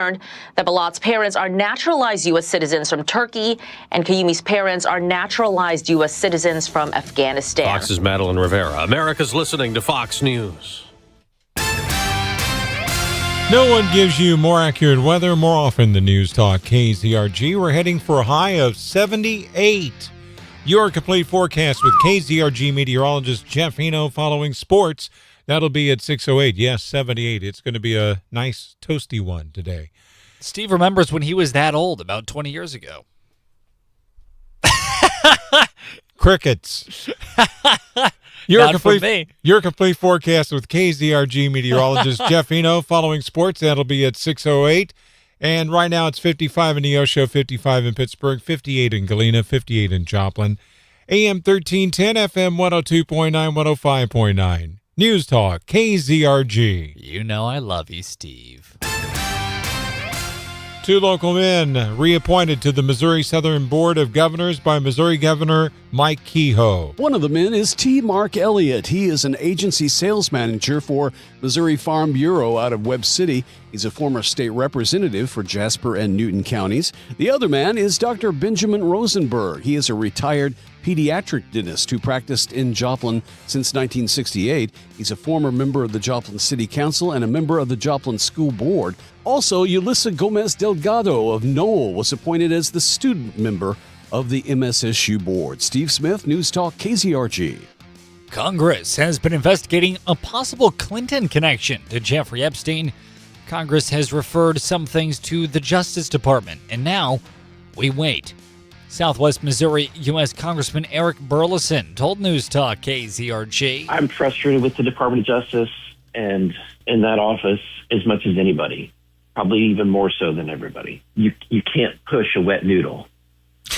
that Balat's parents are naturalized U.S. citizens from Turkey, and Kayumi's parents are naturalized U.S. citizens from Afghanistan. Fox's Madeline Rivera. America's listening to Fox News. No one gives you more accurate weather more often than News Talk KZRG. We're heading for a high of 78. Your complete forecast with KZRG meteorologist Jeff Eno following sports. That'll be at 6:08. Yes, 78. It's going to be a nice toasty one today. Steve remembers when he was that old, about 20 years ago. Crickets. Your complete forecast with KZRG meteorologist Jeff Eno following sports. That'll be at 6:08. And right now it's 55 in Neosho, 55 in Pittsburgh, 58 in Galena, 58 in Joplin. AM 1310, FM 102.9, 105.9. News Talk, KZRG. You know I love you, Steve. Two local men reappointed to the Missouri Southern Board of Governors by Missouri Governor Mike Kehoe. One of the men is T. Mark Elliott. He is an agency sales manager for Missouri Farm Bureau out of Webb City. He's a former state representative for Jasper and Newton counties. The other man is Dr. Benjamin Rosenberg. He is a retired pediatric dentist who practiced in Joplin since 1968. He's a former member of the Joplin City Council and a member of the Joplin School Board. Also, Yulissa Gomez Delgado of Knoll was appointed as the student member of the MSSU Board. Steve Smith, News Talk, KZRG. Congress has been investigating a possible Clinton connection to Jeffrey Epstein. Congress has referred some things to the Justice Department, and now we wait. Southwest Missouri U.S. Congressman Eric Burleson told News Talk KZRG. I'm frustrated with the Department of Justice and in that office as much as anybody, probably even more so than everybody. You can't push a wet noodle,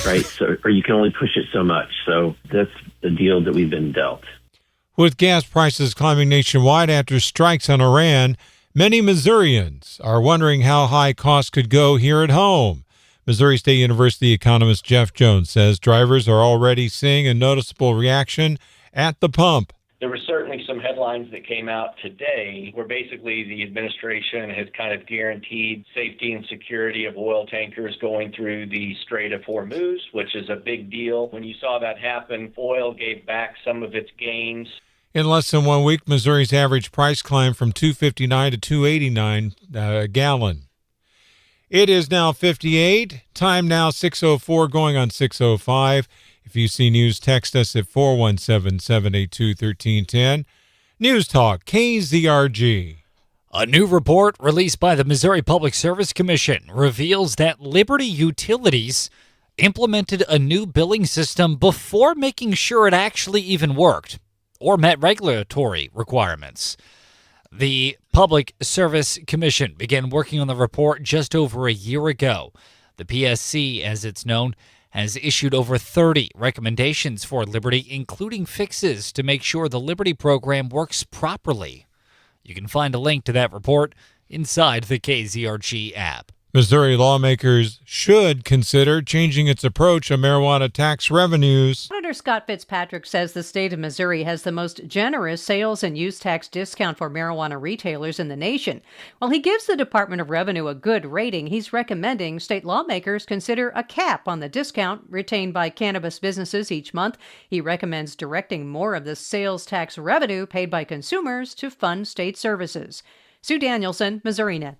right? Or you can only push it so much. So that's the deal that we've been dealt. With gas prices climbing nationwide after strikes on Iran, many Missourians are wondering how high costs could go here at home. Missouri State University economist Jeff Jones says drivers are already seeing a noticeable reaction at the pump. There were certainly some headlines that came out today where basically the administration has kind of guaranteed safety and security of oil tankers going through the Strait of Hormuz, which is a big deal. When you saw that happen, oil gave back some of its gains. In less than 1 week, Missouri's average price climbed from $2.59 to $2.89 a gallon. It is now 58. Time now 6:04, going on 6:05. If you see news, text us at 417-782-1310. News Talk, KZRG. A new report released by the Missouri Public Service Commission reveals that Liberty Utilities implemented a new billing system before making sure it actually even worked or met regulatory requirements. The Public Service Commission began working on the report just over a year ago. The PSC, as it's known, has issued over 30 recommendations for Liberty, including fixes to make sure the Liberty program works properly. You can find a link to that report inside the KZRG app. Missouri lawmakers should consider changing its approach on marijuana tax revenues. Senator Scott Fitzpatrick says the state of Missouri has the most generous sales and use tax discount for marijuana retailers in the nation. While he gives the Department of Revenue a good rating, he's recommending state lawmakers consider a cap on the discount retained by cannabis businesses each month. He recommends directing more of the sales tax revenue paid by consumers to fund state services. Sue Danielson, MissouriNet.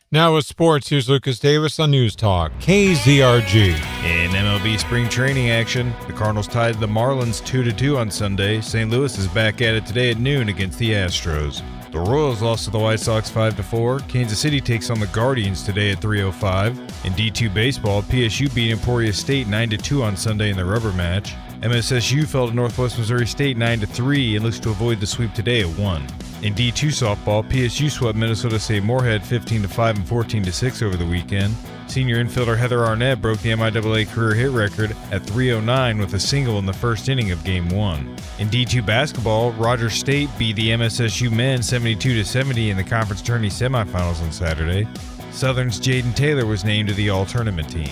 Now with sports, here's Lucas Davis on News Talk, KZRG. In MLB spring training action, the Cardinals tied the Marlins 2-2 on Sunday. St. Louis is back at it today at noon against the Astros. The Royals lost to the White Sox 5-4. Kansas City takes on the Guardians today at 3:05. In D2 baseball, PSU beat Emporia State 9-2 on Sunday in the rubber match. MSSU fell to Northwest Missouri State 9-3 and looks to avoid the sweep today at 1. In D2 softball, PSU swept Minnesota State Moorhead 15-5 and 14-6 over the weekend. Senior infielder Heather Arnett broke the MIAA career hit record at 309 with a single in the first inning of Game 1. In D2 basketball, Rogers State beat the MSSU men 72-70 in the conference tourney semifinals on Saturday. Southern's Jaden Taylor was named to the all-tournament team.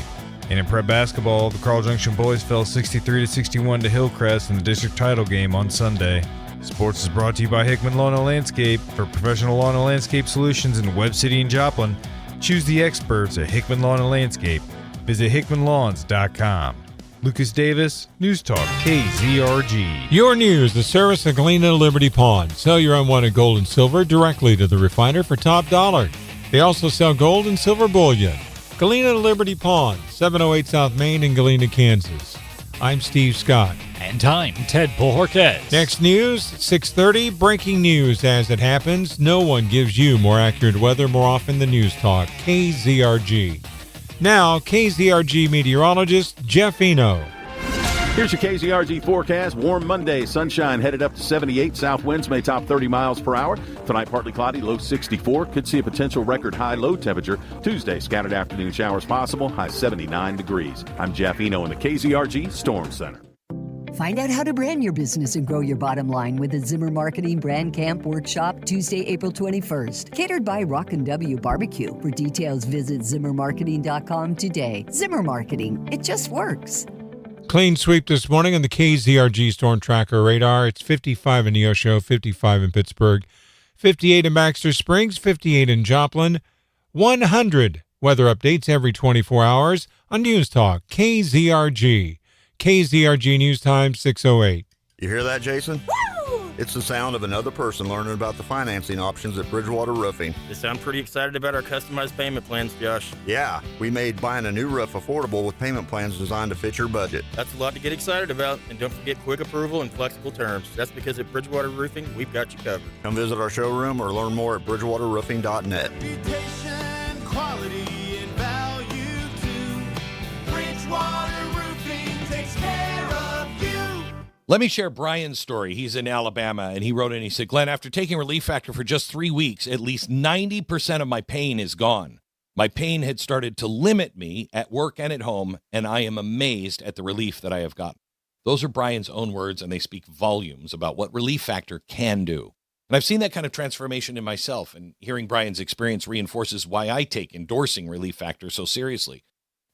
And in prep basketball, the Carl Junction boys fell 63-61 to Hillcrest in the district title game on Sunday. Sports is brought to you by Hickman Lawn and Landscape. For professional lawn and landscape solutions in Webb City and Joplin, Choose the experts at Hickman Lawn and Landscape. Visit hickmanlawns.com. Lucas Davis, News Talk, KZRG. Your news, the service of Galena Liberty Pawn. Sell your unwanted gold and silver directly to the refiner for top dollar. They also sell gold and silver bullion. Galena Liberty Pawn, 708 South Main in Galena, Kansas. I'm Steve Scott. And I'm Ted Bojorquez. Next news, 6:30, breaking news as it happens. No one gives you more accurate weather more often than News Talk, KZRG. Now, KZRG meteorologist Jeff Eno. Here's your KZRG forecast. Warm Monday. Sunshine headed up to 78. South winds may top 30 miles per hour. Tonight, partly cloudy, low 64. Could see a potential record high low temperature. Tuesday, scattered afternoon showers possible, high 79 degrees. I'm Jeff Eno in the KZRG Storm Center. Find out how to brand your business and grow your bottom line with the Zimmer Marketing Brand Camp Workshop, Tuesday, April 21st. Catered by Rockin' W Barbecue. For details, visit ZimmerMarketing.com today. Zimmer Marketing. It just works. Clean sweep this morning on the KZRG Storm Tracker radar. It's 55 in Neosho, 55 in Pittsburgh, 58 in Baxter Springs, 58 in Joplin, 100 weather updates every 24 hours on News Talk, KZRG. KZRG News Time, 6:08. You hear that, Jason? Woo! It's the sound of another person learning about the financing options at Bridgewater Roofing. You sound pretty excited about our customized payment plans, Josh. Yeah, we made buying a new roof affordable with payment plans designed to fit your budget. That's a lot to get excited about. And don't forget quick approval and flexible terms. That's because at Bridgewater Roofing, we've got you covered. Come visit our showroom or learn more at bridgewaterroofing.net. Reputation, quality, and value too. Bridgewater Roofing takes care of you. Let me share Brian's story. He's in Alabama, and he wrote in, he said, Glenn, after taking Relief Factor for just 3 weeks, at least 90% of my pain is gone. My pain had started to limit me at work and at home, and I am amazed at the relief that I have gotten. Those are Brian's own words, and they speak volumes about what Relief Factor can do. And I've seen that kind of transformation in myself, and hearing Brian's experience reinforces why I take endorsing Relief Factor so seriously.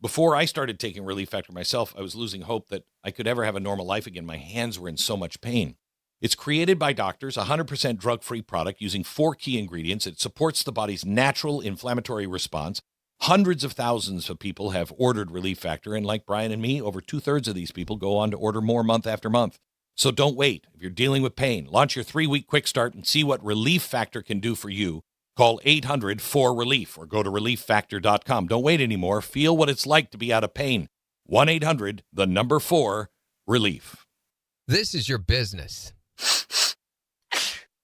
Before I started taking Relief Factor myself, I was losing hope that I could ever have a normal life again. My hands were in so much pain. It's created by doctors, a 100% drug-free product using 4 key ingredients. It supports the body's natural inflammatory response. Hundreds of thousands of people have ordered Relief Factor, and like Brian and me, over 2/3 of these people go on to order more month after month. So don't wait. If you're dealing with pain, launch your 3-week quick start and see what Relief Factor can do for you. Call 800-4RELIEF or go to relieffactor.com. Don't wait anymore. Feel what it's like to be out of pain. 1-800-4-RELIEF. This is your business.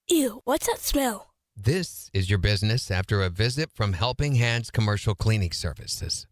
Ew, what's that smell? This is your business after a visit from Helping Hands Commercial Cleaning Services.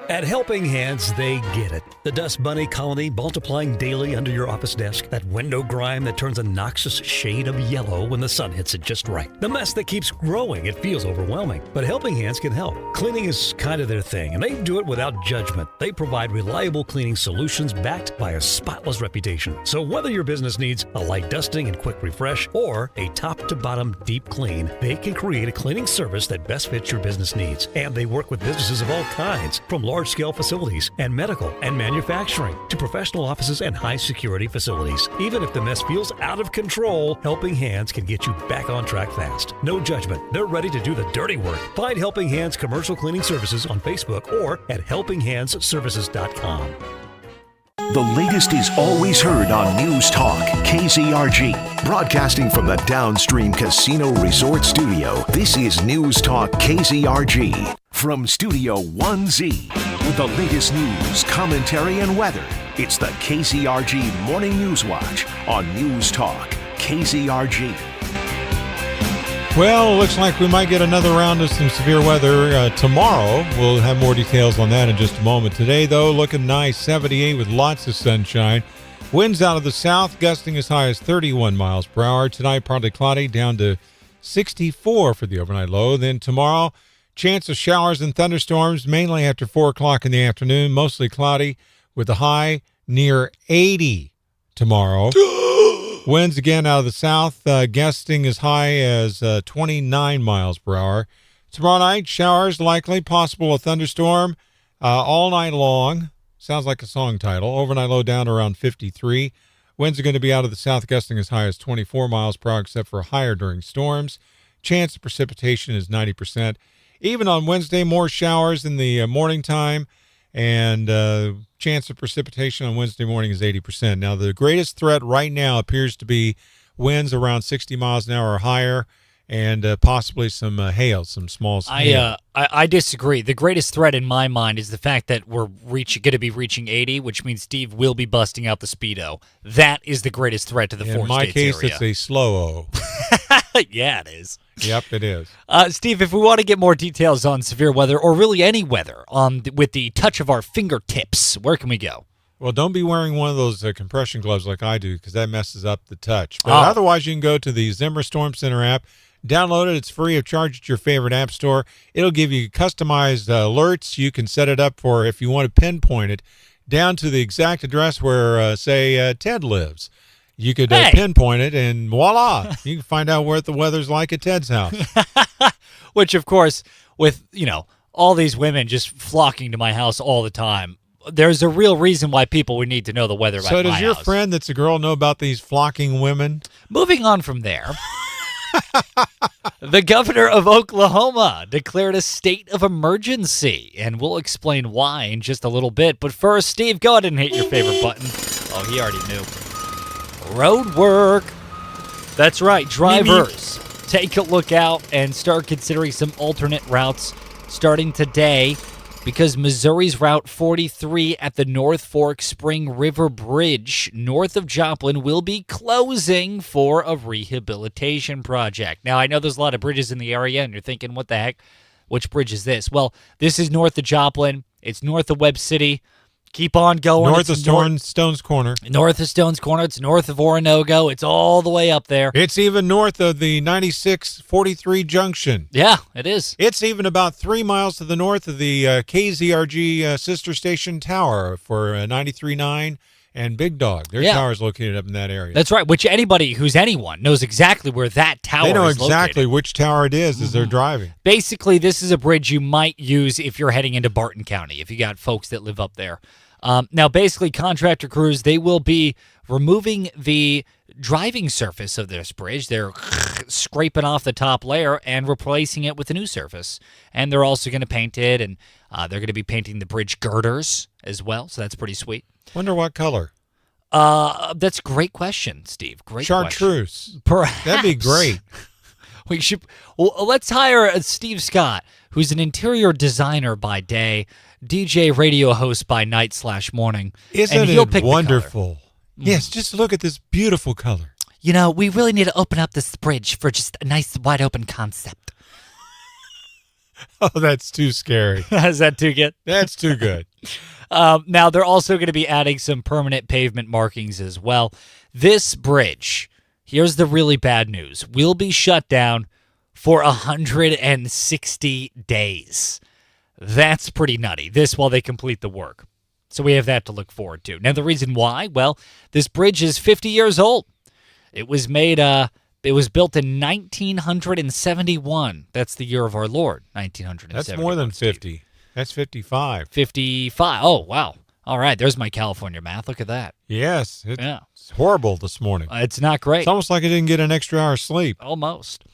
At Helping Hands, they get it. The dust bunny colony multiplying daily under your office desk. That window grime that turns a noxious shade of yellow when the sun hits it just right. The mess that keeps growing. It feels overwhelming. But Helping Hands can help. Cleaning is kind of their thing, and they do it without judgment. They provide reliable cleaning solutions backed by a spotless reputation. So whether your business needs a light dusting and quick refresh or a top-to-bottom deep clean, they can create a cleaning service that best fits your business needs. And they work with businesses of all kinds, from large-scale facilities and medical and manufacturing to professional offices and high-security facilities. Even if the mess feels out of control, Helping Hands can get you back on track fast. No judgment. They're ready to do the dirty work. Find Helping Hands Commercial Cleaning Services on Facebook or at helpinghandsservices.com. The latest is always heard on News Talk, KZRG. Broadcasting from the Downstream Casino Resort Studio, this is News Talk, KZRG. From Studio 1Z, with the latest news, commentary, and weather, it's the KZRG Morning News Watch on News Talk, KZRG. Well, looks like we might get another round of some severe weather tomorrow. We'll have more details on that in just a moment. Today, though, looking nice, 78 with lots of sunshine. Winds out of the south, gusting as high as 31 miles per hour. Tonight, partly cloudy, down to 64 for the overnight low. Then tomorrow, chance of showers and thunderstorms, mainly after 4 o'clock in the afternoon. Mostly cloudy with a high near 80 tomorrow. Winds again out of the south, gusting as high as 29 miles per hour. Tomorrow night, showers likely, possible a thunderstorm all night long. Sounds like a song title. Overnight low down to around 53. Winds are going to be out of the south, gusting as high as 24 miles per hour, except for higher during storms. chance of precipitation is 90%. Even on Wednesday, more showers in the morning time, and chance of precipitation on Wednesday morning is 80%. Now, the greatest threat right now appears to be winds around 60 miles an hour or higher, and possibly some hail, some small hail. I disagree. The greatest threat in my mind is the fact that we're going to be reaching 80, which means Steve will be busting out the Speedo. That is the greatest threat to the four states area. In my case, it's a slow-o. Yeah, it is. Yep, it is. Steve, if we want to get more details on severe weather, or really any weather, with the touch of our fingertips, where can we go? Well, don't be wearing one of those compression gloves like I do, because that messes up the touch. But otherwise, you can go to the Zimmer Storm Center app. Download it. It's free of charge at your favorite app store. It'll give you customized alerts. You can set it up for, if you want to pinpoint it, down to the exact address where, say, Ted lives. You could pinpoint it, and voila, you can find out what the weather's like at Ted's house. Which, of course, with, all these women just flocking to my house all the time, there's a real reason why people would need to know the weather about my house. So does your friend that's a girl know about these flocking women? Moving on from there. The governor of Oklahoma declared a state of emergency, and we'll explain why in just a little bit. But first, Steve, go ahead and hit your favorite button. Oh, he already knew. Road work. That's right, drivers. Take a look out and start considering some alternate routes starting today, because Missouri's Route 43 at the North Fork Spring River Bridge north of Joplin will be closing for a rehabilitation project. Now, I know there's a lot of bridges in the area, and you're thinking, what the heck? Which bridge is this? Well, this is north of Joplin. It's north of Webb City. Keep on going. North of Stone's Corner. North of Stone's Corner. It's north of Oronogo. It's all the way up there. It's even north of the 96-43 junction. Yeah, it is. It's even about 3 miles to the north of the KZRG sister station tower for 93.9 and Big Dog. Their tower is located up in that area. That's right, which anybody who's anyone knows exactly where that tower is located. They know exactly which tower it is as they're driving. Basically, this is a bridge you might use if you're heading into Barton County, if you got folks that live up there. Now, basically, contractor crews, they will be removing the driving surface of this bridge. They're scraping off the top layer and replacing it with a new surface. And they're also going to paint it, and they're going to be painting the bridge girders as well, so that's pretty sweet. Wonder what color? That's a great question, Steve. Great Chartreuse. question. Perhaps. That'd be great. We should. Well, let's hire Steve Scott, who's an interior designer by day, DJ radio host by night/morning. Isn't it wonderful? Yes, just look at this beautiful color. We really need to open up this bridge for just a nice wide open concept. Oh, that's too scary. Is that too good? That's too good. Now, they're also going to be adding some permanent pavement markings as well. This bridge, here's the really bad news, will be shut down for 160 days. That's pretty nutty. This while they complete the work. So we have that to look forward to. Now, the reason why, well, this bridge is 50 years old. It was made, it was built in 1971. That's the year of our Lord, 1971. That's more than 50. That's 55. 55. Oh, wow. All right, there's my California math. Look at that. Yes. It's horrible this morning. It's not great. It's almost like I didn't get an extra hour's sleep. Almost.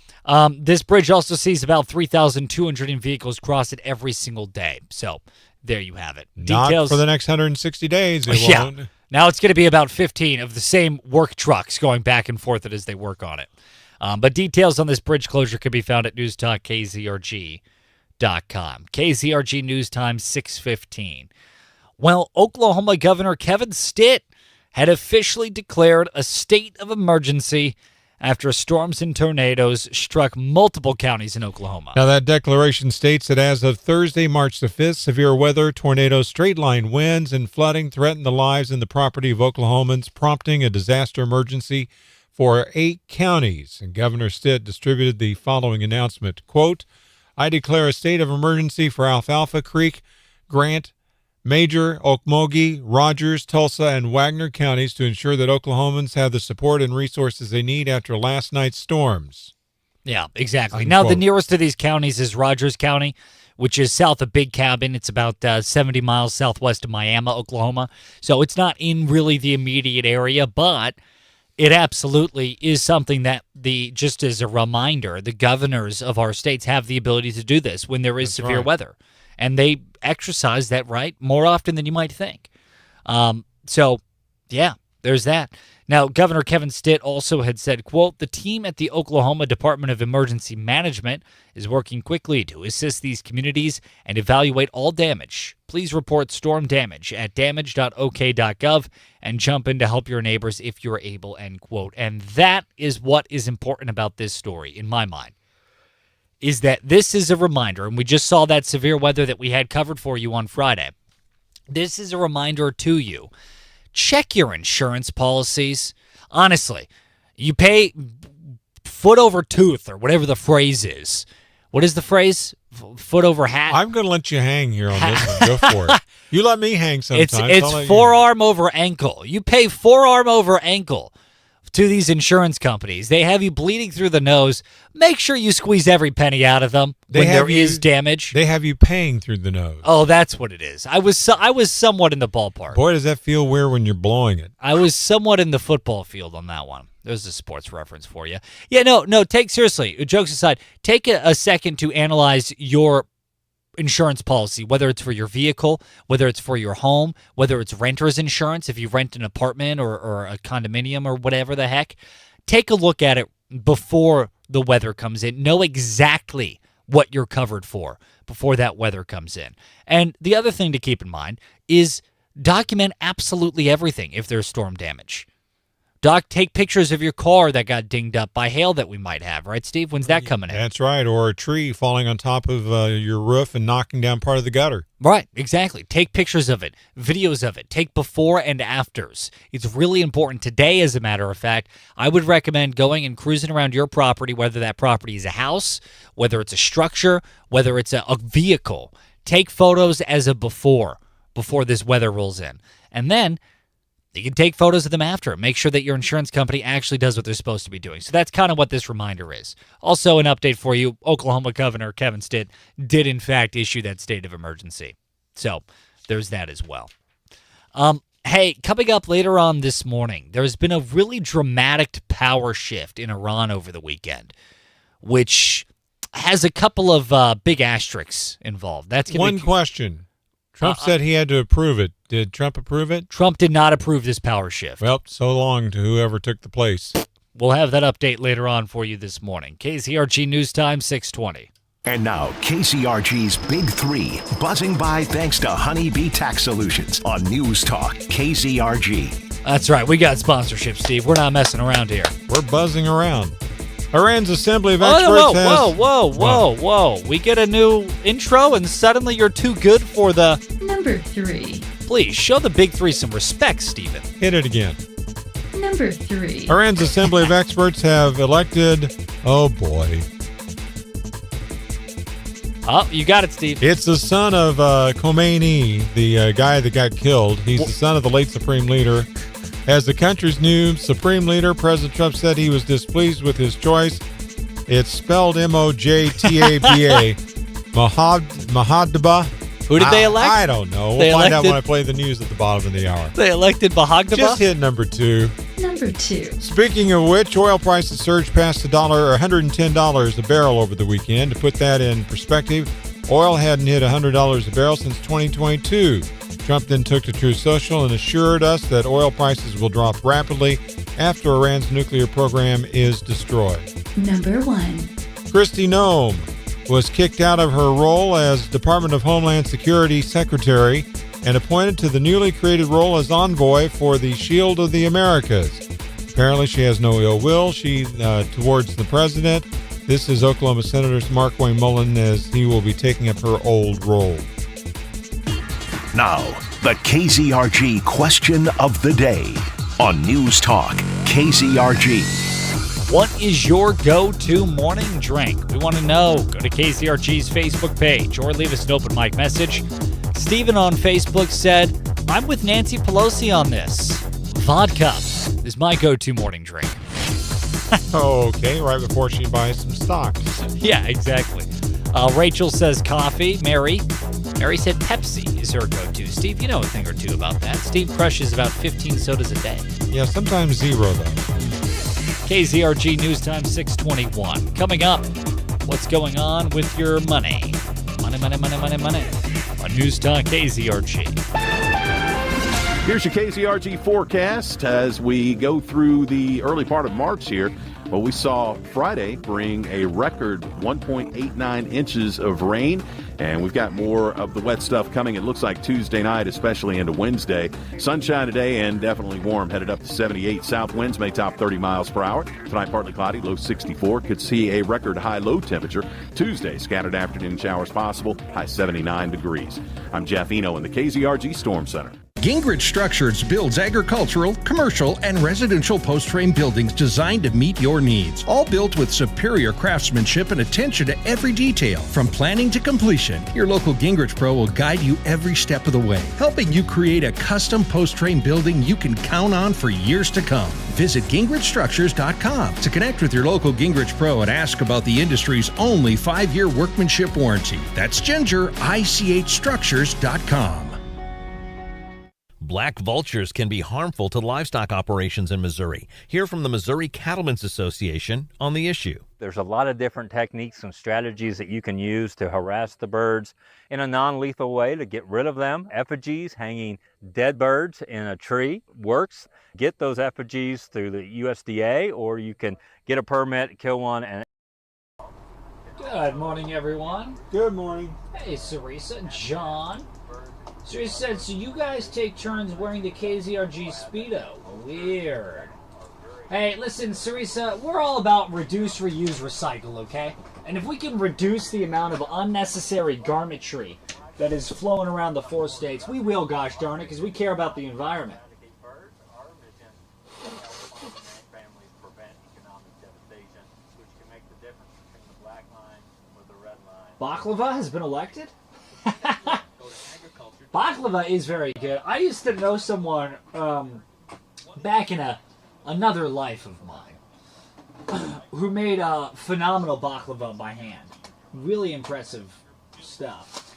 This bridge also sees about 3,200 vehicles cross it every single day. So there you have it. Not for the next 160 days. It won't. Now it's going to be about 15 of the same work trucks going back and forth as they work on it. But details on this bridge closure can be found at newstalkkzrg.com. KZRG News Time 6:15. Well, Oklahoma Governor Kevin Stitt had officially declared a state of emergency after storms and tornadoes struck multiple counties in Oklahoma. Now, that declaration states that as of Thursday, March the 5th, severe weather, tornadoes, straight-line winds, and flooding threatened the lives and the property of Oklahomans, prompting a disaster emergency for 8 counties. And Governor Stitt distributed the following announcement, quote, I declare a state of emergency for Alfalfa Creek, Grant, Major, Okmulgee, Rogers, Tulsa, and Wagner counties to ensure that Oklahomans have the support and resources they need after last night's storms. Yeah, exactly. Now, the nearest of these counties is Rogers County, which is south of Big Cabin. It's about 70 miles southwest of Miami, Oklahoma. So it's not in really the immediate area, but it absolutely is something that just as a reminder, the governors of our states have the ability to do this when there is severe weather. And they exercise that right more often than you might think. So, yeah, there's that. Now, Governor Kevin Stitt also had said, quote, the team at the Oklahoma Department of Emergency Management is working quickly to assist these communities and evaluate all damage. Please report storm damage at damage.ok.gov and jump in to help your neighbors if you're able, end quote. And that is what is important about this story, in my mind, is that this is a reminder, and we just saw that severe weather that we had covered for you on Friday. This is a reminder to you. Check your insurance policies. Honestly, you pay foot over tooth or whatever the phrase is. What is the phrase? Foot over hat? I'm going to let you hang here on this one. Go for it. You let me hang sometimes. It's forearm over ankle. You pay forearm over ankle to these insurance companies. They have you bleeding through the nose. Make sure you squeeze every penny out of them when there is damage. They have you paying through the nose. Oh, that's what it is. I was somewhat in the ballpark. Boy, does that feel weird when you're blowing it. I was somewhat in the football field on that one. There's a sports reference for you. Yeah, no, seriously, jokes aside, take a second to analyze your insurance policy, whether it's for your vehicle, whether it's for your home, whether it's renter's insurance, if you rent an apartment or a condominium or whatever the heck. Take a look at it before the weather comes in. Know exactly what you're covered for before that weather comes in. And the other thing to keep in mind is document absolutely everything if there's storm damage. Take pictures of your car that got dinged up by hail that we might have, right, Steve? When's that coming in? That's right, or a tree falling on top of your roof and knocking down part of the gutter. Right, exactly. Take pictures of it, videos of it. Take before and afters. It's really important. Today, as a matter of fact, I would recommend going and cruising around your property, whether that property is a house, whether it's a structure, whether it's a vehicle. Take photos as of before this weather rolls in. And then you can take photos of them after. Make sure that your insurance company actually does what they're supposed to be doing. So that's kind of what this reminder is. Also, an update for you. Oklahoma Governor Kevin Stitt did, in fact, issue that state of emergency. So there's that as well. Hey, coming up later on this morning, there's been a really dramatic power shift in Iran over the weekend, which has a couple of big asterisks involved. That's one question. Trump said he had to approve it. Did Trump approve it? Trump did not approve this power shift. Well, so long to whoever took the place. We'll have that update later on for you this morning. KZRG News Time, 6:20. And now, KZRG's Big Three, buzzing by thanks to Honeybee Tax Solutions on News Talk, KZRG. That's right. We got sponsorship, Steve. We're not messing around here. We're buzzing around. Iran's Assembly of Experts has... Whoa. We get a new intro, and suddenly you're too good for the... Number 3. Please, show the Big Three some respect, Stephen. Hit it again. Number 3. Iran's Assembly of Experts have elected... Oh, boy. Oh, you got it, Steve. It's the son of Khomeini, the guy that got killed. He's the son of the late Supreme Leader. As the country's new Supreme Leader, President Trump said he was displeased with his choice. It's spelled M-O-J-T-A-B-A. Mahadaba. Who did they elect? I don't know. We'll find out when I play the news at the bottom of the hour. They elected Mahadaba? Just hit number 2. Number 2. Speaking of which, oil prices surged past $110 a barrel over the weekend. To put that in perspective, oil hadn't hit $100 a barrel since 2022. Trump then took to Truth Social and assured us that oil prices will drop rapidly after Iran's nuclear program is destroyed. Number 1. Kristi Noem was kicked out of her role as Department of Homeland Security Secretary and appointed to the newly created role as envoy for the Shield of the Americas. Apparently, she has no ill will towards the president. This is Oklahoma Senator Markwayne Mullin, as he will be taking up her old role. Now, the KZRG question of the day on News Talk, KZRG. What is your go-to morning drink? We want to know. Go to KZRG's Facebook page or leave us an open mic message. Steven on Facebook said, I'm with Nancy Pelosi on this. Vodka is my go-to morning drink. Okay, right before she buys some stocks. Yeah, exactly. Rachel says coffee. Mary said Pepsi is her go-to. Steve, you know a thing or two about that. Steve crushes about 15 sodas a day. Yeah, sometimes 0, though. KZRG News Time 621. Coming up, what's going on with your money? Money. On News Talk KZRG. Here's your KZRG forecast as we go through the early part of March here. Well, we saw Friday bring a record 1.89 inches of rain, and we've got more of the wet stuff coming. It looks like Tuesday night, especially into Wednesday. Sunshine today and definitely warm, headed up to 78. South winds may top 30 miles per hour. Tonight, partly cloudy, low 64. Could see a record high low temperature. Tuesday, scattered afternoon showers possible, high 79 degrees. I'm Jeff Eno in the KZRG Storm Center. Gingrich Structures builds agricultural, commercial, and residential post-frame buildings designed to meet your needs. All built with superior craftsmanship and attention to every detail. From planning to completion, your local Gingrich Pro will guide you every step of the way, helping you create a custom post-frame building you can count on for years to come. Visit GingrichStructures.com to connect with your local Gingrich Pro and ask about the industry's only 5-year workmanship warranty. That's GingerICHStructures.com. Black vultures can be harmful to livestock operations in Missouri. Hear from the Missouri Cattlemen's Association on the issue. There's a lot of different techniques and strategies that you can use to harass the birds in a non-lethal way to get rid of them. Effigies, hanging dead birds in a tree works. Get those effigies through the USDA, or you can get a permit, kill one, and Good morning, everyone. Good morning. Hey, Sarisa, John. Sarisa said, so you guys take turns wearing the KZRG Speedo. Weird. Hey, listen, Sarisa, we're all about reduce, reuse, recycle, okay? And if we can reduce the amount of unnecessary garmentry that is flowing around the 4 states, we will, gosh darn it, because we care about the environment. Baklava has been elected? Baklava is very good. I used to know someone back in another life of mine who made a phenomenal baklava by hand. Really impressive stuff.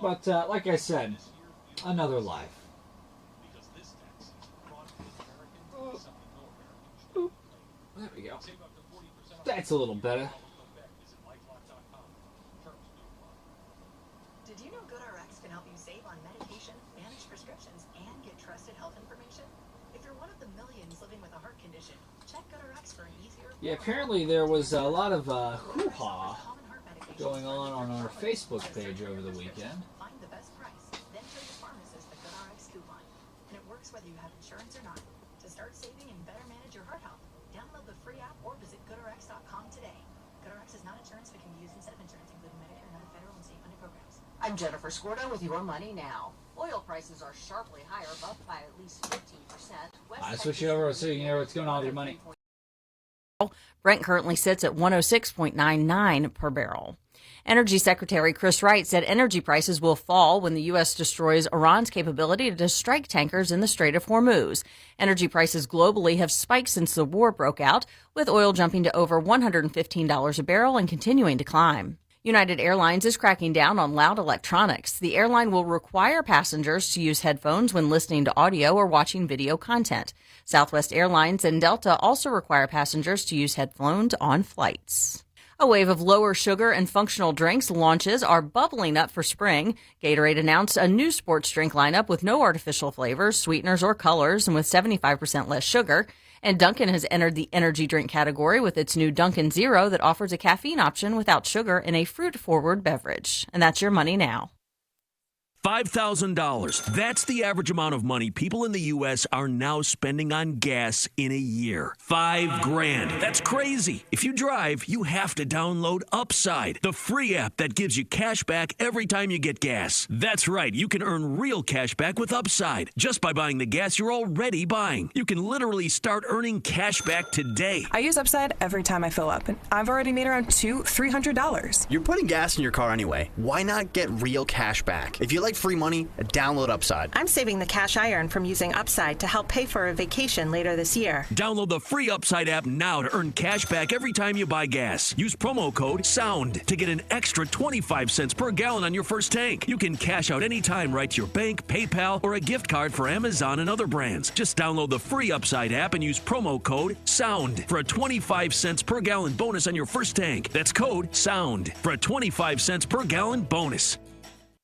But like I said, another life. There we go. That's a little better. Did you know GoodRx can help you save on medication, manage prescriptions, and get trusted health information? If you're one of the millions living with a heart condition, check GoodRx for an easier... Yeah, apparently there was a lot of hoo-ha going on our Facebook page over the weekend. Find the best price, then show your pharmacist the GoodRx coupon. And it works whether you have insurance or not. To start saving and better manage your heart health, download the free app or visit GoodRx.com today. GoodRx is not insurance but can be used instead of insurance, including Medicare and other federal and state funded programs. I'm Jennifer Scorda with Your Money Now. Oil prices are sharply higher, up by at least 15%. I switch it over so you know what's going on with your money. Brent currently sits at 106.99 per barrel. Energy Secretary Chris Wright said energy prices will fall when the U.S. destroys Iran's capability to strike tankers in the Strait of Hormuz. Energy prices globally have spiked since the war broke out, with oil jumping to over $115 a barrel and continuing to climb. United Airlines is cracking down on loud electronics. The airline will require passengers to use headphones when listening to audio or watching video content. Southwest Airlines and Delta also require passengers to use headphones on flights. A wave of lower sugar and functional drinks launches are bubbling up for spring. Gatorade announced a new sports drink lineup with no artificial flavors, sweeteners, or colors, and with 75% less sugar. And Dunkin' has entered the energy drink category with its new Dunkin' Zero that offers a caffeine option without sugar in a fruit-forward beverage. And that's your money now. $5,000. That's the average amount of money people in the U.S. are now spending on gas in a year. $5,000. That's crazy. If you drive, you have to download Upside, the free app that gives you cash back every time you get gas. That's right. You can earn real cash back with Upside just by buying the gas you're already buying. You can literally start earning cash back today. I use Upside every time I fill up, and I've already made around $200-300. You're putting gas in your car anyway. Why not get real cash back? If you like like free money, download Upside. I'm saving the cash I earn from using Upside to help pay for a vacation later this year. Download the free Upside app now to earn cash back every time you buy gas. Use promo code SOUND to get an extra 25 cents per gallon on your first tank. You can cash out anytime right to your bank, PayPal, or a gift card for Amazon and other brands. Just download the free Upside app and use promo code SOUND for a 25 cents per gallon bonus on your first tank. That's code SOUND for a 25 cents per gallon bonus.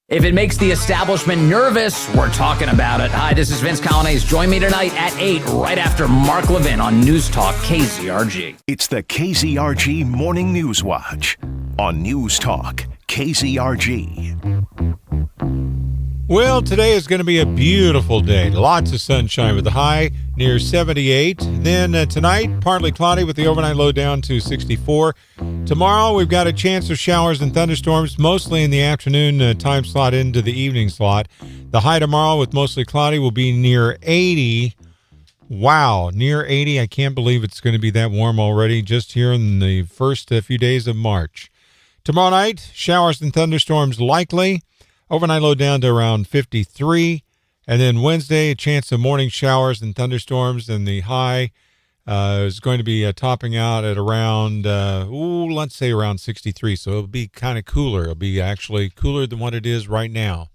If it makes the establishment nervous, we're talking about it. Hi, this is Vince Colonnese. Join me tonight at 8, right after Mark Levin on News Talk KZRG. It's the KZRG Morning News Watch on News Talk KZRG. Well, today is going to be a beautiful day. Lots of sunshine with the high near 78. Then tonight, partly cloudy with the overnight low down to 64. Tomorrow, we've got a chance of showers and thunderstorms, mostly in the afternoon time slot into the evening slot. The high tomorrow with mostly cloudy will be near 80. Wow, near 80. I can't believe it's going to be that warm already just here in the first few days of March. Tomorrow night, showers and thunderstorms likely. Overnight low down to around 53. And then Wednesday, a chance of morning showers and thunderstorms. And the high is going to be topping out at around, let's say around 63. So it'll be kind of cooler. It'll be actually cooler than what it is right now.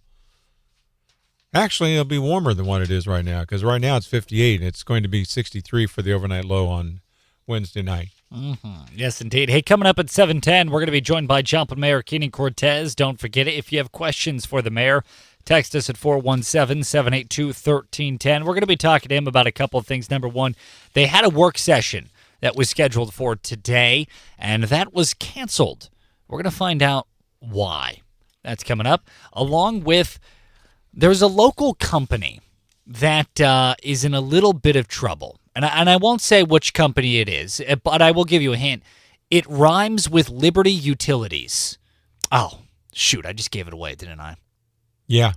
Actually, it'll be warmer than what it is right now, because right now it's 58. It's going to be 63 for the overnight low on Wednesday night. Mm-hmm. Yes, indeed. Hey, coming up at 7:10, we're going to be joined by Joplin Mayor Keenan Cortez. Don't forget it. If you have questions for the mayor, text us at 417-782-1310. We're going to be talking to him about a couple of things. Number one, they had a work session that was scheduled for today, and that was canceled. We're going to find out why. That's coming up. Along with, there's a local company that is in a little bit of trouble. And I won't say which company it is, but I will give you a hint. It rhymes with Liberty Utilities. Oh, shoot. I just gave it away, didn't I? Yeah.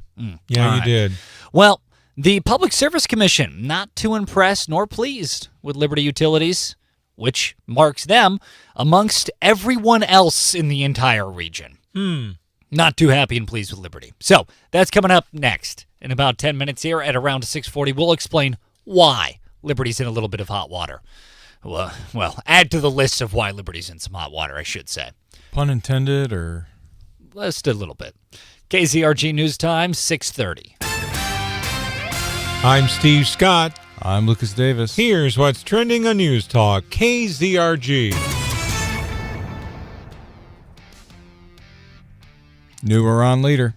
Yeah, you did. Well, the Public Service Commission, not too impressed nor pleased with Liberty Utilities, which marks them amongst everyone else in the entire region. Not too happy and pleased with Liberty. So that's coming up next in about 10 minutes here at around 6:40. We'll explain why Liberty's in a little bit of hot water. Well, add to the list of why Liberty's in some hot water, I should say. Pun intended, or? Just a little bit. KZRG News Time, 6:30. I'm Steve Scott. I'm Lucas Davis. Here's what's trending on News Talk, KZRG. New Iran leader.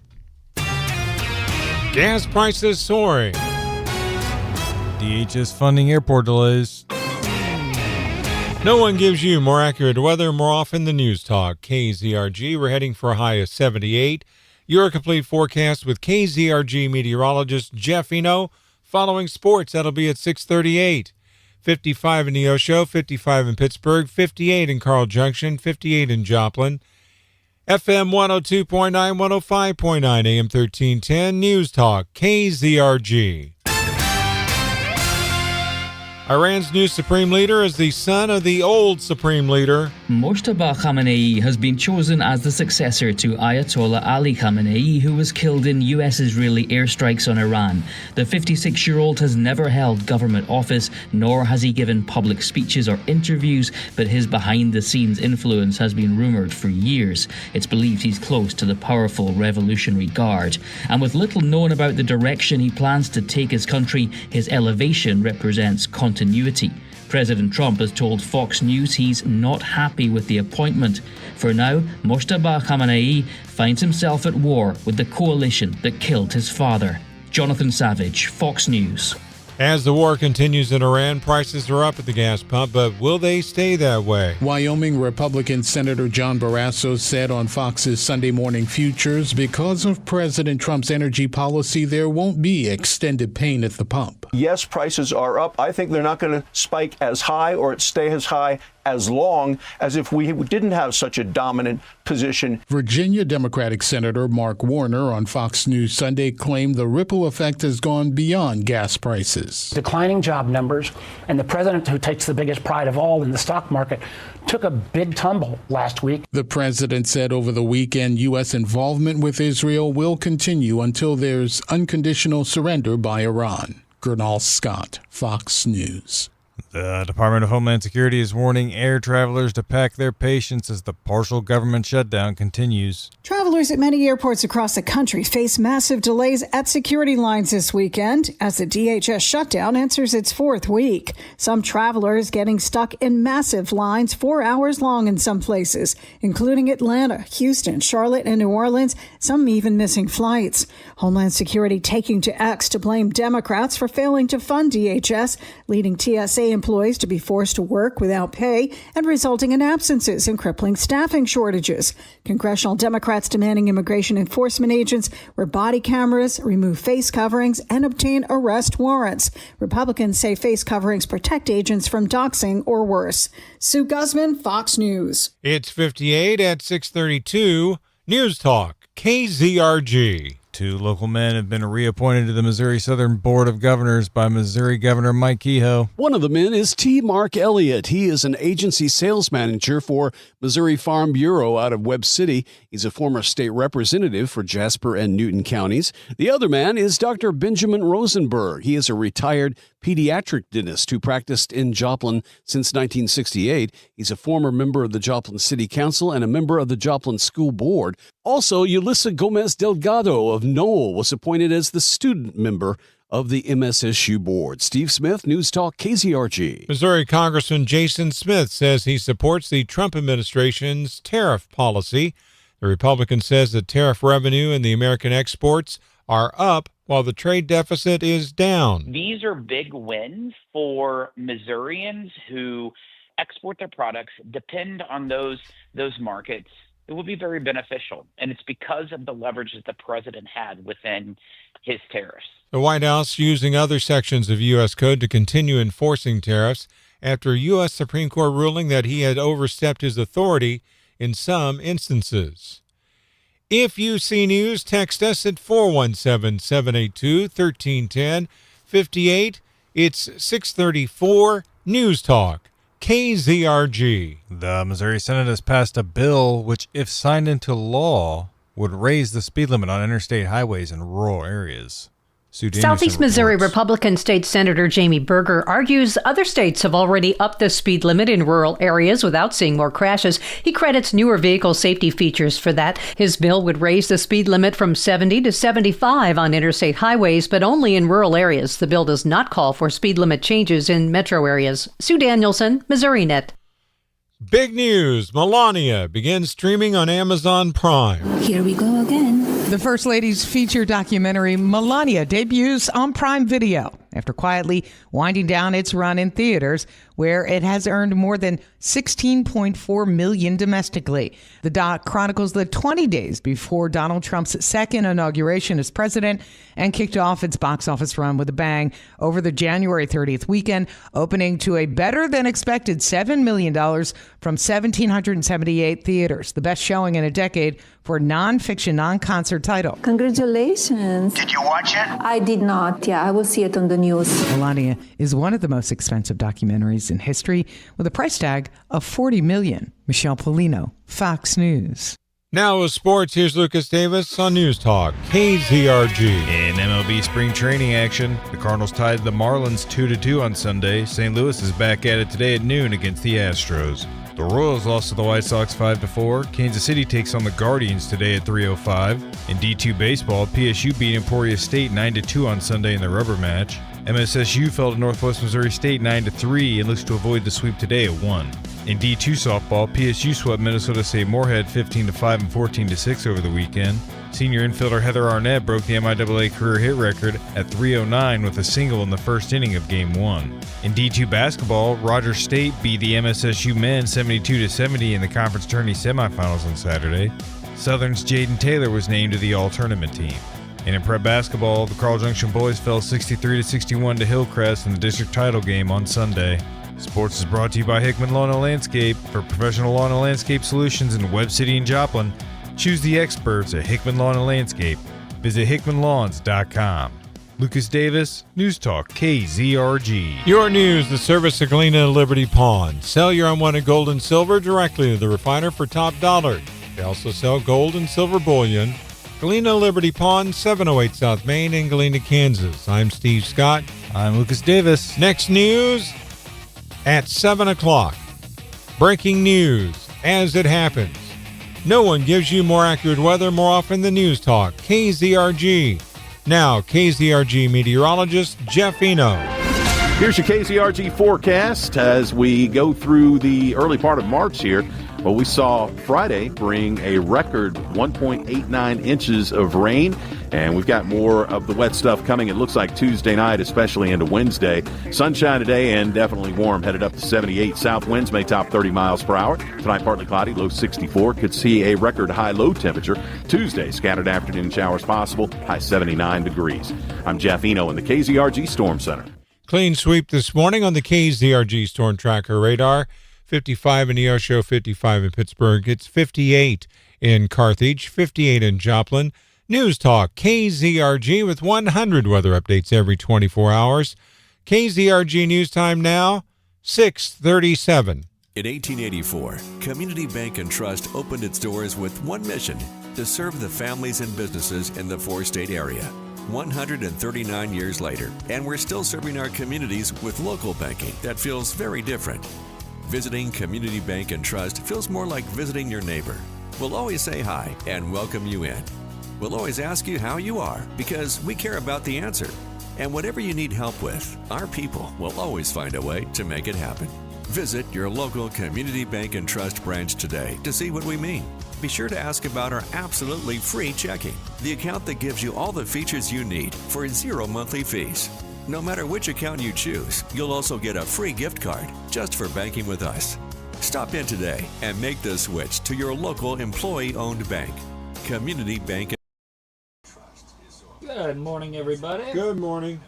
Gas prices soaring. DHS funding airport delays. No one gives you more accurate weather more often than News Talk. KZRG, we're heading for a high of 78. Your complete forecast with KZRG meteorologist Jeff Eno. Following sports, that'll be at 6:38. 55 in Neosho, 55 in Pittsburgh, 58 in Carl Junction, 58 in Joplin. FM 102.9, 105.9, AM 1310, News Talk, KZRG. Iran's new supreme leader is the son of the old supreme leader. Mojtaba Khamenei has been chosen as the successor to Ayatollah Ali Khamenei, who was killed in US-Israeli airstrikes on Iran. The 56-year-old has never held government office, nor has he given public speeches or interviews, but his behind-the-scenes influence has been rumoured for years. It's believed he's close to the powerful Revolutionary Guard. And with little known about the direction he plans to take his country, his elevation represents continuity. President Trump has told Fox News he's not happy with the appointment. For now, Mojtaba Khamenei finds himself at war with the coalition that killed his father. Jonathan Savage, Fox News. As the war continues in Iran, prices are up at the gas pump, but will they stay that way? Wyoming Republican Senator John Barrasso said on Fox's Sunday Morning Futures, because of President Trump's energy policy, there won't be extended pain at the pump. Yes, prices are up. I think they're not going to spike as high or stay as high as long as if we didn't have such a dominant position. Virginia Democratic Senator Mark Warner on Fox News Sunday claimed the ripple effect has gone beyond gas prices. Declining job numbers, and the president, who takes the biggest pride of all in the stock market, took a big tumble last week. The president said over the weekend U.S. involvement with Israel will continue until there's unconditional surrender by Iran. Gernal Scott, Fox News. The Department of Homeland Security is warning air travelers to pack their patience as the partial government shutdown continues. Travelers at many airports across the country face massive delays at security lines this weekend as the DHS shutdown enters its fourth week. Some travelers getting stuck in massive lines 4 hours long in some places, including Atlanta, Houston, Charlotte, and New Orleans, some even missing flights. Homeland Security taking to X to blame Democrats for failing to fund DHS, leading TSA employees to be forced to work without pay and resulting in absences and crippling staffing shortages. Congressional Democrats demanding immigration enforcement agents wear body cameras, remove face coverings, and obtain arrest warrants. Republicans say face coverings protect agents from doxing or worse. Sue Guzman, Fox News. It's 58 at 6:32. News Talk, KZRG. 2 local men have been reappointed to the Missouri Southern Board of Governors by Missouri Governor Mike Kehoe. One of the men is T. Mark Elliott. He is an agency sales manager for Missouri Farm Bureau out of Webb City. He's a former state representative for Jasper and Newton counties. The other man is Dr. Benjamin Rosenberg. He is a retired pediatric dentist who practiced in Joplin since 1968. He's a former member of the Joplin City Council and a member of the Joplin School Board. Also, Yulissa Gomez Delgado of Knoll was appointed as the student member of the MSSU board. Steve Smith, News Talk, KZRG. Missouri Congressman Jason Smith says he supports the Trump administration's tariff policy. The Republican says that tariff revenue and the American exports are up while the trade deficit is down. These are big wins for Missourians who export their products, depend on those markets. It will be very beneficial, and it's because of the leverage that the president had within his tariffs. The White House using other sections of U.S. code to continue enforcing tariffs after a U.S. Supreme Court ruling that he had overstepped his authority in some instances. If you see news, text us at 417-782-1310. 58, it's 634 News Talk, KZRG. The Missouri Senate has passed a bill which, if signed into law, would raise the speed limit on interstate highways in rural areas. Southeast Missouri Republican State Senator Jamie Berger argues other states have already upped the speed limit in rural areas without seeing more crashes. He credits newer vehicle safety features for that. His bill would raise the speed limit from 70 to 75 on interstate highways, but only in rural areas. The bill does not call for speed limit changes in metro areas. Sue Danielson, Missouri Net. Big news. Melania begins streaming on Amazon Prime. Here we go again. The First Lady's feature documentary, Melania, debuts on Prime Video after quietly winding down its run in theaters, where it has earned more than $16.4 million domestically. The doc chronicles the 20 days before Donald Trump's second inauguration as president and kicked off its box office run with a bang over the January 30th weekend, opening to a better-than-expected $7 million from 1,778 theaters, the best showing in a decade for a nonfiction, non-concert title. Congratulations. Did you watch it? I did not. Yeah, I will see it on the news. Melania is one of the most expensive documentaries in history with a price tag of $40 million. Michelle Polino, Fox News. Now with sports, here's Lucas Davis on News Talk, KZRG. In MLB spring training action, the Cardinals tied the Marlins 2-2 on Sunday. St. Louis is back at it today at noon against the Astros. The Royals lost to the White Sox 5-4. Kansas City takes on the Guardians today at 3:05. In D2 baseball, PSU beat Emporia State 9-2 on Sunday in the rubber match. MSSU fell to Northwest Missouri State 9-3 and looks to avoid the sweep today at 1. In D2 softball, PSU swept Minnesota State Moorhead 15-5 and 14-6 over the weekend. Senior infielder Heather Arnett broke the MIAA career hit record at 309 with a single in the first inning of Game 1. In D2 basketball, Rogers State beat the MSSU men 72-70 in the conference tourney semifinals on Saturday. Southern's Jaden Taylor was named to the All-Tournament team. And in prep basketball, the Carl Junction boys fell 63-61 to Hillcrest in the district title game on Sunday. Sports is brought to you by Hickman Lawn and Landscape. For professional lawn and landscape solutions in Webb City and Joplin, choose the experts at Hickman Lawn and Landscape. Visit hickmanlawns.com. Lucas Davis, News Talk KZRG. Your news, the service of Galena Liberty Pawn. Sell your unwanted gold and silver directly to the refiner for top dollar. They also sell gold and silver bullion. Galena Liberty Pawn, 708 South Main in Galena, Kansas. I'm Steve Scott. I'm Lucas Davis. Next news at 7 o'clock. Breaking news as it happens. No one gives you more accurate weather more often than News Talk KZRG. Now, KZRG meteorologist Jeff Eno. Here's your KZRG forecast as we go through the early part of March here. Well, we saw Friday bring a record 1.89 inches of rain, and we've got more of the wet stuff coming. It looks like Tuesday night, especially into Wednesday. Sunshine today and definitely warm, headed up to 78. South winds may top 30 miles per hour. Tonight, partly cloudy, low 64. Could see a record high low temperature. Tuesday, scattered afternoon showers possible, high 79 degrees. I'm Jeff Eno in the KZRG Storm Center. Clean sweep this morning on the KZRG Storm Tracker radar. 55 in Neosho, 55 in Pittsburgh. It's 58 in Carthage, 58 in Joplin. News Talk KZRG with 100 weather updates every 24 hours. KZRG News Time now, 6:37. In 1884, Community Bank and Trust opened its doors with one mission: to serve the families and businesses in the four-state area. 139 years later, and we're still serving our communities with local banking that feels very different. Visiting Community Bank and Trust feels more like visiting your neighbor. We'll always say hi and welcome you in. We'll always ask you how you are because we care about the answer. And whatever you need help with, our people will always find a way to make it happen. Visit your local Community Bank and Trust branch today to see what we mean. Be sure to ask about our absolutely free checking, the account that gives you all the features you need for 0 monthly fees. No matter which account you choose, you'll also get a free gift card just for banking with us. Stop in today and make the switch to your local employee-owned bank. Community Bank. Good morning, everybody. Good morning.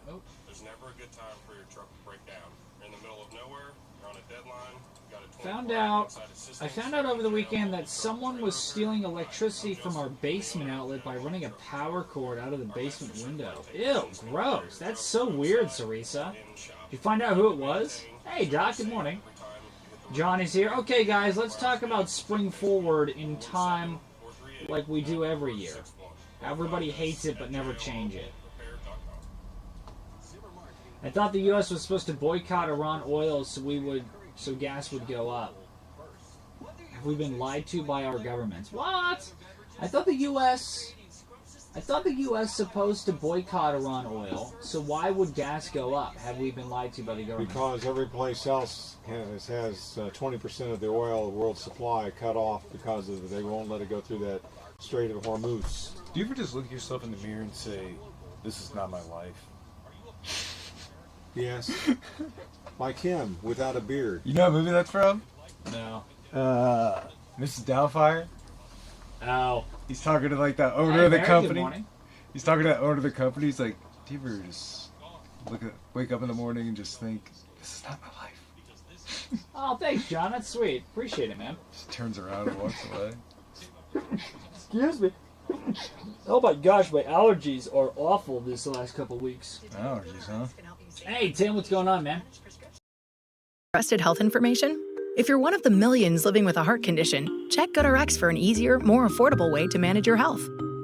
Oh. There's never a good time for your truck to break down. You're in the middle of nowhere, you're on a deadline, you got a I found out over the weekend that someone was stealing electricity from our basement outlet by running a power cord out of the basement window. Ew, gross. That's so weird, Sarisa. Did you find out who it was? Hey, Doc, good morning. John is here. Okay, guys, let's talk about spring forward in time like we do every year. Everybody hates it but never change it. I thought the U.S. was supposed to boycott Iran oil so gas would go up. Have we been lied to by our governments? What? I thought the U.S. supposed to boycott Iran oil, so why would gas go up? Have we been lied to by the government? Because every place else has 20% of the oil, the world supply, cut off because they won't let it go through that Strait of Hormuz. Do you ever just look at yourself in the mirror and say, this is not my life? Yes. Like him, without a beard. You know what movie that's from? No. Mrs. Doubtfire? Oh. He's talking to like the owner of the company. Good morning. He's talking to the owner of the company. He's like, do you ever just wake up in the morning and just think, this is not my life? Oh, thanks, John. That's sweet. Appreciate it, man. Just turns around and walks away. Excuse me. Oh my gosh, my allergies are awful this last couple weeks. Allergies, huh? Hey, Tim, what's going on, man? Trusted health information? If you're one of the millions living with a heart condition, check GoodRx for an easier, more affordable way to manage your health.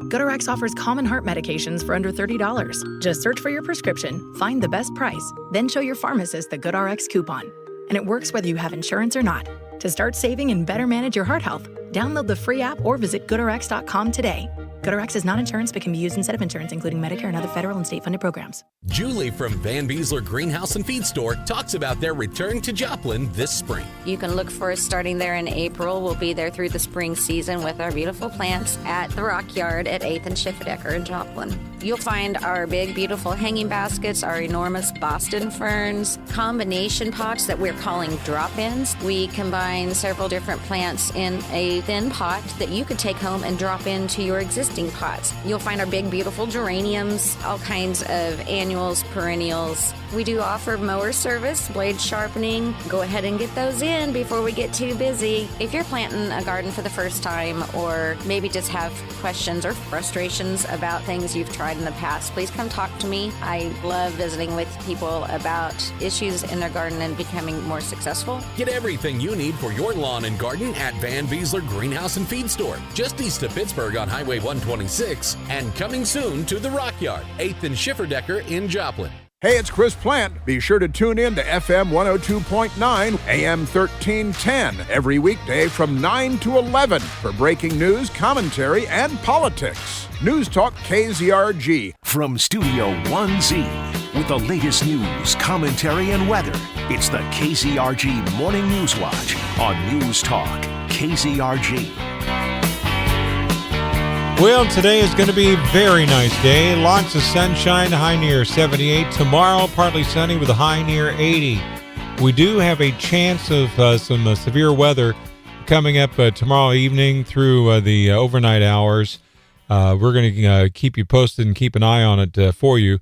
GoodRx offers common heart medications for under $30. Just search for your prescription, find the best price, then show your pharmacist the GoodRx coupon. And it works whether you have insurance or not. To start saving and better manage your heart health, download the free app or visit GoodRx.com today. GoodRx is not insurance but can be used instead of insurance, including Medicare and other federal and state-funded programs. Julie from Van Beesler Greenhouse and Feed Store talks about their return to Joplin this spring. You can look for us starting there in April. We'll be there through the spring season with our beautiful plants at the Rock Yard at 8th and Schifferdecker in Joplin. You'll find our big, beautiful hanging baskets, our enormous Boston ferns, combination pots that we're calling drop-ins. We combine several different plants in a thin pot that you could take home and drop into your existing pots. You'll find our big, beautiful geraniums, all kinds of annuals, perennials. We do offer mower service, blade sharpening. Go ahead and get those in before we get too busy. If you're planting a garden for the first time, or maybe just have questions or frustrations about things you've tried in the past, please come talk to me. I love visiting with people about issues in their garden and becoming more successful. Get everything you need for your lawn and garden at Van Beesler Greenhouse and Feed Store, just east of Pittsburgh on Highway 126, and coming soon to the Rock Yard, 8th and Schifferdecker in Joplin. Hey, it's Chris Plant. Be sure to tune in to FM 102.9, AM 1310 every weekday from 9 to 11 for breaking news, commentary, and politics. News Talk KZRG. From Studio 1Z, with the latest news, commentary, and weather, it's the KZRG Morning News Watch on News Talk KZRG. Well, today is going to be a very nice day. Lots of sunshine, high near 78. Tomorrow, partly sunny with a high near 80. We do have a chance of some severe weather coming up tomorrow evening through the overnight hours. We're going to keep you posted and keep an eye on it for you.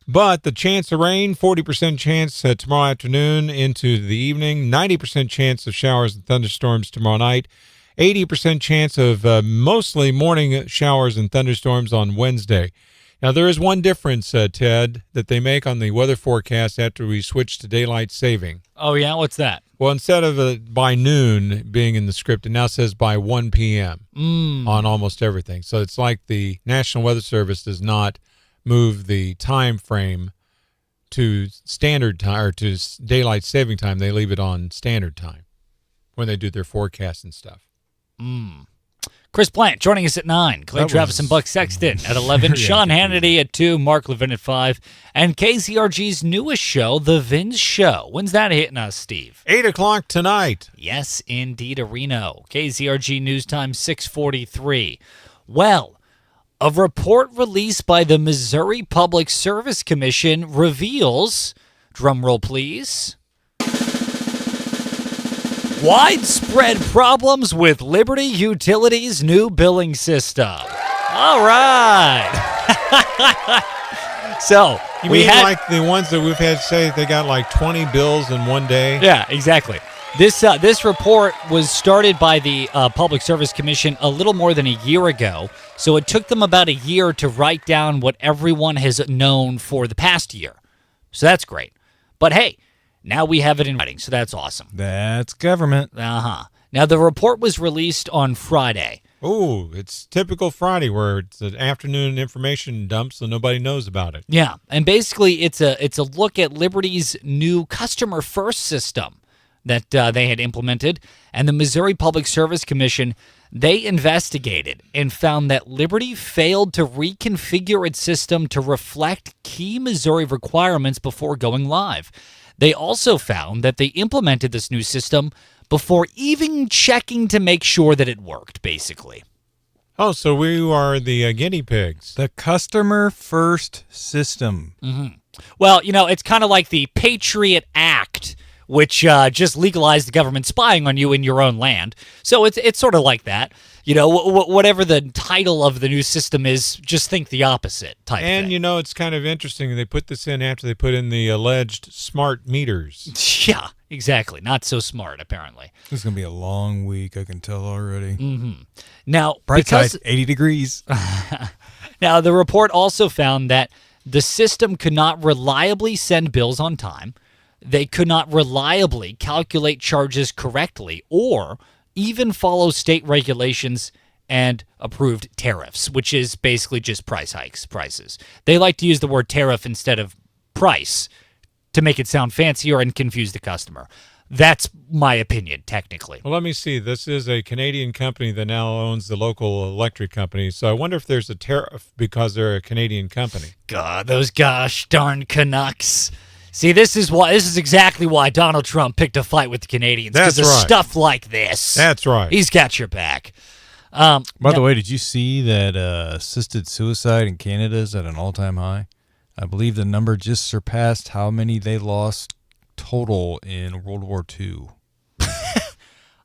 But the chance of rain, 40% chance tomorrow afternoon into the evening, 90% chance of showers and thunderstorms tomorrow night. 80% chance of mostly morning showers and thunderstorms on Wednesday. Now, there is one difference, Ted, that they make on the weather forecast after we switch to daylight saving. Oh, yeah? What's that? Well, instead of by noon being in the script, it now says by 1 p.m. On almost everything. So it's like the National Weather Service does not move the time frame to standard time or to daylight saving time. They leave it on standard time when they do their forecast and stuff. Chris Plant joining us at 9. Clay Travis and Buck Sexton at 11. Sean Hannity at 2. Mark Levin at 5. And KZRG's newest show, The Vince Show. When's that hitting us, Steve? 8 o'clock tonight. Yes, indeed, Reno. KZRG News Time 643. Well, a report released by the Missouri Public Service Commission reveals, drumroll please, widespread problems with Liberty Utilities' new billing system. All right. So you mean like the ones that we've had say they got like 20 bills in one day? Yeah, exactly. This report was started by the Public Service Commission a little more than a year ago. So it took them about a year to write down what everyone has known for the past year. So that's great. But hey, now we have it in writing, so that's awesome. That's government. Uh-huh. Now, the report was released on Friday. Oh, it's typical Friday where it's an afternoon information dump so nobody knows about it. Yeah, and basically it's a look at Liberty's new Customer First system that they had implemented, and the Missouri Public Service Commission, they investigated and found that Liberty failed to reconfigure its system to reflect key Missouri requirements before going live. They also found that they implemented this new system before even checking to make sure that it worked, basically. Oh, so we are the guinea pigs. The Customer First system. Mm-hmm. Well, it's kind of like the Patriot Act, which just legalized the government spying on you in your own land. So it's sort of like that. Whatever the title of the new system is, just think the opposite type thing. And, it's kind of interesting. They put this in after they put in the alleged smart meters. Yeah, exactly. Not so smart, apparently. This is going to be a long week, I can tell already. Mm-hmm. Now, bright side, 80 degrees. Now, the report also found that the system could not reliably send bills on time. They could not reliably calculate charges correctly or even follow state regulations and approved tariffs, which is basically just prices. They like to use the word tariff instead of price to make it sound fancier and confuse the customer. That's my opinion, technically. Well, let me see. This is a Canadian company that now owns the local electric company. So I wonder if there's a tariff because they're a Canadian company. God, those gosh darn Canucks. See, this is exactly why Donald Trump picked a fight with the Canadians. That's because of right. stuff like this. That's right. He's got your back. By the way, did you see that assisted suicide in Canada is at an all-time high? I believe the number just surpassed how many they lost total in World War II.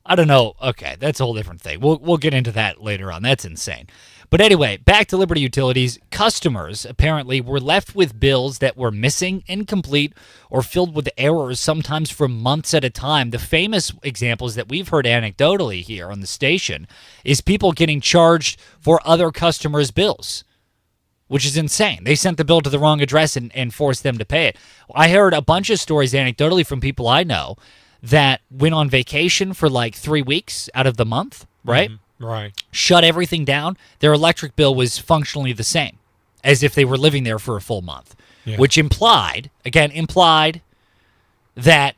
I don't know. Okay, that's a whole different thing. We'll get into that later on. That's insane. But anyway, back to Liberty Utilities. Customers apparently were left with bills that were missing, incomplete, or filled with errors, sometimes for months at a time. The famous examples that we've heard anecdotally here on the station is people getting charged for other customers' bills, which is insane. They sent the bill to the wrong address and forced them to pay it. I heard a bunch of stories anecdotally from people I know that went on vacation for like 3 weeks out of the month, right? Right. Shut everything down. Their electric bill was functionally the same as if they were living there for a full month, which implied that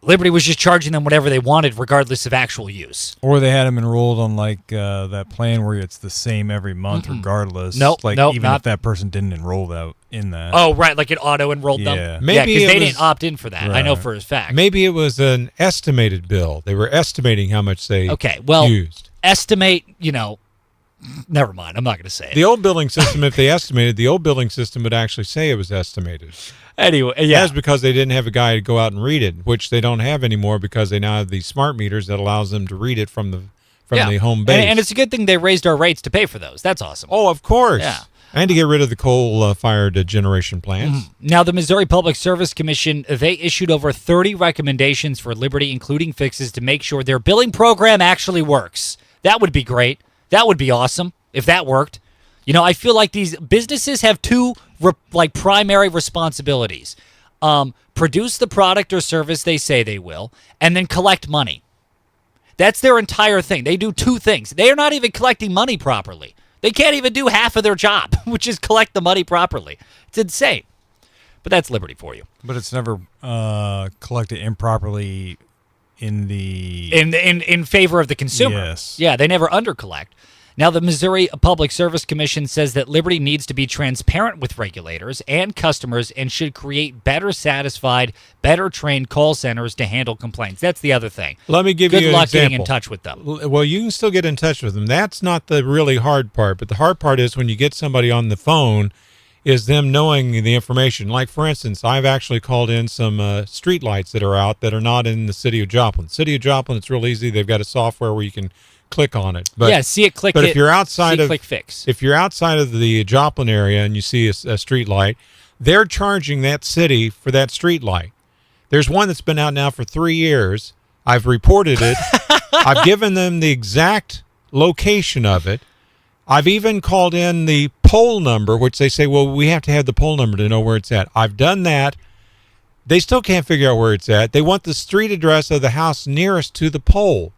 Liberty was just charging them whatever they wanted regardless of actual use. Or they had them enrolled on like that plan where it's the same every month regardless. Nope, even if that person didn't enroll in that. Oh, right, like it auto-enrolled them? Maybe because they didn't opt in for that. Right. I know for a fact. Maybe it was an estimated bill. They were estimating how much they used. Estimate, never mind. I'm not going to say it. The old billing system, if they estimated, the old billing system would actually say it was estimated. Anyway, yeah. That's because they didn't have a guy to go out and read it, which they don't have anymore because they now have these smart meters that allows them to read it from the home base. And it's a good thing they raised our rates to pay for those. That's awesome. Oh, of course. Yeah. And to get rid of the coal-fired generation plants. Now, the Missouri Public Service Commission, they issued over 30 recommendations for Liberty, including fixes to make sure their billing program actually works. That would be great. That would be awesome if that worked. I feel like these businesses have two primary responsibilities. Produce the product or service they say they will, and then collect money. That's their entire thing. They do two things. They are not even collecting money properly. They can't even do half of their job, which is collect the money properly. It's insane. But that's Liberty for you. But it's never collected improperly in favor of the consumer. Yes. Yeah, they never undercollect. Now, the Missouri Public Service Commission says that Liberty needs to be transparent with regulators and customers and should create better satisfied, better trained call centers to handle complaints. That's the other thing. Let me give you an example. Good luck getting in touch with them. Well, you can still get in touch with them. That's not the really hard part, but the hard part is when you get somebody on the phone is them knowing the information. Like, for instance, I've actually called in some street lights that are out that are not in the city of Joplin. City of Joplin, it's real easy. They've got a software where you can click on it. But, see it, click but it. if you're outside of click fix. If you're outside of the Joplin area and you see a street light, they're charging that city for that street light. There's one that's been out now for 3 years. I've reported it. I've given them the exact location of it. I've even called in the pole number, which they say, well, we have to have the pole number to know where it's at. I've done that. They still can't figure out where it's at. They want the street address of the house nearest to the pole.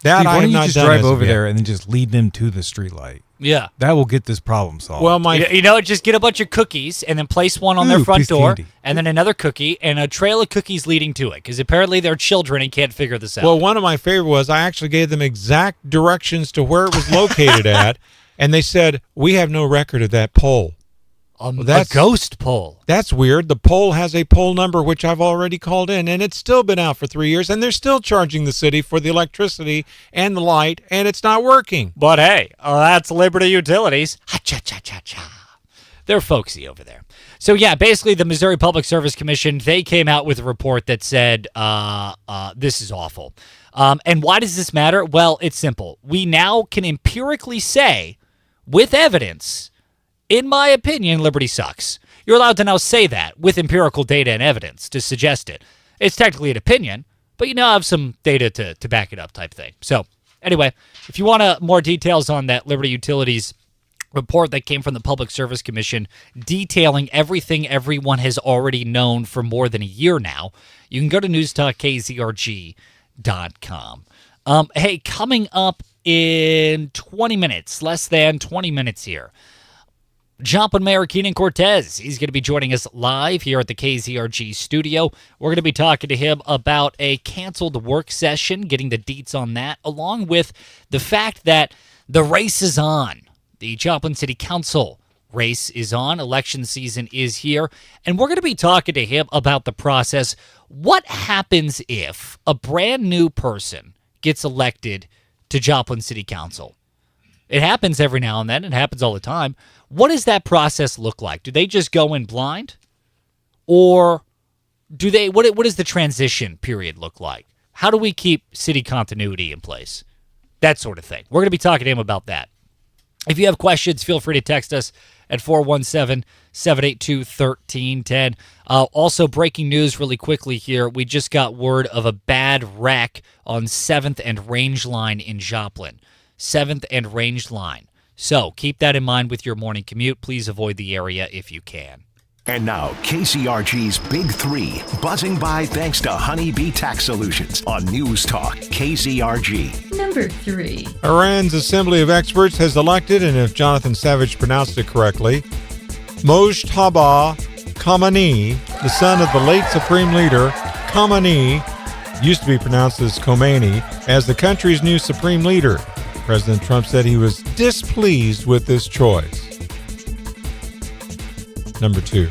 That Steve, I have not done. Why don't you just drive over yet. there and then just lead them to the street light? Yeah. That will get this problem solved. Well, just get a bunch of cookies and then place one on their front door and then another cookie and a trail of cookies leading to it because apparently they're children and can't figure this out. Well, one of my favorite was I actually gave them exact directions to where it was located at, and they said, we have no record of that pole. A ghost pole. That's weird. The pole has a pole number, which I've already called in, and it's still been out for 3 years, and they're still charging the city for the electricity and the light, and it's not working. But hey, that's Liberty Utilities. Ha-cha-cha-cha-cha. They're folksy over there. So yeah, basically the Missouri Public Service Commission, they came out with a report that said this is awful. And why does this matter? Well, it's simple. We now can empirically say, with evidence, in my opinion, Liberty sucks. You're allowed to now say that with empirical data and evidence to suggest it. It's technically an opinion, but you now have some data to back it up type thing. So anyway, if you want more details on that Liberty Utilities report that came from the Public Service Commission detailing everything everyone has already known for more than a year now, you can go to newstalkkzrg.com. Hey, coming up in 20 minutes, less than 20 minutes here, Joplin Mayor Keenan Cortez. He's going to be joining us live here at the KZRG studio. We're going to be talking to him about a canceled work session, getting the deets on that, along with the fact that the race is on. The Joplin City Council race is on. Election season is here. And we're going to be talking to him about the process. What happens if a brand new person gets elected to Joplin City Council? It happens every now and then. It happens all the time. What does that process look like? Do they just go in blind? Or do they? What does the transition period look like? How do we keep city continuity in place? That sort of thing. We're going to be talking to him about that. If you have questions, feel free to text us at 417-782-1310. Also, breaking news really quickly here. We just got word of a bad wreck on 7th and Range Line in Joplin. 7th and Range Line. So keep that in mind with your morning commute. Please avoid the area if you can. And now, KZRG's Big Three, buzzing by thanks to Honeybee Tax Solutions on News Talk KZRG. Number 3. Iran's Assembly of Experts has elected, and if Jonathan Savage pronounced it correctly, Mojtaba Khamenei, the son of the late Supreme Leader Khamenei, used to be pronounced as Khomeini, as the country's new Supreme Leader. President Trump said he was displeased with this choice. Number 2.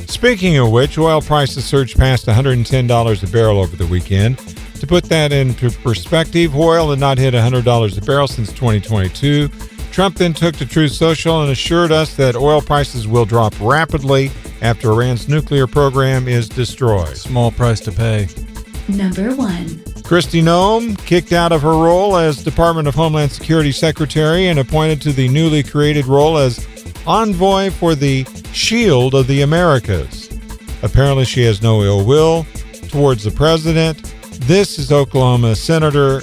Speaking of which, oil prices surged past $110 a barrel over the weekend. To put that into perspective, oil had not hit $100 a barrel since 2022. Trump then took to Truth Social and assured us that oil prices will drop rapidly after Iran's nuclear program is destroyed. Small price to pay. Number 1. Kristi Noem kicked out of her role as Department of Homeland Security Secretary and appointed to the newly created role as Envoy for the Shield of the Americas. Apparently she has no ill will towards the president. This is Oklahoma Senator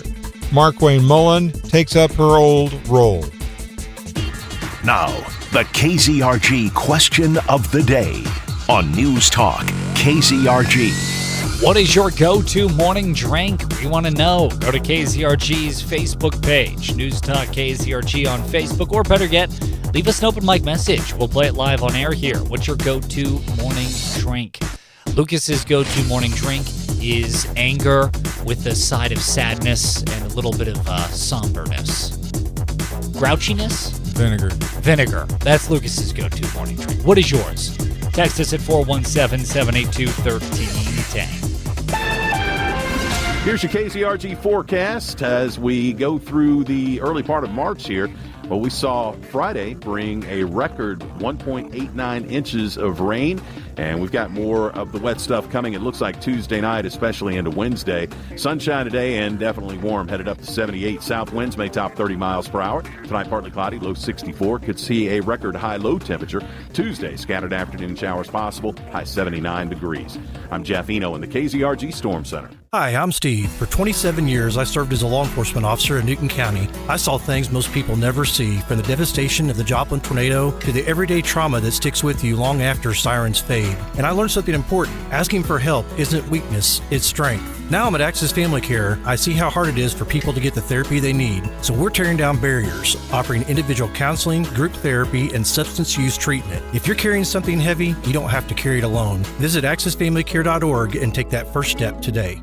Markwayne Mullin takes up her old role. Now, the KZRG question of the day on News Talk KZRG. What is your go-to morning drink? We want to know. Go to KZRG's Facebook page, News Talk KZRG on Facebook, or better yet, leave us an open mic message. We'll play it live on air here. What's your go-to morning drink? Lucas's go-to morning drink is anger with a side of sadness and a little bit of somberness. Grouchiness? Vinegar. That's Lucas's go-to morning drink. What is yours? Text us at 417-782-1310. Here's your KZRG forecast as we go through the early part of March here. Well, we saw Friday bring a record 1.89 inches of rain, and we've got more of the wet stuff coming. It looks like Tuesday night, especially into Wednesday. Sunshine today and definitely warm, headed up to 78. South winds may top 30 miles per hour. Tonight, partly cloudy, low 64. Could see a record high low temperature. Tuesday, scattered afternoon showers possible, high 79 degrees. I'm Jeff Eno in the KZRG Storm Center. Hi, I'm Steve. For 27 years, I served as a law enforcement officer in Newton County. I saw things most people never see, from the devastation of the Joplin tornado to the everyday trauma that sticks with you long after sirens fade. And I learned something important. Asking for help isn't weakness, it's strength. Now I'm at Access Family Care. I see how hard it is for people to get the therapy they need. So we're tearing down barriers, offering individual counseling, group therapy, and substance use treatment. If you're carrying something heavy, you don't have to carry it alone. Visit accessfamilycare.org and take that first step today.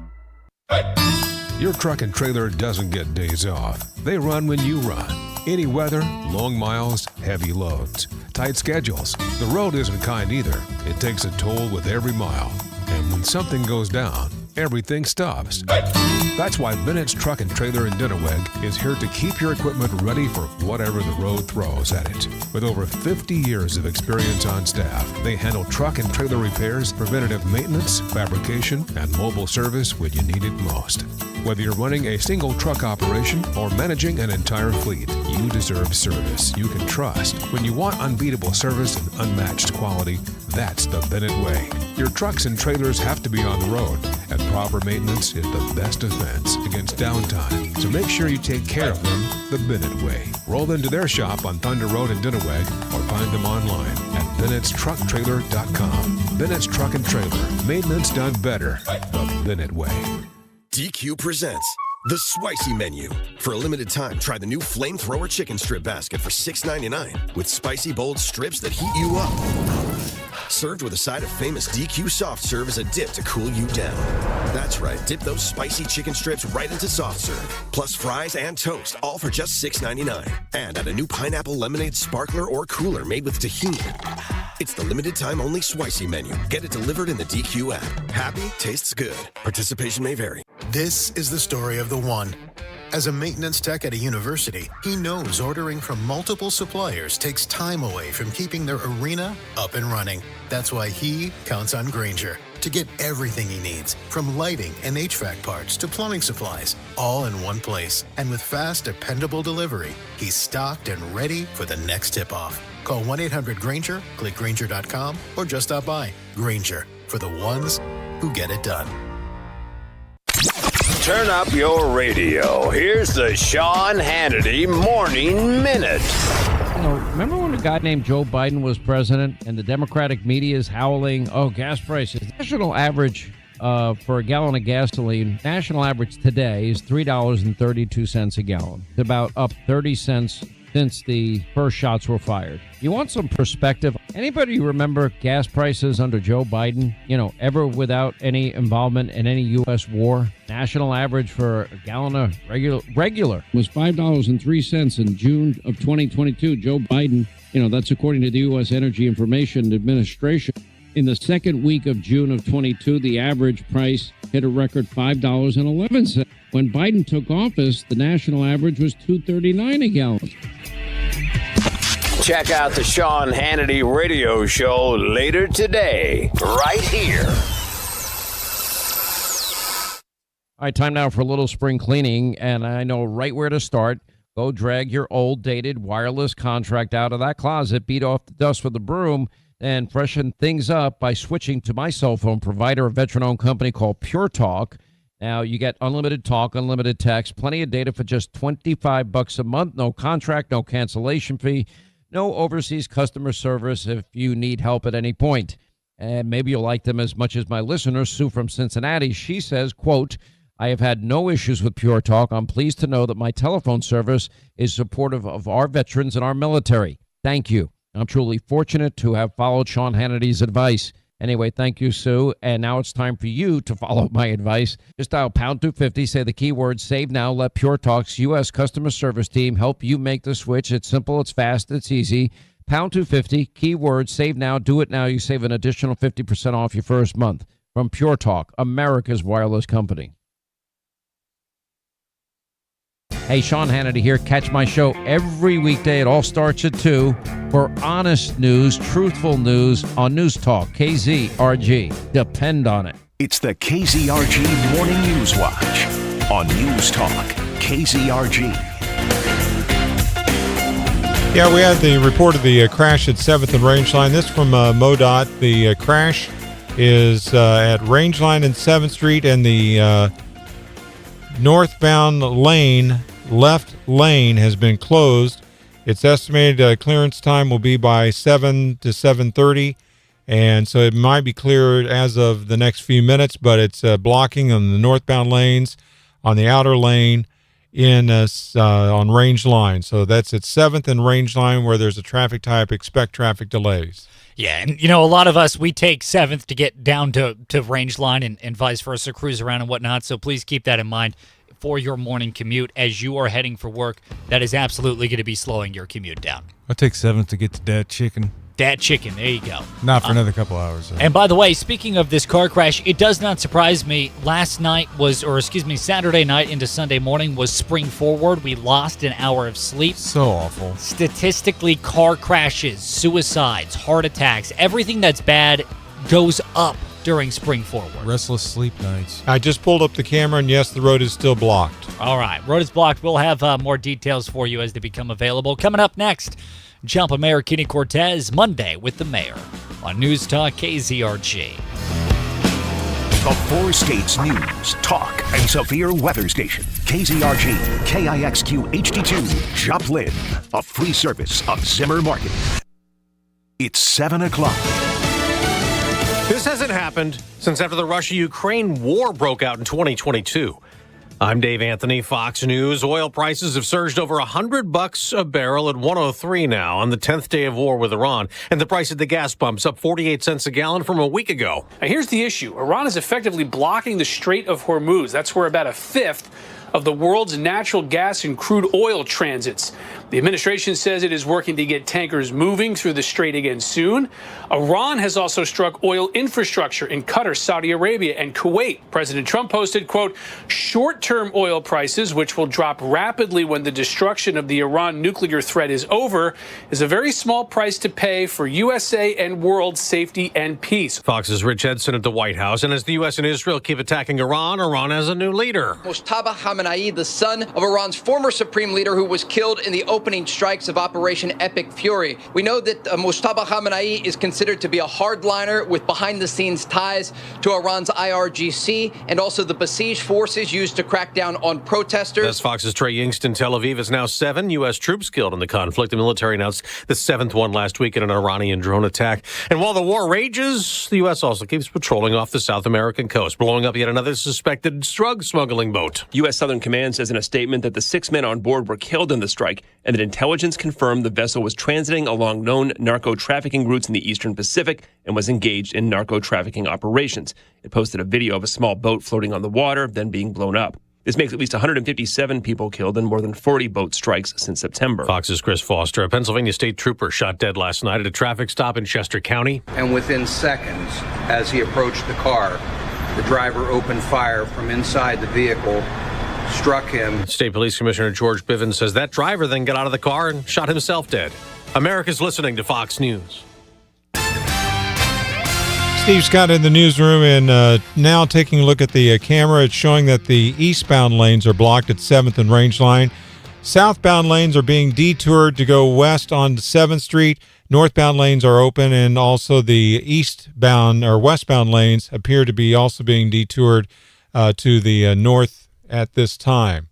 Your truck and trailer doesn't get days off. They run when you run. Any weather, long miles, heavy loads, tight schedules. The road isn't kind either. It takes a toll with every mile. And when something goes down, everything stops. That's why Bennett's Truck and Trailer in Dinnerweg is here to keep your equipment ready for whatever the road throws at it. With over 50 years of experience on staff, they handle truck and trailer repairs, preventative maintenance, fabrication, and mobile service when you need it most. Whether you're running a single truck operation or managing an entire fleet, you deserve service you can trust. When you want unbeatable service and unmatched quality, that's the Bennett way. Your trucks and trailers have to be on the road, and proper maintenance is the best defense against downtime. So make sure you take care of them the Bennett way. Roll into their shop on Thunder Road in Dinnerweg or find them online at Bennett'sTruckTrailer.com. Bennett's Truck and Trailer. Maintenance done better the Bennett way. DQ presents The Spicy Menu. For a limited time, try the new Flamethrower Chicken Strip Basket for $6.99 with spicy, bold strips that heat you up. Served with a side of famous DQ Soft Serve as a dip to cool you down. That's right, dip those spicy chicken strips right into Soft Serve. Plus fries and toast, all for just $6.99. And add a new pineapple lemonade sparkler or cooler made with tahini. It's the limited time only Spicy Menu. Get it delivered in the DQ app. Happy tastes good. Participation may vary. This is the story of the one. As a maintenance tech at a university, he knows ordering from multiple suppliers takes time away from keeping their arena up and running. That's why he counts on Grainger to get everything he needs, from lighting and HVAC parts to plumbing supplies, all in one place. And with fast, dependable delivery, he's stocked and ready for the next tip-off. Call 1-800-GRAINGER, click Grainger.com, or just stop by. Grainger, for the ones who get it done. Turn up your radio. Here's the Sean Hannity Morning Minute. You know, remember when a guy named Joe Biden was president and the Democratic media is howling, oh, gas prices. National average for a gallon of gasoline, national average today is $3.32 a gallon. It's about up 30 cents since the first shots were fired. You want some perspective? Anybody remember gas prices under Joe Biden, ever without any involvement in any U.S. war? National average for a gallon of regular was $5.03 in June of 2022. Joe Biden, that's according to the U.S. Energy Information Administration. In the second week of June of 22, the average price hit a record $5.11. When Biden took office, the national average was $2.39 a gallon. Check out the Sean Hannity radio show later today, right here. All right, time now for a little spring cleaning, and I know right where to start. Go drag your old, dated wireless contract out of that closet, beat off the dust with a broom, and freshen things up by switching to my cell phone provider, a veteran-owned company called Pure Talk. Now, you get unlimited talk, unlimited text, plenty of data for just $25 a month, no contract, no cancellation fee, no overseas customer service if you need help at any point. And maybe you'll like them as much as my listener, Sue from Cincinnati. She says, quote, I have had no issues with Pure Talk. I'm pleased to know that my telephone service is supportive of our veterans and our military. Thank you. I'm truly fortunate to have followed Sean Hannity's advice. Anyway, thank you, Sue. And now it's time for you to follow my advice. Just dial pound 250, say the keyword save now. Let Pure Talk's U.S. customer service team help you make the switch. It's simple, it's fast, it's easy. Pound 250, keyword save now. Do it now. You save an additional 50% off your first month. From Pure Talk, America's wireless company. Hey, Sean Hannity here. Catch my show every weekday. It all starts at 2 for honest news, truthful news on News Talk, KZRG. Depend on it. It's the KZRG Morning News Watch on News Talk, KZRG. Yeah, we had the report of the crash at 7th and Rangeline. This from MoDOT. The crash is at Rangeline and 7th Street, and the northbound lane, left lane, has been closed. Its estimated clearance time will be by 7 to 7:30, and so it might be cleared as of the next few minutes, but it's blocking on the northbound lanes, on the outer lane, on Rangeline. So that's at 7th and Rangeline where there's a traffic type. Expect traffic delays. Yeah, and a lot of us, we take 7th to get down to Rangeline and vice versa, cruise around and whatnot, so please keep that in mind for your morning commute as you are heading for work. That is absolutely going to be slowing your commute down. I take 7th to get to Dad Chicken. Dad Chicken, there you go. Not for another couple hours. And by the way, speaking of this car crash, it does not surprise me. Saturday night into Sunday morning was spring forward. We lost an hour of sleep. So awful. Statistically, car crashes, suicides, heart attacks, everything that's bad goes up during spring forward. Restless sleep nights. I just pulled up the camera, and yes, the road is still blocked. All right, road is blocked. We'll have more details for you as they become available. Coming up next, jump on Mayor Kenny Cortez Monday with the mayor on News Talk KZRG. The four states news, talk, and severe weather station. KZRG, KIXQ HD2, Joplin, a free service of Zimmer Market. It's 7 o'clock. This hasn't happened since after the Russia-Ukraine war broke out in 2022. I'm Dave Anthony, Fox News. Oil prices have surged over $100 a barrel at 103 now on the 10th day of war with Iran. And the price at the gas pumps up 48 cents a gallon from a week ago. Now, here's the issue. Iran is effectively blocking the Strait of Hormuz. That's where about a fifth of the world's natural gas and crude oil transits. The administration says it is working to get tankers moving through the strait again soon. Iran has also struck oil infrastructure in Qatar, Saudi Arabia, and Kuwait. President Trump posted, quote, short-term oil prices, which will drop rapidly when the destruction of the Iran nuclear threat is over, is a very small price to pay for USA and world safety and peace. Fox's Rich Edson at the White House. And as the U.S. and Israel keep attacking Iran, Iran has a new leader. Mojtaba Khamenei, the son of Iran's former supreme leader who was killed in the opening strikes of Operation Epic Fury. We know that Mojtaba Khamenei is considered to be a hardliner with behind-the-scenes ties to Iran's IRGC and also the besieged forces used to crack down on protesters. That's Fox's Trey Yingst in Tel Aviv. Is now 7 U.S. troops killed in the conflict. The military announced the 7th one last week in an Iranian drone attack. And while the war rages, the U.S. also keeps patrolling off the South American coast, blowing up yet another suspected drug smuggling boat. U.S. Southern Command says in a statement that the 6 men on board were killed in the strike and that intelligence confirmed the vessel was transiting along known narco-trafficking routes in the Eastern Pacific and was engaged in narco-trafficking operations. It posted a video of a small boat floating on the water, then being blown up. This makes at least 157 people killed in more than 40 boat strikes since September. Fox's Chris Foster. A Pennsylvania state trooper shot dead last night at a traffic stop in Chester County. And within seconds, as he approached the car, the driver opened fire from inside the vehicle, struck him. State Police Commissioner George Bivens says that driver then got out of the car and shot himself dead. America's listening to Fox News. Steve Scott in the newsroom, and now taking a look at the camera. It's showing that the eastbound lanes are blocked at 7th and Range Line. Southbound lanes are being detoured to go west on 7th Street. Northbound lanes are open, and also the eastbound or westbound lanes appear to be also being detoured to the north at this time.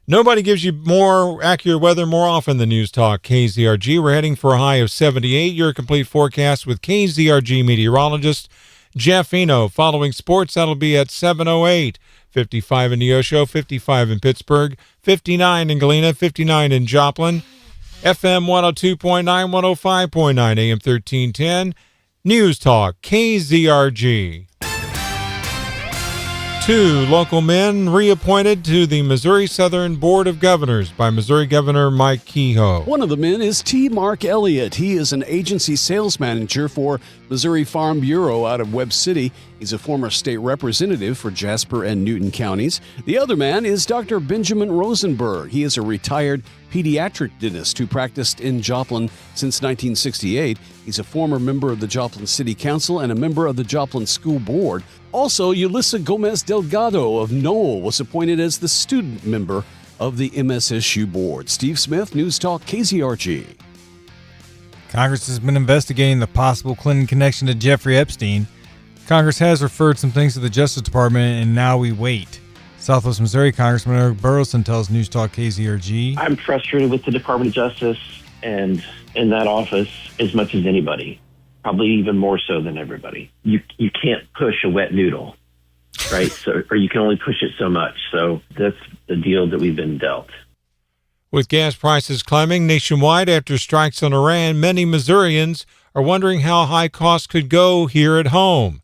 Nobody gives you more accurate weather more often than News Talk KZRG. We're heading for a high of 78. Your complete forecast with KZRG meteorologist Jeff Eno. Following sports, that'll be at 7:08. 55 in Neosho, 55 in Pittsburgh, 59 in Galena, 59 in Joplin. FM 102.9, 105.9, AM 1310. News Talk KZRG. 2 local men reappointed to the Missouri Southern Board of Governors by Missouri Governor Mike Kehoe. One of the men is T. Mark Elliott. He is an agency sales manager for Missouri Farm Bureau out of Webb City. He's a former state representative for Jasper and Newton counties. The other man is Dr. Benjamin Rosenberg. He is a retired pediatric dentist who practiced in Joplin since 1968. He's a former member of the Joplin City Council and a member of the Joplin School Board. Also, Yulissa Gomez Delgado of Knoll was appointed as the student member of the MSSU Board. Steve Smith, News Talk KZRG. Congress has been investigating the possible Clinton connection to Jeffrey Epstein. Congress has referred some things to the Justice Department, and now we wait. Southwest Missouri Congressman Eric Burleson tells News Talk KZRG. I'm frustrated with the Department of Justice and in that office as much as anybody, probably even more so than everybody. You can't push a wet noodle, right? Or you can only push it so much. So that's the deal that we've been dealt. With gas prices climbing nationwide after strikes on Iran, many Missourians are wondering how high costs could go here at home.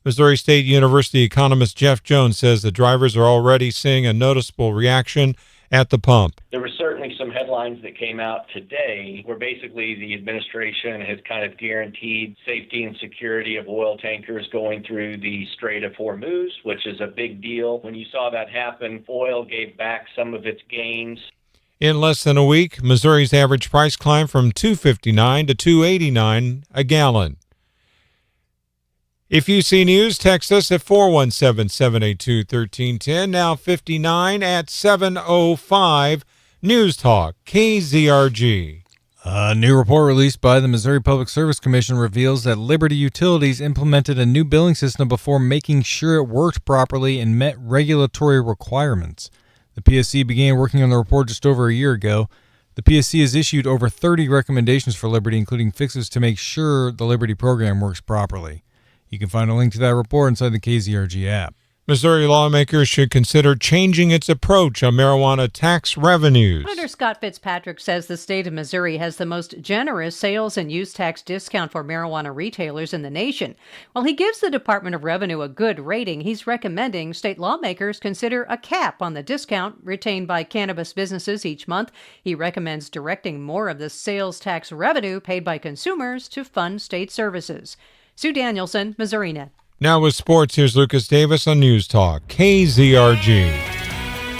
Missouri State University economist Jeff Jones says the drivers are already seeing a noticeable reaction at the pump. There were certainly some headlines that came out today where basically the administration has kind of guaranteed safety and security of oil tankers going through the Strait of Hormuz, which is a big deal. When you saw that happen, oil gave back some of its gains. In less than a week, Missouri's average price climbed from $2.59 to $2.89 a gallon. If you see news, text us at 417-782-1310. Now 59 at 7:05. News Talk KZRG. A new report released by the Missouri Public Service Commission reveals that Liberty Utilities implemented a new billing system before making sure it worked properly and met regulatory requirements. The PSC began working on the report just over a year ago. The PSC has issued over 30 recommendations for Liberty, including fixes to make sure the Liberty program works properly. You can find a link to that report inside the KZRG app. Missouri lawmakers should consider changing its approach on marijuana tax revenues. Senator Scott Fitzpatrick says the state of Missouri has the most generous sales and use tax discount for marijuana retailers in the nation. While he gives the Department of Revenue a good rating, he's recommending state lawmakers consider a cap on the discount retained by cannabis businesses each month. He recommends directing more of the sales tax revenue paid by consumers to fund state services. Sue Danielson, MissouriNet. Now with sports, here's Lucas Davis on News Talk, KZRG.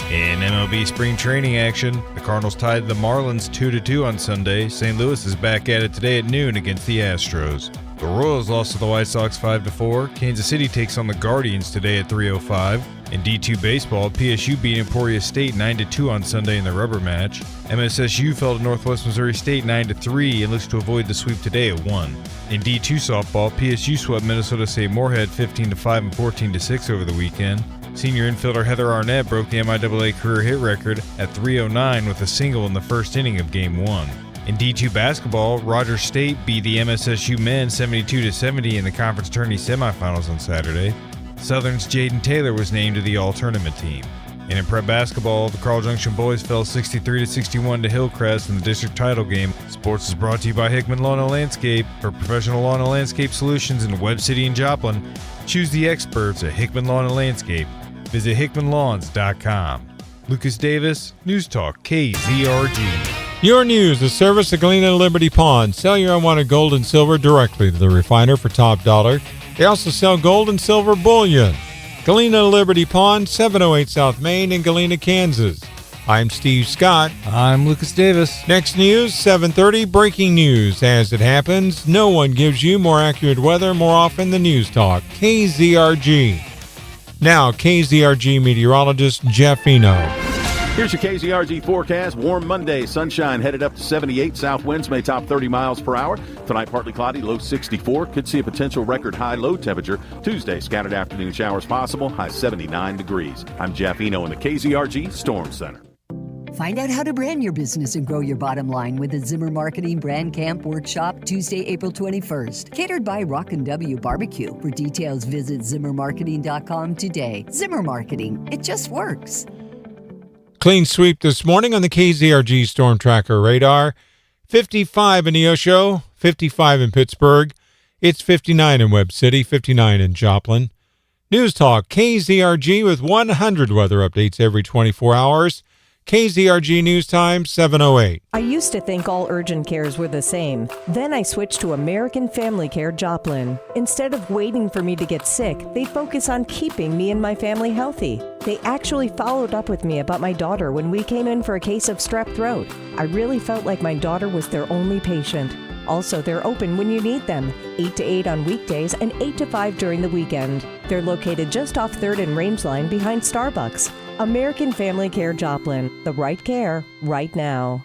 In MLB spring training action, the Cardinals tied the Marlins 2-2 on Sunday. St. Louis is back at it today at noon against the Astros. The Royals lost to the White Sox 5-4. Kansas City takes on the Guardians today at 3:05. In D2 baseball, PSU beat Emporia State 9-2 on Sunday in the rubber match. MSSU fell to Northwest Missouri State 9-3 and looks to avoid the sweep today at 1. In D2 softball, PSU swept Minnesota State Moorhead 15-5 and 14-6 over the weekend. Senior infielder Heather Arnett broke the MIAA career hit record at 309 with a single in the first inning of Game 1. In D2 basketball, Rogers State beat the MSSU men 72-70 in the conference tourney semifinals on Saturday. Southern's Jaden Taylor was named to the all-tournament team. And in prep basketball, the Carl Junction boys fell 63-61 to Hillcrest in the district title game. Sports is brought to you by Hickman Lawn and Landscape. For professional lawn and landscape solutions in Webb City and Joplin, choose the experts at Hickman Lawn and Landscape. Visit hickmanlawns.com. Lucas Davis, News Talk, KZRG. Your news, the service of Galena and Liberty Pond. Sell your unwanted gold and silver directly to the refiner for top dollar. They also sell gold and silver bullion. Galena and Liberty Pond, 708 South Main in Galena, Kansas. I'm Steve Scott. I'm Lucas Davis. Next news, 7:30, breaking news. As it happens, no one gives you more accurate weather more often than News Talk, KZRG. Now, KZRG meteorologist Jeff Eno. Here's your KZRG forecast. Warm Monday. Sunshine headed up to 78. South winds may top 30 miles per hour. Tonight, partly cloudy, low 64. Could see a potential record high low temperature. Tuesday, scattered afternoon showers possible. High 79 degrees. I'm Jeff Eno in the KZRG Storm Center. Find out how to brand your business and grow your bottom line with the Zimmer Marketing Brand Camp Workshop, Tuesday, April 21st. Catered by Rockin' W Barbecue. For details, visit ZimmerMarketing.com today. Zimmer Marketing. It just works. Clean sweep this morning on the KZRG Storm Tracker radar. 55 in Neosho, 55 in Pittsburgh. It's 59 in Webb City, 59 in Joplin. News Talk, KZRG with 100 weather updates every 24 hours. KZRG News Time, 7:08. I used to think all urgent cares were the same. Then I switched to American Family Care Joplin. Instead of waiting for me to get sick, they focus on keeping me and my family healthy. They actually followed up with me about my daughter when we came in for a case of strep throat. I really felt like my daughter was their only patient. Also, they're open when you need them, 8 to 8 on weekdays and 8 to 5 during the weekend. They're located just off 3rd and Rangeline behind Starbucks. American Family Care Joplin, the right care, right now.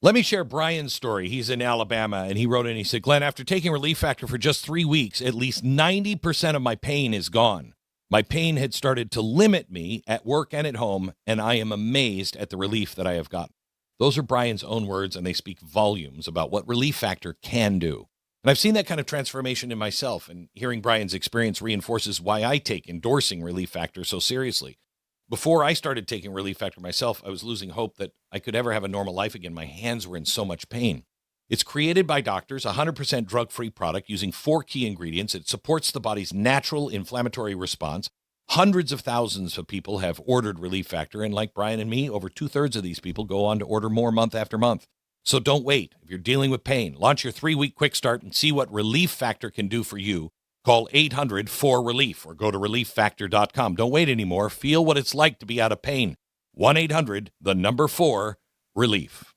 Let me share Brian's story. He's in Alabama, and he wrote in, he said, Glenn, after taking Relief Factor for just 3 weeks, at least 90% of my pain is gone. My pain had started to limit me at work and at home, and I am amazed at the relief that I have gotten. Those are Brian's own words, and they speak volumes about what Relief Factor can do. And I've seen that kind of transformation in myself, and hearing Brian's experience reinforces why I take endorsing Relief Factor so seriously. Before I started taking Relief Factor myself, I was losing hope that I could ever have a normal life again. My hands were in so much pain. It's created by doctors, a 100% drug-free product using 4 key ingredients. It supports the body's natural inflammatory response. Hundreds of thousands of people have ordered Relief Factor, and like Brian and me, over 2/3 of these people go on to order more month after month. So don't wait. If you're dealing with pain, launch your 3-week quick start and see what Relief Factor can do for you. Call 800-4RELIEF or go to relieffactor.com. Don't wait anymore. Feel what it's like to be out of pain. 1-800-4-RELIEF.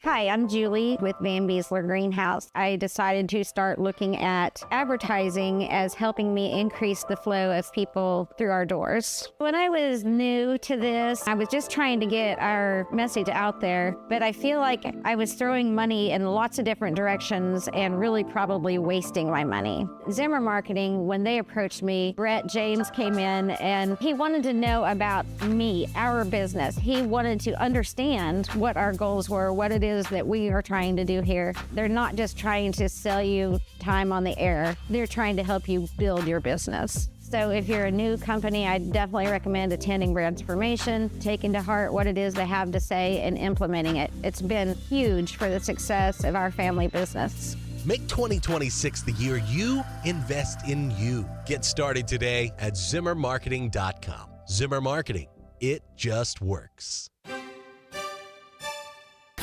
Hi, I'm Julie with Van Beesler Greenhouse. I decided to start looking at advertising as helping me increase the flow of people through our doors. When I was new to this, I was just trying to get our message out there, but I feel like I was throwing money in lots of different directions and really probably wasting my money. Zimmer Marketing, when they approached me, Brett James came in and he wanted to know about me, our business. He wanted to understand what our goals were, what it is that we are trying to do here. They're not just trying to sell you time on the air. They're trying to help you build your business. So if you're a new company, I definitely recommend attending Brand's information, taking to heart what it is they have to say, and implementing it. It's been huge for the success of our family business. Make 2026 the year you invest in you. Get started today at ZimmerMarketing.com. Zimmer Marketing. It just works.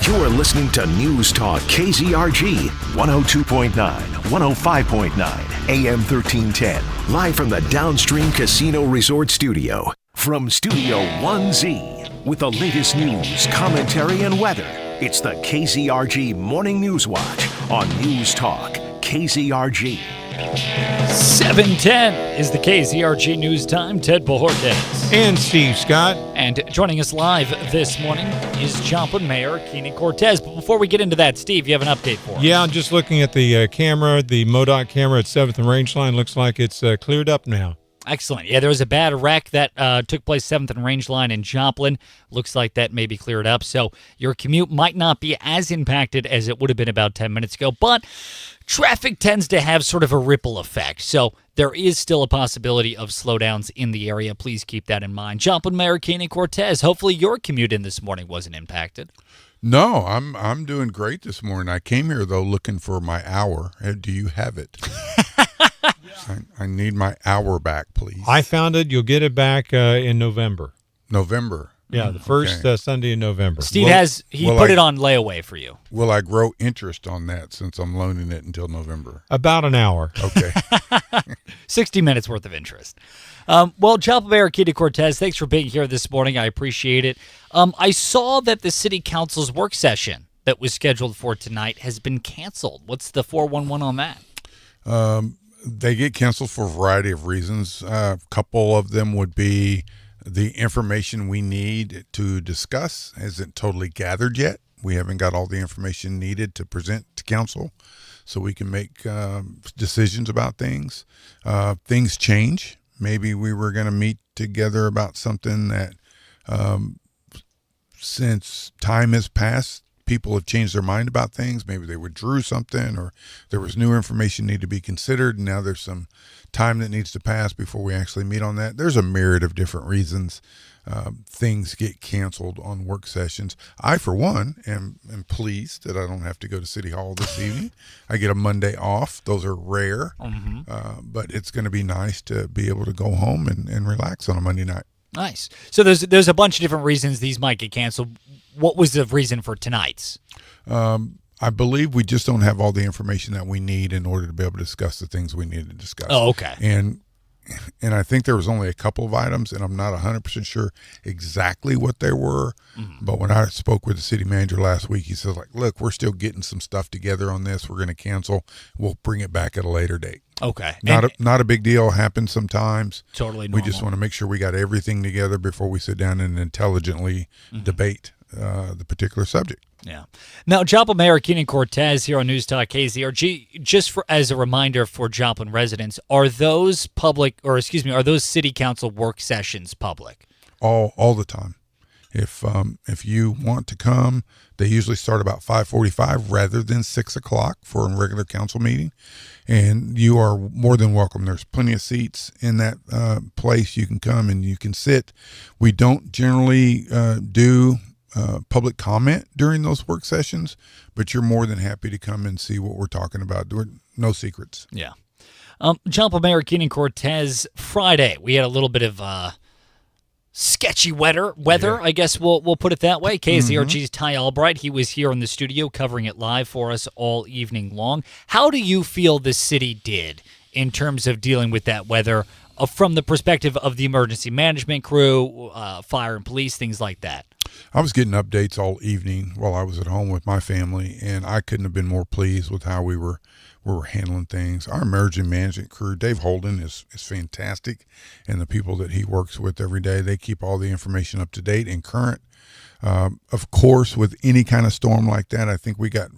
You're listening to News Talk KZRG 102.9, 105.9, AM 1310. Live from the Downstream Casino Resort Studio. From Studio 1Z. With the latest news, commentary, and weather. It's the KZRG Morning News Watch on News Talk KZRG. 7:10 is the KZRG News Time. Ted Bojorquez. And Steve Scott. And joining us live this morning is Joplin Mayor Keenan Cortez. But before we get into that, Steve, you have an update for us. Yeah, I'm just looking at the camera. The MoDOT camera at 7th and Rangeline looks like it's cleared up now. Excellent. Yeah, there was a bad wreck that took place 7th and Rangeline in Joplin. Looks like that may be cleared up. So your commute might not be as impacted as it would have been about 10 minutes ago. But traffic tends to have sort of a ripple effect. So there is still a possibility of slowdowns in the area. Please keep that in mind. Joplin Mayor Keenan Cortez, hopefully your commute in this morning wasn't impacted. No, I'm doing great this morning. I came here, though, looking for my hour. Do you have it? I need my hour back, please. I found it. You'll get it back in November. November? Yeah, the first Sunday in November. Steve put it on layaway for you. Will I grow interest on that since I'm loaning it until November? About an hour. Okay. 60 minutes worth of interest. Well, Joplin Mayor Keenan Cortez, thanks for being here this morning. I appreciate it. I saw that the City Council's work session that was scheduled for tonight has been canceled. What's the 411 on that? They get canceled for a variety of reasons. A couple of them would be the information we need to discuss isn't totally gathered yet. We haven't got all the information needed to present to council so we can make decisions about things. Things change. Maybe we were going to meet together about something that since time has passed, people have changed their mind about things. Maybe they withdrew something or there was new information need to be considered. And now there's some time that needs to pass before we actually meet on that. There's a myriad of different reasons things get canceled on work sessions. I, for one, am pleased that I don't have to go to City Hall this evening. I get a Monday off. Those are rare, but it's going to be nice to be able to go home and relax on a Monday night. Nice. So there's a bunch of different reasons these might get canceled. What was the reason for tonight's? I believe we just don't have all the information that we need in order to be able to discuss the things we need to discuss. Oh, okay. And I think there was only a couple of items, and I'm not 100% sure exactly what they were. But when I spoke with the city manager last week, he says, look, we're still getting some stuff together on this. We're going to cancel. We'll bring it back at a later date. Okay. Not a big deal. Happens sometimes. Totally normal. We just want to make sure we got everything together before we sit down and intelligently debate the particular subject. Yeah. Now, Joplin Mayor Keenan Cortez here on News Talk KZRG, just as a reminder for Joplin residents, are those city council work sessions public? All the time. If you want to come, they usually start about 5:45 rather than 6 o'clock for a regular council meeting. And you are more than welcome. There's plenty of seats in that place. You can come and you can sit. We don't generally do public comment during those work sessions, but you're more than happy to come and see what we're talking about. No secrets. Yeah. Joplin Mayor Keenan Cortez, Friday, we had a little bit of sketchy weather, yeah. I guess we'll put it that way. KZRG's Ty Albright, he was here in the studio covering it live for us all evening long. How do you feel the city did in terms of dealing with that weather from the perspective of the emergency management crew, fire and police, things like that? I was getting updates all evening while I was at home with my family, and I couldn't have been more pleased with how we were handling things. Our emergency management crew, Dave Holden, is fantastic, and the people that he works with every day, they keep all the information up to date and current. Of course, with any kind of storm like that, I think we got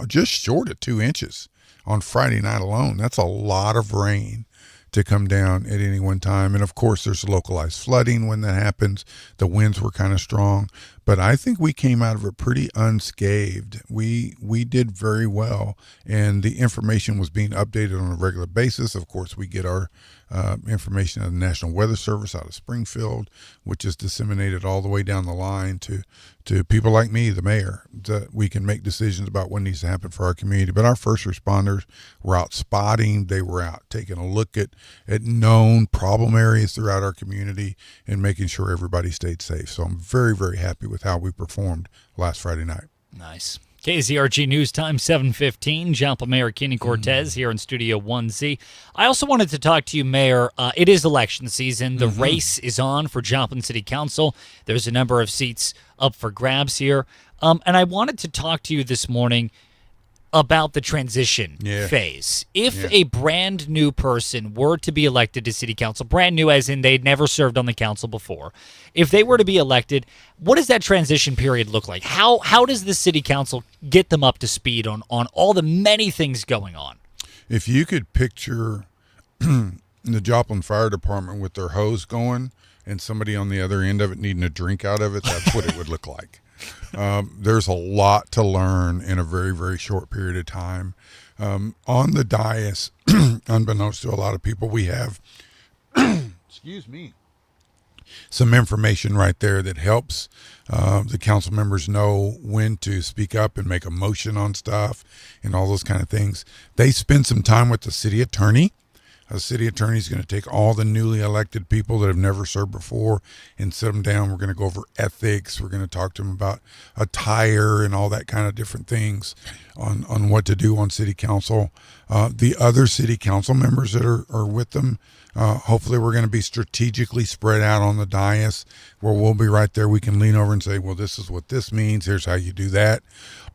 just short of 2 inches on Friday night alone. That's a lot of rain to come down at any one time. And of course, there's localized flooding when that happens. The winds were kind of strong, but I think we came out of it pretty unscathed. We did very well, and the information was being updated on a regular basis. Of course, we get our information out of the National Weather Service out of Springfield, which is disseminated all the way down the line to people like me, the mayor, that we can make decisions about what needs to happen for our community. But our first responders were out spotting. They were out taking a look at known problem areas throughout our community and making sure everybody stayed safe. So I'm very, very happy with how we performed last Friday night. Nice. KZRG News Time 7:15. Joplin Mayor Kenny Cortez here in Studio 1Z. I also wanted to talk to you, Mayor. It is election season. The race is on for Joplin City Council. There's a number of seats up for grabs here. And I wanted to talk to you this morning about the transition phase. If a brand new person were to be elected to city council, brand new as in they'd never served on the council before, if they were to be elected, what does that transition period look like? How does the city council get them up to speed on all the many things going on? If you could picture the Joplin Fire Department with their hose going and somebody on the other end of it needing a drink out of it, that's what it would look like. There's a lot to learn in a very, very short period of time. On the dais, unbeknownst to a lot of people, we have, excuse me, some information right there that helps the council members know when to speak up and make a motion on stuff and all those kind of things. They spend some time with the city attorney. The city attorney is going to take all the newly elected people that have never served before and sit them down. We're going to go over ethics. We're going to talk to them about attire and all that kind of different things on what to do on city council. The other city council members that are with them, hopefully we're going to be strategically spread out on the dais where we'll be right there. We can lean over and say, well, this is what this means. Here's how you do that.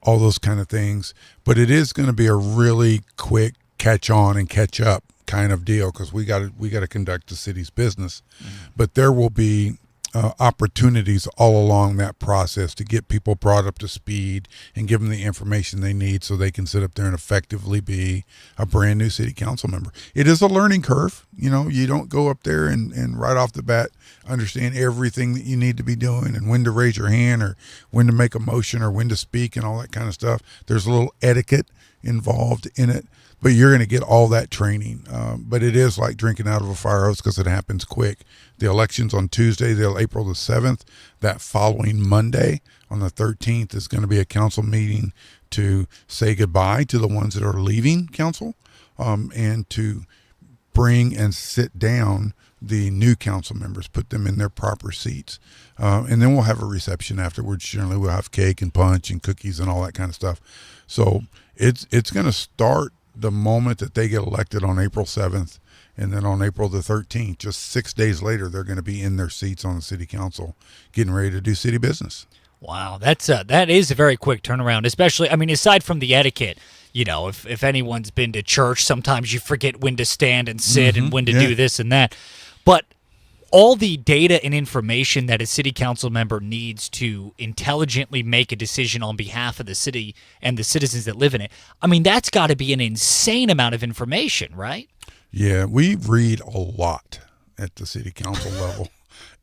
All those kind of things. But it is going to be a really quick catch on and catch up kind of deal because we got to conduct the city's business. But there will be opportunities all along that process to get people brought up to speed and give them the information they need so they can sit up there and effectively be a brand new city council member. It is a learning curve. You know, you don't go up there and right off the bat understand everything that you need to be doing and when to raise your hand or when to make a motion or when to speak and all that kind of stuff. There's a little etiquette involved in it. But you're going to get all that training. But it is like drinking out of a fire hose because it happens quick. The election's on Tuesday, April the 7th. That following Monday on the 13th is going to be a council meeting to say goodbye to the ones that are leaving council and to bring and sit down the new council members, put them in their proper seats. And then we'll have a reception afterwards. Generally, we'll have cake and punch and cookies and all that kind of stuff. So it's going to start the moment that they get elected on April 7th, and then on April the 13th, just 6 days later, they're going to be in their seats on the city council getting ready to do city business. Wow, that is a very quick turnaround, especially, I mean, aside from the etiquette, you know, if anyone's been to church, sometimes you forget when to stand and sit and when to do this and that. But all the data and information that a city council member needs to intelligently make a decision on behalf of the city and the citizens that live in it, I mean, that's got to be an insane amount of information, right? Yeah, we read a lot at the city council level,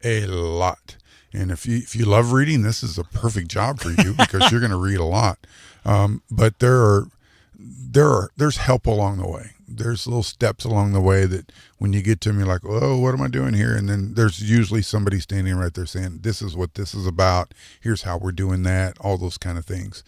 a lot. And if you love reading, this is a perfect job for you because you're going to read a lot. But there's help along the way. There's little steps along the way that when you get to them, you're like, oh, what am I doing here? And then there's usually somebody standing right there saying, this is what this is about. Here's how we're doing that, all those kind of things.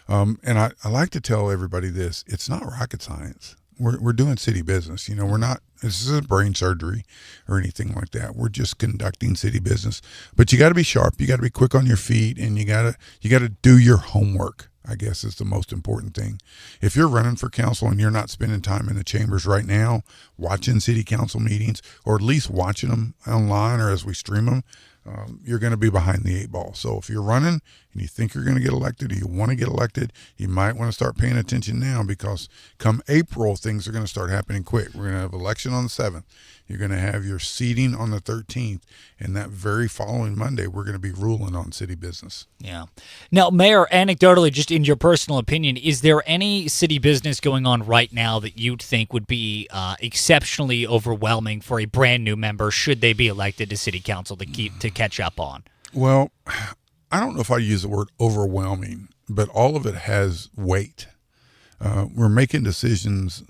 And I like to tell everybody this, it's not rocket science. We're doing city business. You know, this isn't brain surgery or anything like that. We're just conducting city business. But you got to be sharp. You got to be quick on your feet, and you got to do your homework, I guess is the most important thing. If you're running for council and you're not spending time in the chambers right now, watching city council meetings, or at least watching them online or as we stream them, you're going to be behind the eight ball. So if you're running and you think you're going to get elected or you want to get elected, you might want to start paying attention now because come April, things are going to start happening quick. We're going to have election on the 7th. You're going to have your seating on the 13th. And that very following Monday, we're going to be ruling on city business. Yeah. Now, Mayor, anecdotally, just in your personal opinion, is there any city business going on right now that you'd think would be exceptionally overwhelming for a brand new member should they be elected to city council to catch up on? Well, I don't know if I use the word overwhelming, but all of it has weight. We're making decisions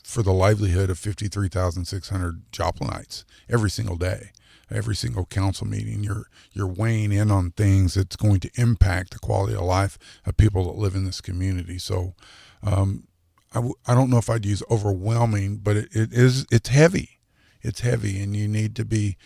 for the livelihood of 53,600 Joplinites every single day. Every single council meeting, you're weighing in on things that's going to impact the quality of life of people that live in this community. So I don't know if I'd use overwhelming, but it's heavy. It's heavy, and you need to be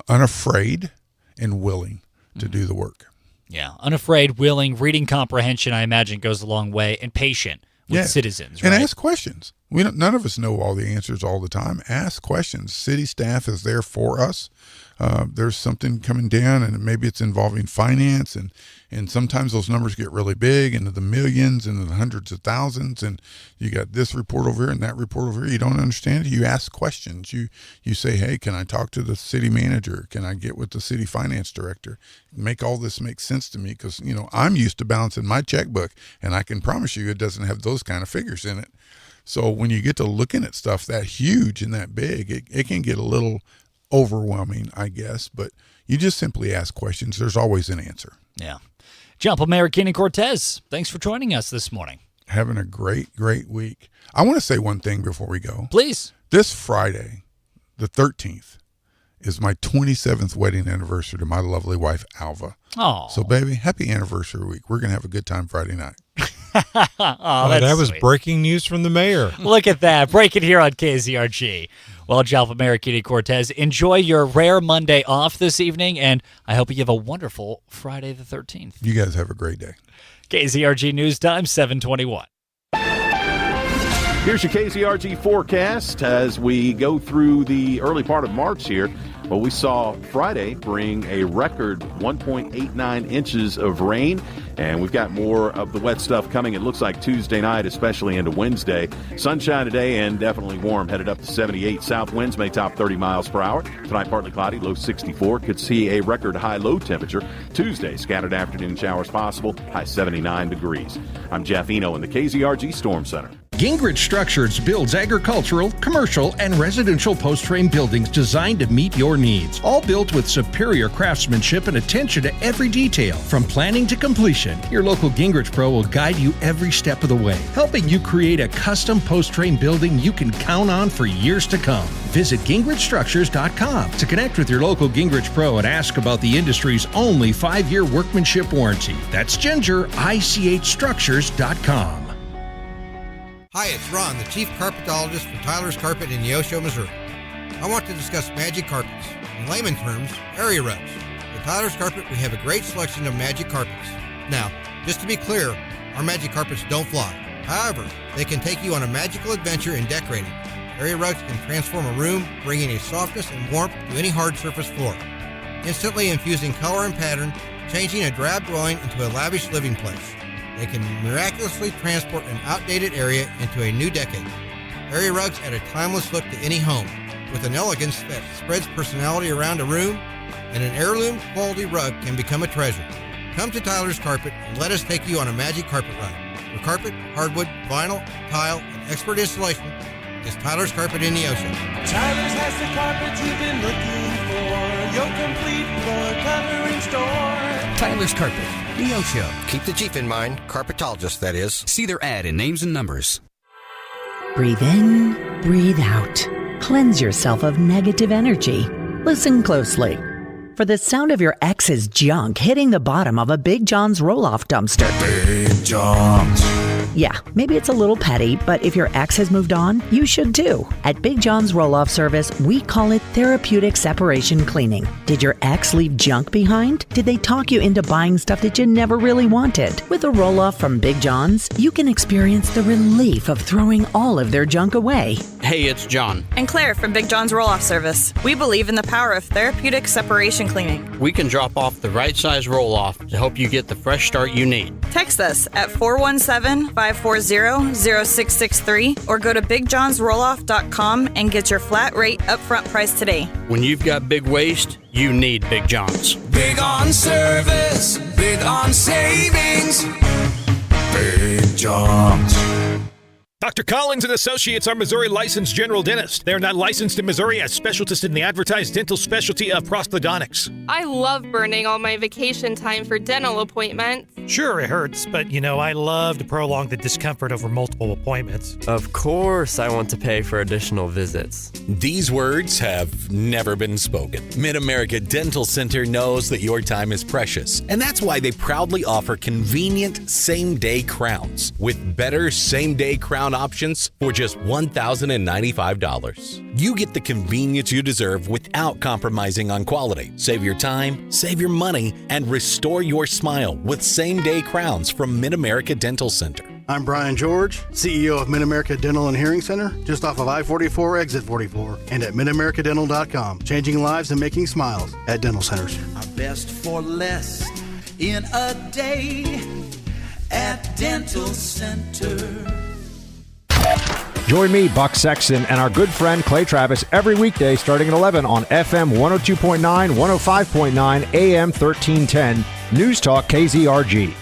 unafraid and willing to do the work. Yeah, unafraid, willing, reading comprehension, I imagine, goes a long way, and patient with citizens, right? And ask questions. None of us know all the answers all the time. Ask questions. City staff is there for us. There's something coming down, and maybe it's involving finance, and sometimes those numbers get really big, into the millions and the hundreds of thousands, and you got this report over here and that report over here. You don't understand it. You ask questions. You say, hey, can I talk to the city manager? Can I get with the city finance director? Make all this make sense to me, because I'm used to balancing my checkbook, and I can promise you it doesn't have those kind of figures in it. So when you get to looking at stuff that huge and that big, it can get a little overwhelming, I guess, but you just simply ask questions. There's always an answer. Yeah. Jump Mayor Kenny Cortez, thanks for joining us this morning. Having a great week. I want to say one thing before we go. Please. This Friday, the 13th, is my 27th wedding anniversary to my lovely wife, Alva. Oh. So, baby, happy anniversary week. We're going to have a good time Friday night. That was sweet. breaking news from the mayor. Look at that. Break it here on KZRG. Well, Jalpa Mayor Kenny Cortez, enjoy your rare Monday off this evening, and I hope you have a wonderful Friday the 13th. You guys have a great day. KZRG News Time, 7:21. Here's your KZRG forecast as we go through the early part of March here. Well, we saw Friday bring a record 1.89 inches of rain, and we've got more of the wet stuff coming. It looks like Tuesday night, especially into Wednesday. Sunshine today and definitely warm, headed up to 78. South winds may top 30 miles per hour. Tonight, partly cloudy, low 64. Could see a record high low temperature. Tuesday, scattered afternoon showers possible, high 79 degrees. I'm Jeff Eno in the KZRG Storm Center. Gingrich Structures builds agricultural, commercial, and residential post-frame buildings designed to meet your needs. All built with superior craftsmanship and attention to every detail. From planning to completion, your local Gingrich Pro will guide you every step of the way, helping you create a custom post-frame building you can count on for years to come. Visit GingrichStructures.com to connect with your local Gingrich Pro and ask about the industry's only 5-year workmanship warranty. That's GingerICHStructures.com. Hi, it's Ron, the Chief Carpetologist for Tyler's Carpet in Neosho, Missouri. I want to discuss Magic Carpets. In layman terms, area rugs. At Tyler's Carpet, we have a great selection of Magic Carpets. Now, just to be clear, our Magic Carpets don't fly. However, they can take you on a magical adventure in decorating. Area rugs can transform a room, bringing a softness and warmth to any hard surface floor. Instantly infusing color and pattern, changing a drab dwelling into a lavish living place. They can miraculously transport an outdated area into a new decade. Area rugs add a timeless look to any home, with an elegance that spreads personality around a room, and an heirloom quality rug can become a treasure. Come to Tyler's Carpet and let us take you on a Magic Carpet ride. For carpet, hardwood, vinyl, tile, and expert installation, is Tyler's Carpet in Neosho. Tyler's has the carpet you've been looking for, your complete floor covering store. Tyler's Carpet, Neosho. Keep the Chief in mind, carpetologist, that is. See their ad in names and numbers. Breathe in, breathe out. Cleanse yourself of negative energy. Listen closely for the sound of your ex's junk hitting the bottom of a Big John's roll-off dumpster. Big John's. Yeah, maybe it's a little petty, but if your ex has moved on, you should too. At Big John's Roll-Off Service, we call it therapeutic separation cleaning. Did your ex leave junk behind? Did they talk you into buying stuff that you never really wanted? With a roll-off from Big John's, you can experience the relief of throwing all of their junk away. Hey, it's John. And Claire from Big John's Roll-Off Service. We believe in the power of therapeutic separation cleaning. We can drop off the right size roll-off to help you get the fresh start you need. Text us at 417-540-0663 or go to BigJohnsRolloff.com and get your flat rate upfront price today. When you've got big waste, you need Big John's. Big on service, big on savings. Big John's. Dr. Collins and Associates are Missouri licensed general dentists. They are not licensed in Missouri as specialists in the advertised dental specialty of prosthodontics. I love burning all my vacation time for dental appointments. Sure, it hurts, but I love to prolong the discomfort over multiple appointments. Of course, I want to pay for additional visits. These words have never been spoken. Mid-America Dental Center knows that your time is precious, and that's why they proudly offer convenient same-day crowns with better same-day crown options for just $1,095. You get the convenience you deserve without compromising on quality. Save your time, save your money, and restore your smile with same-day crowns from Mid-America Dental Center. I'm Brian George, CEO of Mid-America Dental and Hearing Center, just off of I-44, exit 44, and at midamericadental.com, changing lives and making smiles at dental centers. Our best for less in a day at Dental Center. Join me, Buck Sexton, and our good friend Clay Travis every weekday starting at 11 on FM 102.9, 105.9, AM 1310, News Talk KZRG.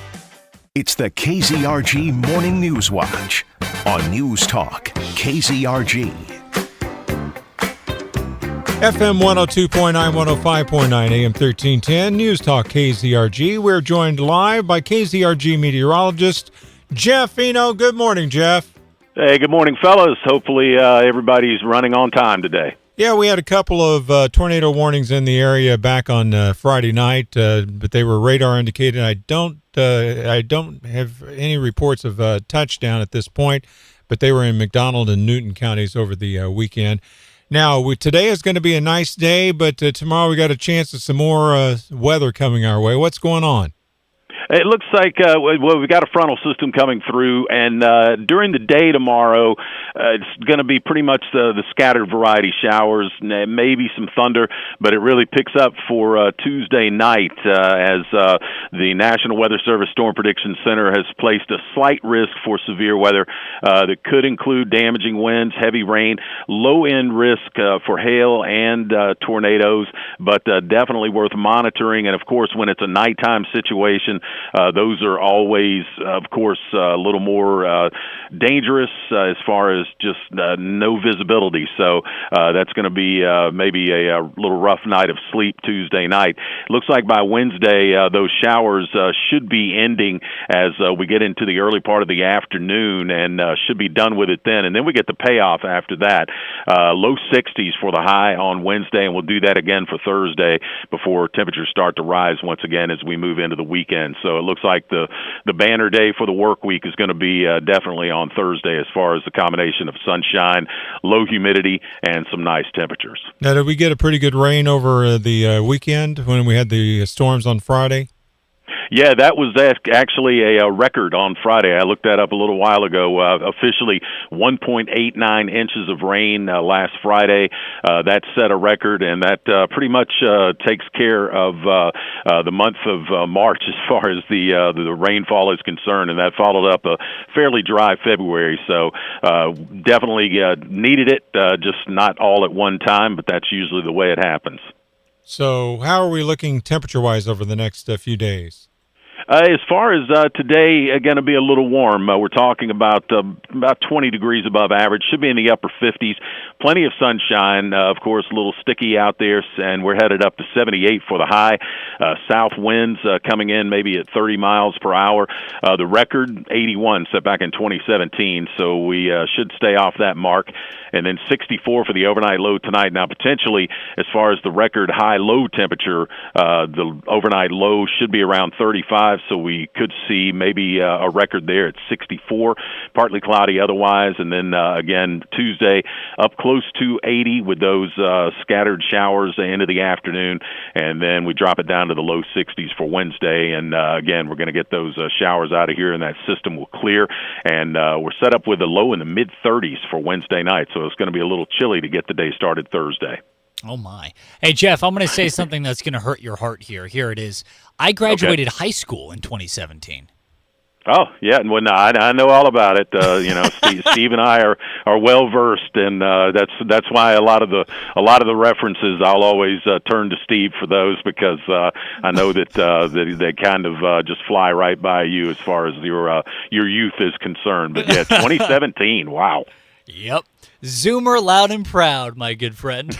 It's the KZRG Morning News Watch on News Talk KZRG. FM 102.9, 105.9, AM 1310, News Talk KZRG. We're joined live by KZRG meteorologist Jeff Eno. Good morning, Jeff. Hey, good morning, fellas. Hopefully everybody's running on time today. Yeah, we had a couple of tornado warnings in the area back on Friday night, but they were radar indicated. I don't have any reports of touchdown at this point, but they were in McDonald and Newton counties over the weekend. Now, today is going to be a nice day, but tomorrow we got a chance of some more weather coming our way. What's going on? It looks like, we've got a frontal system coming through, and during the day tomorrow, it's going to be pretty much the scattered variety showers, maybe some thunder, but it really picks up for Tuesday night as the National Weather Service Storm Prediction Center has placed a slight risk for severe weather that could include damaging winds, heavy rain, low-end risk for hail and tornadoes, but definitely worth monitoring. And, of course, when it's a nighttime situation, those are always, of course, a little more dangerous as far as just no visibility. So that's going to be maybe a little rough night of sleep Tuesday night. Looks like by Wednesday, those showers should be ending as we get into the early part of the afternoon and should be done with it then. And then we get the payoff after that. Low 60s for the high on Wednesday, and we'll do that again for Thursday before temperatures start to rise once again as we move into the weekend. So it looks like the banner day for the work week is going to be definitely on Thursday as far as the combination of sunshine, low humidity, and some nice temperatures. Now, did we get a pretty good rain over the weekend when we had the storms on Friday? Yeah, that was actually a record on Friday. I looked that up a little while ago. Officially 1.89 inches of rain last Friday. That set a record, and that pretty much takes care of the month of March as far as the rainfall is concerned, and that followed up a fairly dry February. So definitely needed it, just not all at one time, but that's usually the way it happens. So how are we looking temperature-wise over the next few days? As far as today, going to be a little warm. We're talking about 20 degrees above average. Should be in the upper 50s. Plenty of sunshine. Of course, a little sticky out there, and we're headed up to 78 for the high. South winds coming in maybe at 30 miles per hour. The record, 81, set back in 2017, so we should stay off that mark. And then 64 for the overnight low tonight. Now, potentially, as far as the record high-low temperature, the overnight low should be around 35, so we could see maybe a record there at 64, partly cloudy otherwise. And then, again, Tuesday, up close to 80 with those scattered showers into the afternoon. And then we drop it down to the low 60s for Wednesday. And, again, we're going to get those showers out of here, and that system will clear. And we're set up with a low in the mid-30s for Wednesday night. So it's going to be a little chilly to get the day started Thursday. Oh, my. Hey, Jeff, I'm going to say something that's going to hurt your heart here. Here it is. I graduated high school in 2017. Oh yeah, well, no, I know all about it. Steve and I are well versed, and that's why a lot of the references I'll always turn to Steve for those, because I know that they kind of just fly right by you as far as your youth is concerned. But yeah, 2017, wow. Yep, Zoomer loud and proud, my good friend.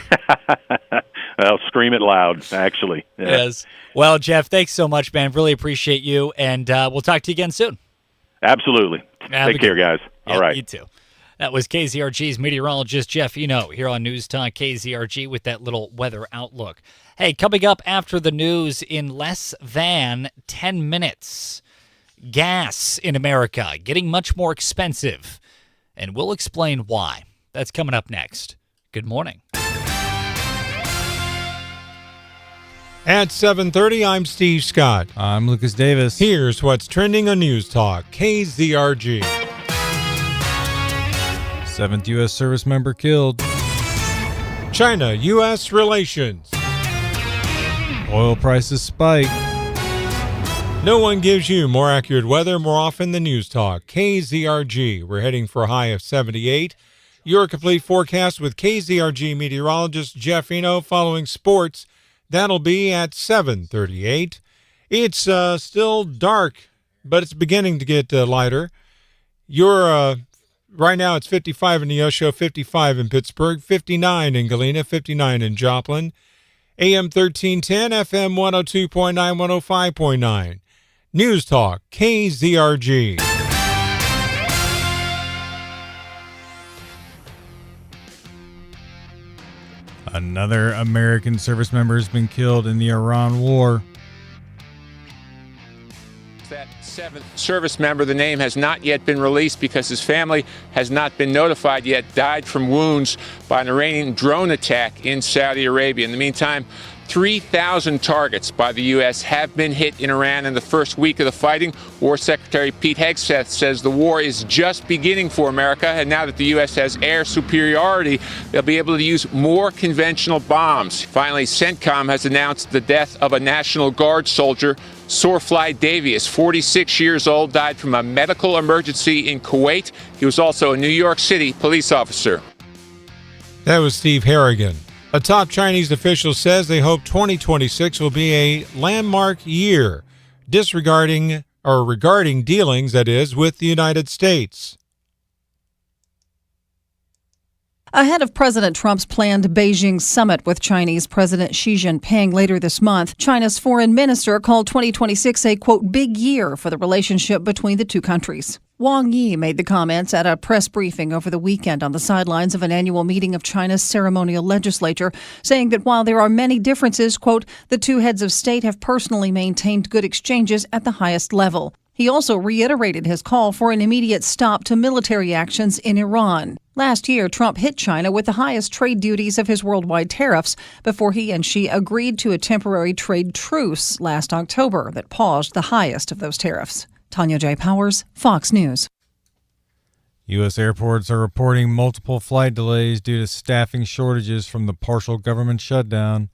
Well, scream it loud, actually. Yeah. Yes. Well, Jeff, thanks so much, man. Really appreciate you, and we'll talk to you again soon. Absolutely. Take care, guys. Yep, all right. You too. That was KZRG's meteorologist, Jeff Eno, here on News Talk KZRG with that little weather outlook. Hey, coming up after the news in less than 10 minutes, gas in America getting much more expensive, and we'll explain why. That's coming up next. Good morning. At 7:30, I'm Steve Scott. I'm Lucas Davis. Here's what's trending on News Talk KZRG. 7th U.S. service member killed. China-U.S. relations. Oil prices spike. No one gives you more accurate weather more often than News Talk KZRG. We're heading for a high of 78. Your complete forecast with KZRG meteorologist Jeff Eno following sports. That'll be at 7:38. It's still dark, but it's beginning to get lighter. Right now it's 55 in Neosho, 55 in Pittsburgh, 59 in Galena, 59 in Joplin. AM 1310, FM 102.9, 105.9. News Talk, KZRG. Another American service member has been killed in the Iran war. That 7th service member, the name has not yet been released because his family has not been notified yet, died from wounds by an Iranian drone attack in Saudi Arabia. In the meantime, 3,000 targets by the U.S. have been hit in Iran in the first week of the fighting. War Secretary Pete Hegseth says the war is just beginning for America, and now that the U.S. has air superiority, they'll be able to use more conventional bombs. Finally, CENTCOM has announced the death of a National Guard soldier. Sourfly Davies, 46 years old, died from a medical emergency in Kuwait. He was also a New York City police officer. That was Steve Harrigan. A top Chinese official says they hope 2026 will be a landmark year, regarding dealings, that is, with the United States. Ahead of President Trump's planned Beijing summit with Chinese President Xi Jinping later this month, China's foreign minister called 2026 a, quote, big year for the relationship between the two countries. Wang Yi made the comments at a press briefing over the weekend on the sidelines of an annual meeting of China's ceremonial legislature, saying that while there are many differences, quote, the two heads of state have personally maintained good exchanges at the highest level. He also reiterated his call for an immediate stop to military actions in Iran. Last year, Trump hit China with the highest trade duties of his worldwide tariffs before he and Xi agreed to a temporary trade truce last October that paused the highest of those tariffs. Tanya J. Powers, Fox News. U.S. airports are reporting multiple flight delays due to staffing shortages from the partial government shutdown.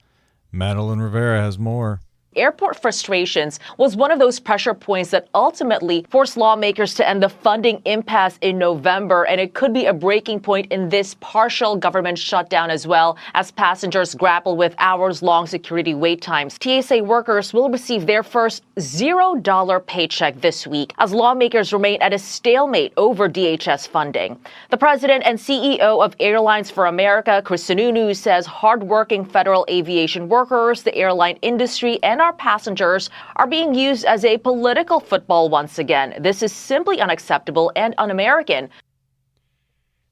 Madeline Rivera has more. Airport frustrations was one of those pressure points that ultimately forced lawmakers to end the funding impasse in November, and it could be a breaking point in this partial government shutdown as well, as passengers grapple with hours-long security wait times. TSA workers will receive their first $0 paycheck this week as lawmakers remain at a stalemate over DHS funding. The president and CEO of Airlines for America, Chris Sununu, says hardworking federal aviation workers, the airline industry, and our passengers are being used as a political football once again. This is simply unacceptable and un-American.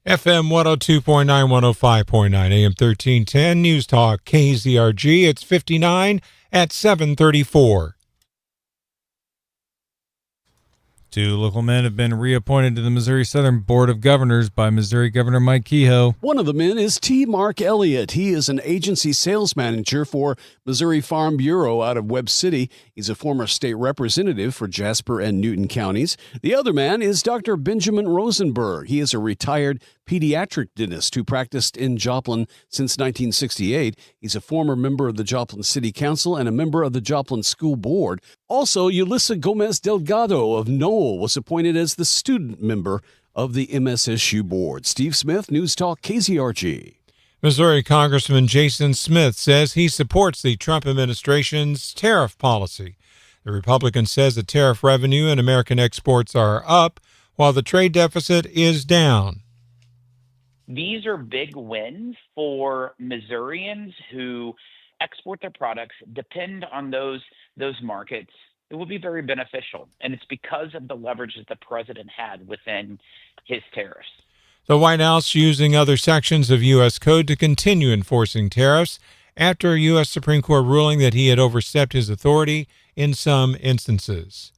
FM 102.9, 105.9, AM 1310, News Talk, KZRG. It's 59 at 7:34. Two local men have been reappointed to the Missouri Southern Board of Governors by Missouri Governor Mike Kehoe. One of the men is T. Mark Elliott. He is an agency sales manager for Missouri Farm Bureau out of Webb City. He's a former state representative for Jasper and Newton counties. The other man is Dr. Benjamin Rosenberg. He is a retired pediatric dentist who practiced in Joplin since 1968. He's a former member of the Joplin City Council and a member of the Joplin School Board. Also, Yulissa Gomez Delgado of Knoll was appointed as the student member of the MSSU Board. Steve Smith, News Talk, KZRG. Missouri Congressman Jason Smith says he supports the Trump administration's tariff policy. The Republican says the tariff revenue and American exports are up, while the trade deficit is down. These are big wins for Missourians who export their products, depend on those markets. It will be very beneficial, and it's because of the leverage that the president had within his tariffs. The White House using other sections of U.S. code to continue enforcing tariffs after a U.S. Supreme Court ruling that he had overstepped his authority in some instances.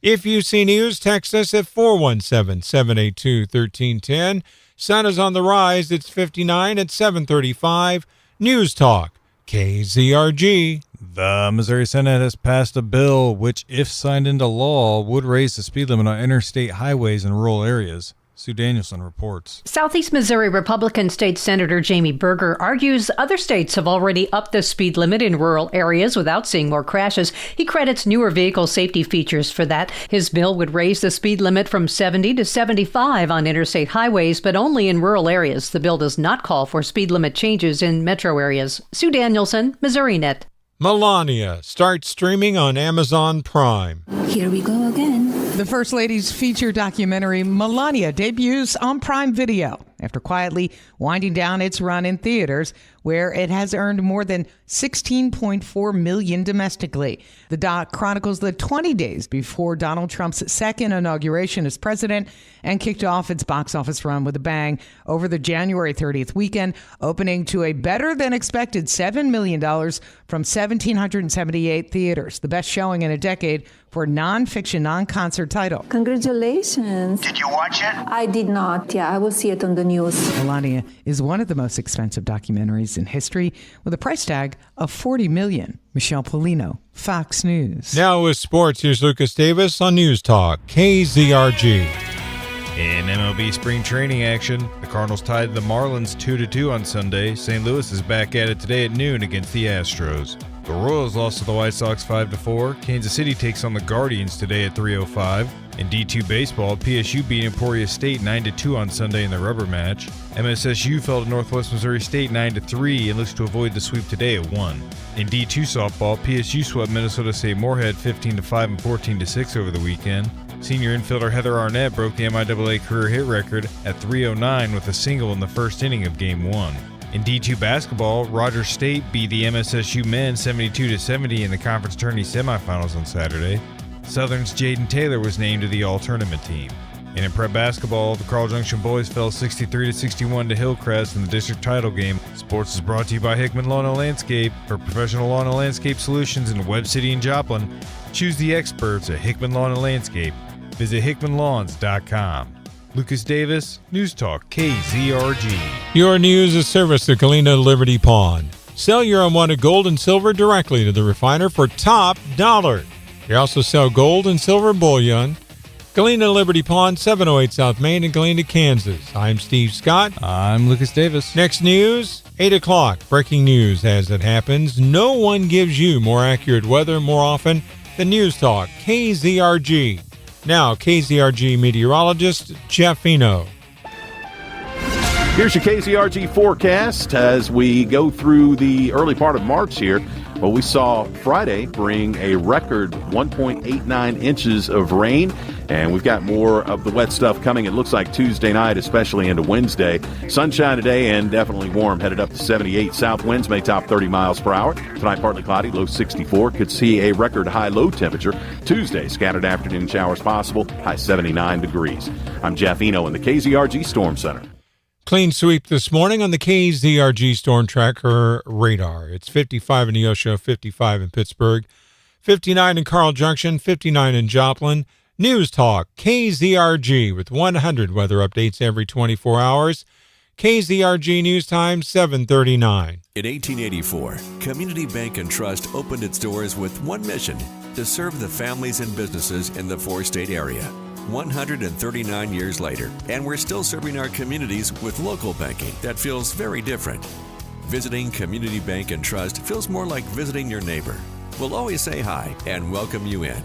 If you see news, text us at 417-782-1310. Sun is on the rise. It's 59 at 7:35. News Talk, KZRG. The Missouri Senate has passed a bill which, if signed into law, would raise the speed limit on interstate highways in rural areas. Sue Danielson reports. Southeast Missouri Republican State Senator Jamie Berger argues other states have already upped the speed limit in rural areas without seeing more crashes. He credits newer vehicle safety features for that. His bill would raise the speed limit from 70 to 75 on interstate highways, but only in rural areas. The bill does not call for speed limit changes in metro areas. Sue Danielson, MissouriNet. Melania starts streaming on Amazon Prime. Here we go again. The First Lady's feature documentary, Melania, debuts on Prime Video after quietly winding down its run in theaters, where it has earned more than $16.4 million domestically. The doc chronicles the 20 days before Donald Trump's second inauguration as president and kicked off its box office run with a bang over the January 30th weekend, opening to a better-than-expected $7 million from 1,778 theaters, the best showing in a decade for a non-fiction, non-concert title. Congratulations. Did you watch it? I did not. Yeah, I will see it on the news. Melania is one of the most expensive documentaries in history, with a price tag of $40 million. Michelle Polino, Fox News. Now with sports, here's Lucas Davis on News Talk, KZRG. In MLB spring training action, the Cardinals tied the Marlins 2-2 on Sunday. St. Louis is back at it today at noon against the Astros. The Royals lost to the White Sox 5-4. Kansas City takes on the Guardians today at 3:05. In D2 baseball, PSU beat Emporia State 9-2 on Sunday in the rubber match. MSSU fell to Northwest Missouri State 9-3 and looks to avoid the sweep today at 1. In D2 softball, PSU swept Minnesota State Moorhead 15-5 and 14-6 over the weekend. Senior infielder Heather Arnett broke the MIAA career hit record at 309 with a single in the first inning of Game 1. In D2 basketball, Rogers State beat the MSSU men 72-70 in the conference tourney semifinals on Saturday. Southern's Jaden Taylor was named to the all-tournament team. And in prep basketball, the Carl Junction boys fell 63-61 to Hillcrest in the district title game. Sports is brought to you by Hickman Lawn and Landscape. For professional lawn and landscape solutions in Webb City and Joplin, choose the experts at Hickman Lawn and Landscape. Visit hickmanlawns.com. Lucas Davis, News Talk, KZRG. Your news is service to Galena Liberty Pawn. Sell your unwanted gold and silver directly to the refiner for top dollar. They also sell gold and silver bullion. Galena Liberty Pawn, 708 South Main in Galena, Kansas. I'm Steve Scott. I'm Lucas Davis. Next news, 8 o'clock. Breaking news as it happens. No one gives you more accurate weather more often than News Talk, KZRG. Now, KZRG meteorologist Jeff Eno. Here's your KZRG forecast as we go through the early part of March here. Well, we saw Friday bring a record 1.89 inches of rain, and we've got more of the wet stuff coming. It looks like Tuesday night, especially into Wednesday. Sunshine today and definitely warm, headed up to 78. South winds may top 30 miles per hour. Tonight, partly cloudy, low 64. Could see a record high low temperature. Tuesday, scattered afternoon showers possible, high 79 degrees. I'm Jeff Eno in the KZRG Storm Center. Clean sweep this morning on the KZRG Storm Tracker radar. It's 55 in Neosho, 55 in Pittsburgh, 59 in Carl Junction, 59 in Joplin. News Talk, KZRG, with 100 weather updates every 24 hours. KZRG News Time, 7:39. In 1884, Community Bank and Trust opened its doors with one mission: to serve the families and businesses in the four-state area. 139 years later, and we're still serving our communities with local banking that feels very different. Visiting Community Bank and Trust feels more like visiting your neighbor. We'll always say hi and welcome you in.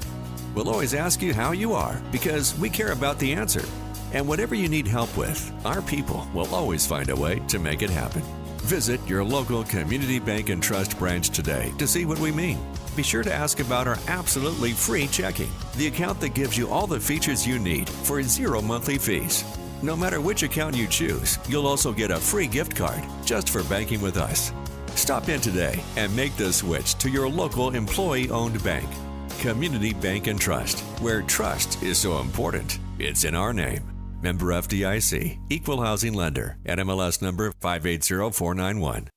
We'll always ask you how you are because we care about the answer. And whatever you need help with, our people will always find a way to make it happen. Visit your local Community Bank and Trust branch today to see what we mean. Be sure to ask about our absolutely free checking, the account that gives you all the features you need for 0 monthly fees. No matter which account you choose, you'll also get a free gift card just for banking with us. Stop in today and make the switch to your local employee-owned bank. Community Bank and Trust, where trust is so important, it's in our name. Member FDIC, Equal Housing Lender, NMLS number 580491.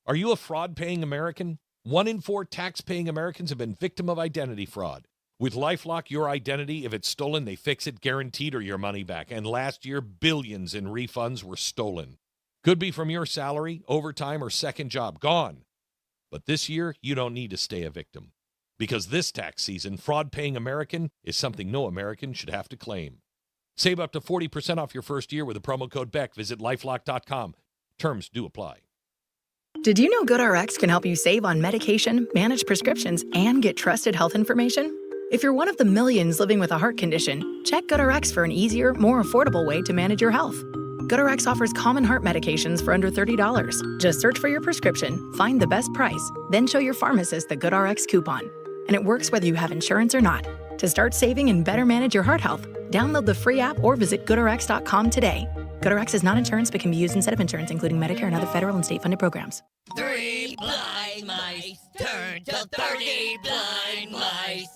Are you a fraud-paying American? 1 in 4 tax-paying Americans have been victim of identity fraud. With LifeLock, your identity, if it's stolen, they fix it guaranteed or your money back. And last year, billions in refunds were stolen. Could be from your salary, overtime, or second job. Gone. But this year, you don't need to stay a victim. Because this tax season, fraud-paying American is something no American should have to claim. Save up to 40% off your first year with the promo code BECK. Visit LifeLock.com. Terms do apply. Did you know GoodRx can help you save on medication, manage prescriptions, and get trusted health information? If you're one of the millions living with a heart condition, check GoodRx for an easier, more affordable way to manage your health. GoodRx offers common heart medications for under $30. Just search for your prescription, find the best price, then show your pharmacist the GoodRx coupon. And it works whether you have insurance or not. To start saving and better manage your heart health, download the free app or visit GoodRx.com today. GoodRx is not insurance but can be used instead of insurance, including Medicare and other federal and state-funded programs. 3 blind mice turn to 30 blind mice.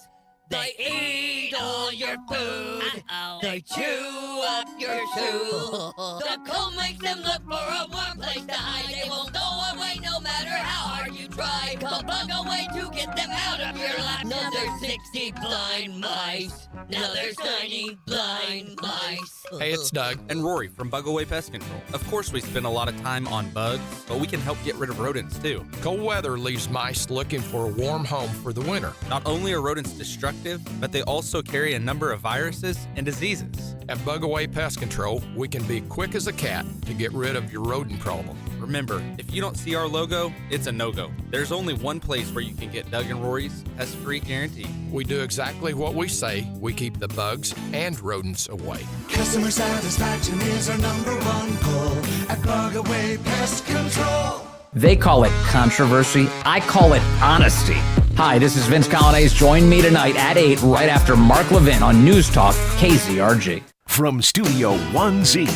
They eat all your food. They chew up your shoe. The cold makes them look for a warm place to hide. They won't go away no matter how hard you try. Come bug away to get them out of your life. Now there's 60 blind mice. Now there's 90 blind mice. Hey, it's Doug and Rory from Bug Away Pest Control. Of course, we spend a lot of time on bugs, but we can help get rid of rodents too. Cold weather leaves mice looking for a warm home for the winter. Not only are rodents destructive, but they also carry a number of viruses and diseases. At Bug Away Pest Control, we can be quick as a cat to get rid of your rodent problem. Remember, if you don't see our logo, it's a no-go. There's only one place where you can get Doug and Rory's pest-free guarantee. We do exactly what we say. We keep the bugs and rodents away. Customer satisfaction is our #1 goal at Bug Away Pest Control. They call it controversy. I call it honesty. Hi, this is Vince Colonnese. Join me tonight at 8 right after Mark Levin on News Talk KZRG. From Studio 1Z,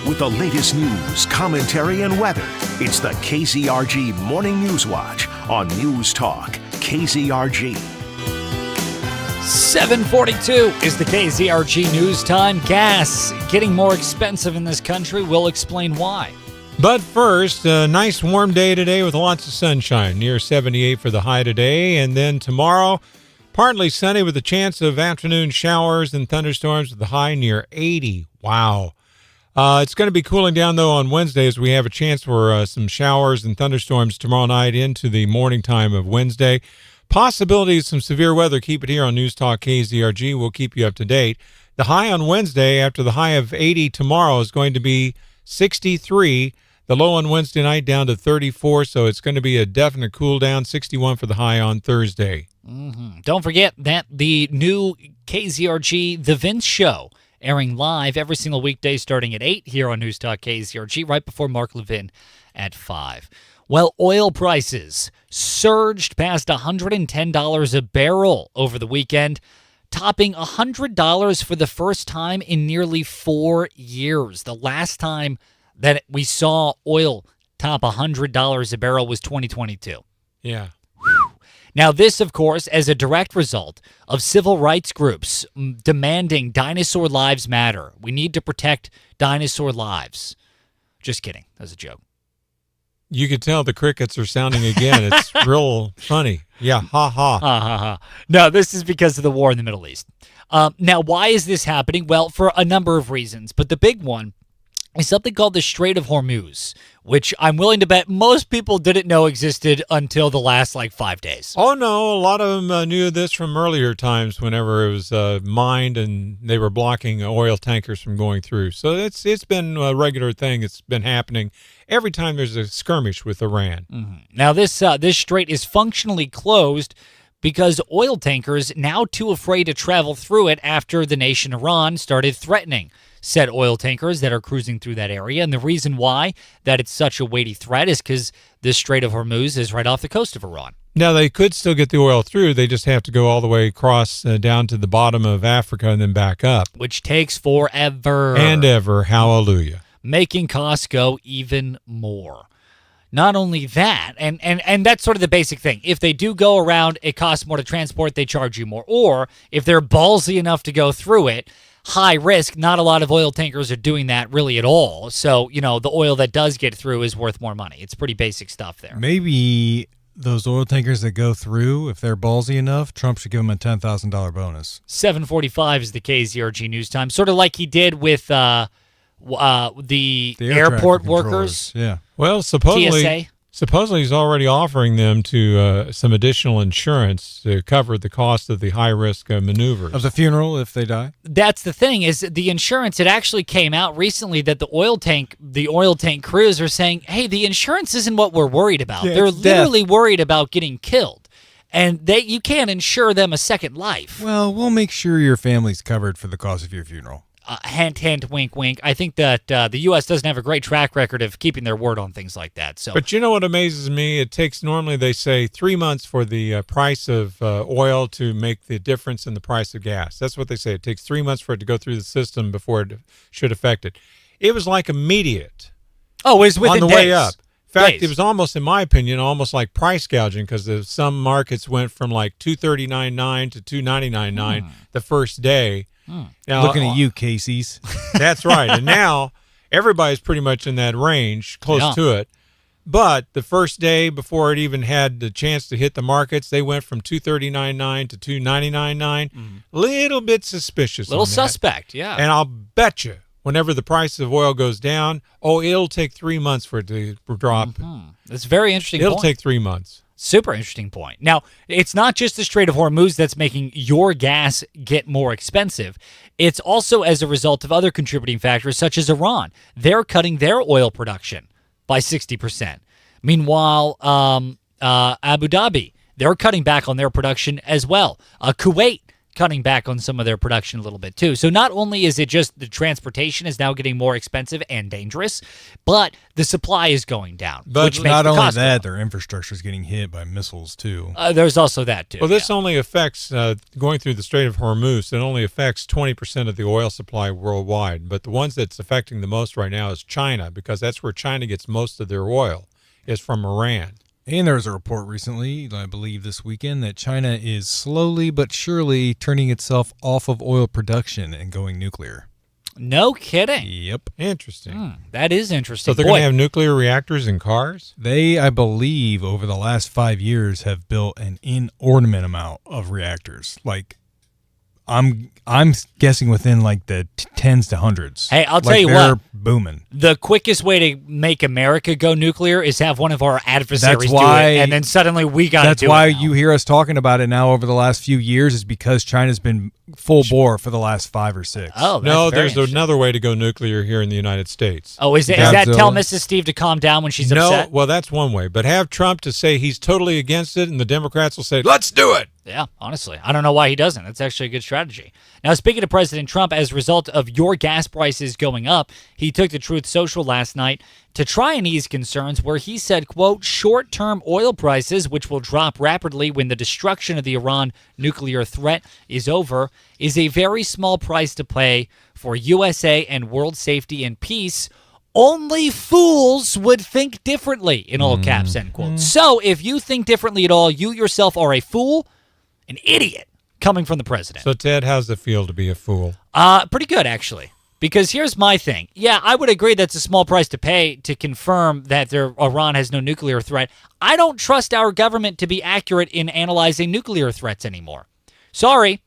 with the latest news, commentary, and weather, it's the KZRG Morning News Watch on News Talk KZRG. 7:42 is the KZRG News Time. Gas getting more expensive in this country. We'll explain why. But first, a nice warm day today with lots of sunshine, near 78 for the high today. And then tomorrow, partly sunny with a chance of afternoon showers and thunderstorms with the high near 80. Wow. It's going to be cooling down, though, on Wednesday as we have a chance for some showers and thunderstorms tomorrow night into the morning time of Wednesday. Possibility of some severe weather. Keep it here on News Talk KZRG. We'll keep you up to date. The high on Wednesday after the high of 80 tomorrow is going to be 63. The low on Wednesday night down to 34, so it's going to be a definite cool down. 61 for the high on Thursday. Mm-hmm. Don't forget that the new KZRG The Vince Show airing live every single weekday starting at 8 here on News Talk KZRG, right before Mark Levin at 5. Well, oil prices surged past $110 a barrel over the weekend, topping $100 for the first time in nearly 4 years. The last time that we saw oil top $100 a barrel was 2022. Yeah. Now, this, of course, as a direct result of civil rights groups demanding dinosaur lives matter. We need to protect dinosaur lives. Just kidding. That's a joke. You can tell the crickets are sounding again. It's real funny. Yeah, ha ha. Ha ha ha. No, this is because of the war in the Middle East. Now, why is this happening? Well, for a number of reasons. But the big one is something called the Strait of Hormuz, which I'm willing to bet most people didn't know existed until the last 5 days. Oh, no. A lot of them knew this from earlier times whenever it was mined and they were blocking oil tankers from going through. So it's been a regular thing. It's been happening every time there's a skirmish with Iran. Mm-hmm. Now, this strait is functionally closed because oil tankers now too afraid to travel through it after the nation Iran started threatening said oil tankers that are cruising through that area. And the reason why that it's such a weighty threat is because this Strait of Hormuz is right off the coast of Iran. Now, they could still get the oil through. They just have to go all the way across down to the bottom of Africa and then back up. Which takes forever. And ever. Hallelujah. Making costs go even more. Not only that, and that's sort of the basic thing. If they do go around, it costs more to transport, they charge you more. Or if they're ballsy enough to go through it, high risk, not a lot of oil tankers are doing that really at all. So, the oil that does get through is worth more money. It's pretty basic stuff there. Maybe those oil tankers that go through, if they're ballsy enough, Trump should give them a $10,000 bonus. 7:45 is the KZRG news time, sort of like he did with the airport workers. Yeah. Well, TSA. supposedly he's already offering them to some additional insurance to cover the cost of the high-risk maneuvers. Of the funeral if they die? That's the thing, is the insurance, it actually came out recently that the oil tank crews are saying, hey, the insurance isn't what we're worried about. Yeah, They're it's literally worried about getting killed. And you can't insure them a second life. Well, we'll make sure your family's covered for the cost of your funeral. Hint, hint, wink, wink. I think that the U.S. doesn't have a great track record of keeping their word on things like that. So, But you know what amazes me? It takes, normally they say 3 months for the price of oil to make the difference in the price of gas. That's what they say. It takes 3 months for it to go through the system before it should affect it. It was like immediate. Oh, it was within on the days. way up. In fact, Days. it was almost, in my opinion, almost like price gouging because some markets went from like $239.9 to $299.9 the first day. Now, Looking at you, Casey's. That's right. And now everybody's pretty much in that range, close to it. But the first day before it even had the chance to hit the markets, they went from $239.9 to $299.9. Little bit suspicious. Little on that. suspect, yeah. And I'll bet you, whenever the price of oil goes down, it'll take 3 months for it to drop. That's a very interesting It'll point. take 3 months. Super interesting point. Now, it's not just the Strait of Hormuz that's making your gas get more expensive. It's also as a result of other contributing factors, such as Iran. They're cutting their oil production by 60%. Meanwhile, Abu Dhabi, they're cutting back on their production as well. Kuwait, cutting back on some of their production a little bit too. So not only is it just the transportation is now getting more expensive and dangerous, but the supply is going down. But which makes not the only cost that, their infrastructure is getting hit by missiles too. There's also that too. Well, this only affects, going through the Strait of Hormuz, it only affects 20% of the oil supply worldwide. But the ones that's affecting the most right now is China, because that's where China gets most of their oil, is from Iran. And there was a report recently, I believe this weekend, that China is slowly but surely turning itself off of oil production and going nuclear. No kidding. Yep. Interesting. That is interesting. So they're going to have nuclear reactors in cars? They, I believe, over the last 5 years have built an inordinate amount of reactors. Like, I'm guessing within like the tens to hundreds. Hey, I'll tell Like, you they're what. booming. The quickest way to make America go nuclear is have one of our adversaries That's why, do it, and then suddenly we got to do it. That's why you hear us talking about it now over the last few years, is because China's been full bore for the last 5 or 6. Oh, that's no, very there's another way to go nuclear here in the United States. Oh, is that tell Mrs. Steve to calm down when she's upset? No, well, that's one way. But have Trump to say he's totally against it, and the Democrats will say, let's do it. Yeah, honestly. I don't know why he doesn't. That's actually a good strategy. Now, speaking of President Trump, as a result of your gas prices going up, he took to Truth Social last night to try and ease concerns, where he said, quote, short-term oil prices, which will drop rapidly when the destruction of the Iran nuclear threat is over, is a very small price to pay for USA and world safety and peace. Only fools would think differently, in all caps, end quote. So if you think differently at all, you yourself are a fool, an idiot, coming from the president. So, Ted, how's it feel to be a fool? Pretty good, actually. Because here's my thing. Yeah, I would agree that's a small price to pay to confirm that Iran has no nuclear threat. I don't trust our government to be accurate in analyzing nuclear threats anymore. Sorry.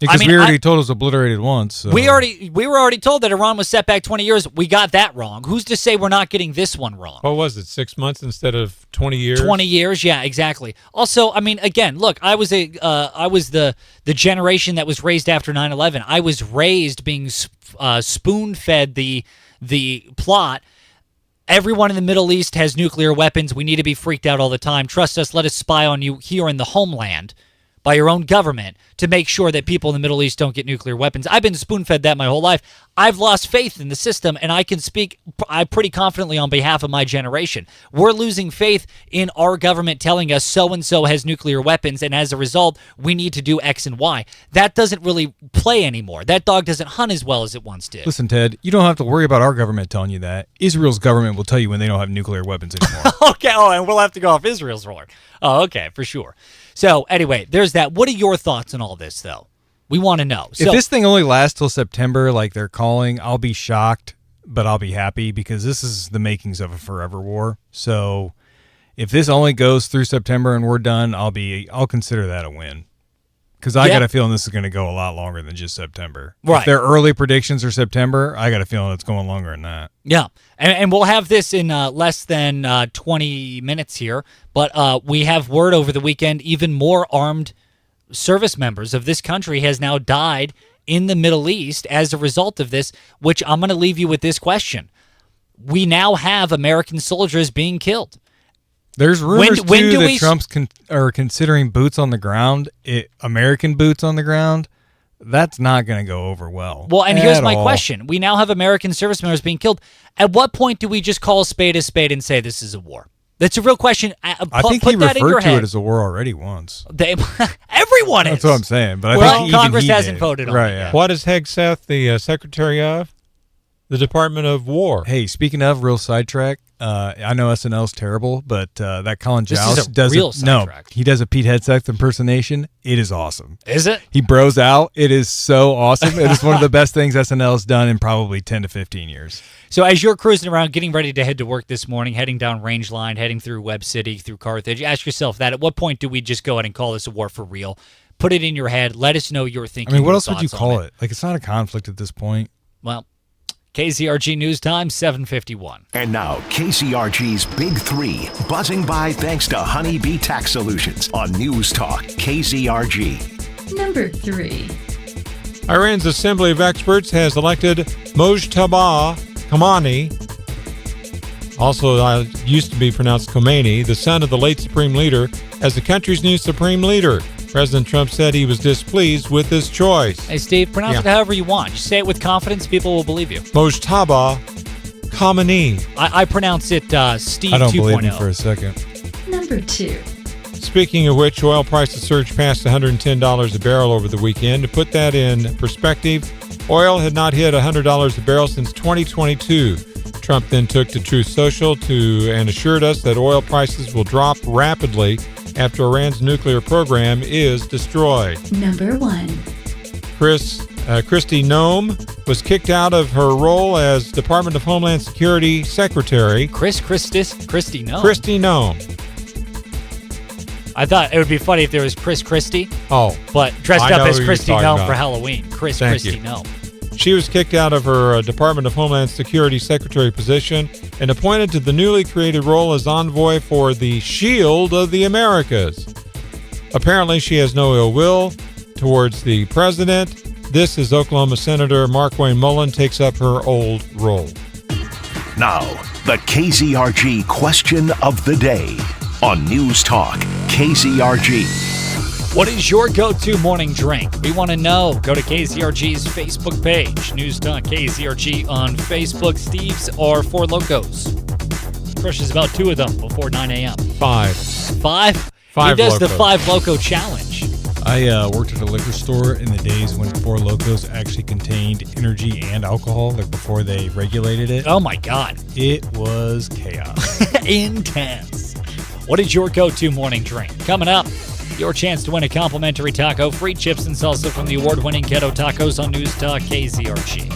Because we already told it was obliterated once. So. We were already told that Iran was set back 20 years. We got that wrong. Who's to say we're not getting this one wrong? What was it, 6 months instead of 20 years? 20 years, yeah, exactly. Also, I mean, again, look, I was the generation that was raised after 9/11. I was raised being spoon-fed the plot. Everyone in the Middle East has nuclear weapons. We need to be freaked out all the time. Trust us, let us spy on you here in the homeland by your own government to make sure that people in the Middle East don't get nuclear weapons. I've been spoon-fed that my whole life. I've lost faith in the system, and I can speak pretty confidently on behalf of my generation. We're losing faith in our government telling us so-and-so has nuclear weapons, and as a result, we need to do X and Y. That doesn't really play anymore. That dog doesn't hunt as well as it once did. Listen, Ted, you don't have to worry about our government telling you that. Israel's government will tell you when they don't have nuclear weapons anymore. Okay, and we'll have to go off Israel's word. Oh, okay, for sure. So, anyway, there's that. What are your thoughts on all this, though? We want to know. If this thing only lasts till September, like they're calling, I'll be shocked, but I'll be happy because this is the makings of a forever war. So, if this only goes through September and we're done, I'll consider that a win. Because I got a feeling this is going to go a lot longer than just September. Right. If their early predictions are September, I got a feeling it's going longer than that. Yeah, and we'll have this in less than 20 minutes here, but we have word over the weekend even more armed service members of this country has now died in the Middle East as a result of this, which I'm going to leave you with this question. We now have American soldiers being killed. There's rumors, too, that Trump's considering boots on the ground, American boots on the ground. That's not going to go over well. Well, and here's my question. We now have American service members being killed. At what point do we just call a spade and say this is a war? That's a real question. I think he referred to it as a war already once. Everyone is. That's what I'm saying. But well, I think Congress hasn't voted on it yet. What is Hegseth, the secretary of? The Department of War. Hey, speaking of, real sidetrack, I know SNL's terrible, but that Colin Joust does he does a Pete Hegseth impersonation. It is awesome. Is it? He bros out. It is so awesome. It is one of the best things SNL's done in probably 10 to 15 years. So as you're cruising around, getting ready to head to work this morning, heading down Range Line, heading through Webb City, through Carthage, ask yourself that. At what point do we just go ahead and call this a war for real? Put it in your head. Let us know your thinking. I mean, what else would you call it? Like, it's not a conflict at this point. Well, KZRG News Time, 7:51. And now, KZRG's Big Three, buzzing by thanks to Honeybee Tax Solutions on News Talk, KZRG. Number 3. Iran's Assembly of Experts has elected Mojtaba Khamenei, also used to be pronounced Khomeini, the son of the late Supreme Leader, as the country's new Supreme Leader. President Trump said he was displeased with this choice. Hey, Steve, pronounce it however you want. Just say it with confidence. People will believe you. Mojtaba Khamenei. I pronounce it Steve 2.0. I don't believe him for a second. Number 2. Speaking of which, oil prices surged past $110 a barrel over the weekend. To put that in perspective, oil had not hit $100 a barrel since 2022. Trump then took to Truth Social and assured us that oil prices will drop rapidly after Iran's nuclear program is destroyed. Number 1. Kristi Noem was kicked out of her role as Department of Homeland Security Secretary. Kristi Noem. Kristi Noem. I thought it would be funny if there was Chris Christie. Oh. But dressed up as Kristi Noem for Halloween. Kristi Noem. She was kicked out of her Department of Homeland Security Secretary position and appointed to the newly created role as envoy for the Shield of the Americas. Apparently, she has no ill will towards the president. This is Oklahoma Senator Markwayne Mullin takes up her old role. Now, the KZRG question of the day on News Talk, KZRG. What is your go-to morning drink? We want to know. Go to KZRG's Facebook page. News Talk KZRG on Facebook. Steve's or Four Locos. Crushes about 2 of them before 9 a.m. 5. 5? 5 He does Locos. the 5 Loco challenge. I worked at a liquor store in the days when Four Locos actually contained energy and alcohol, like before they regulated it. Oh, my God. It was chaos. Intense. What is your go-to morning drink? Coming up, your chance to win a complimentary taco, free chips and salsa from the award-winning Keto Tacos on News Talk KZRG.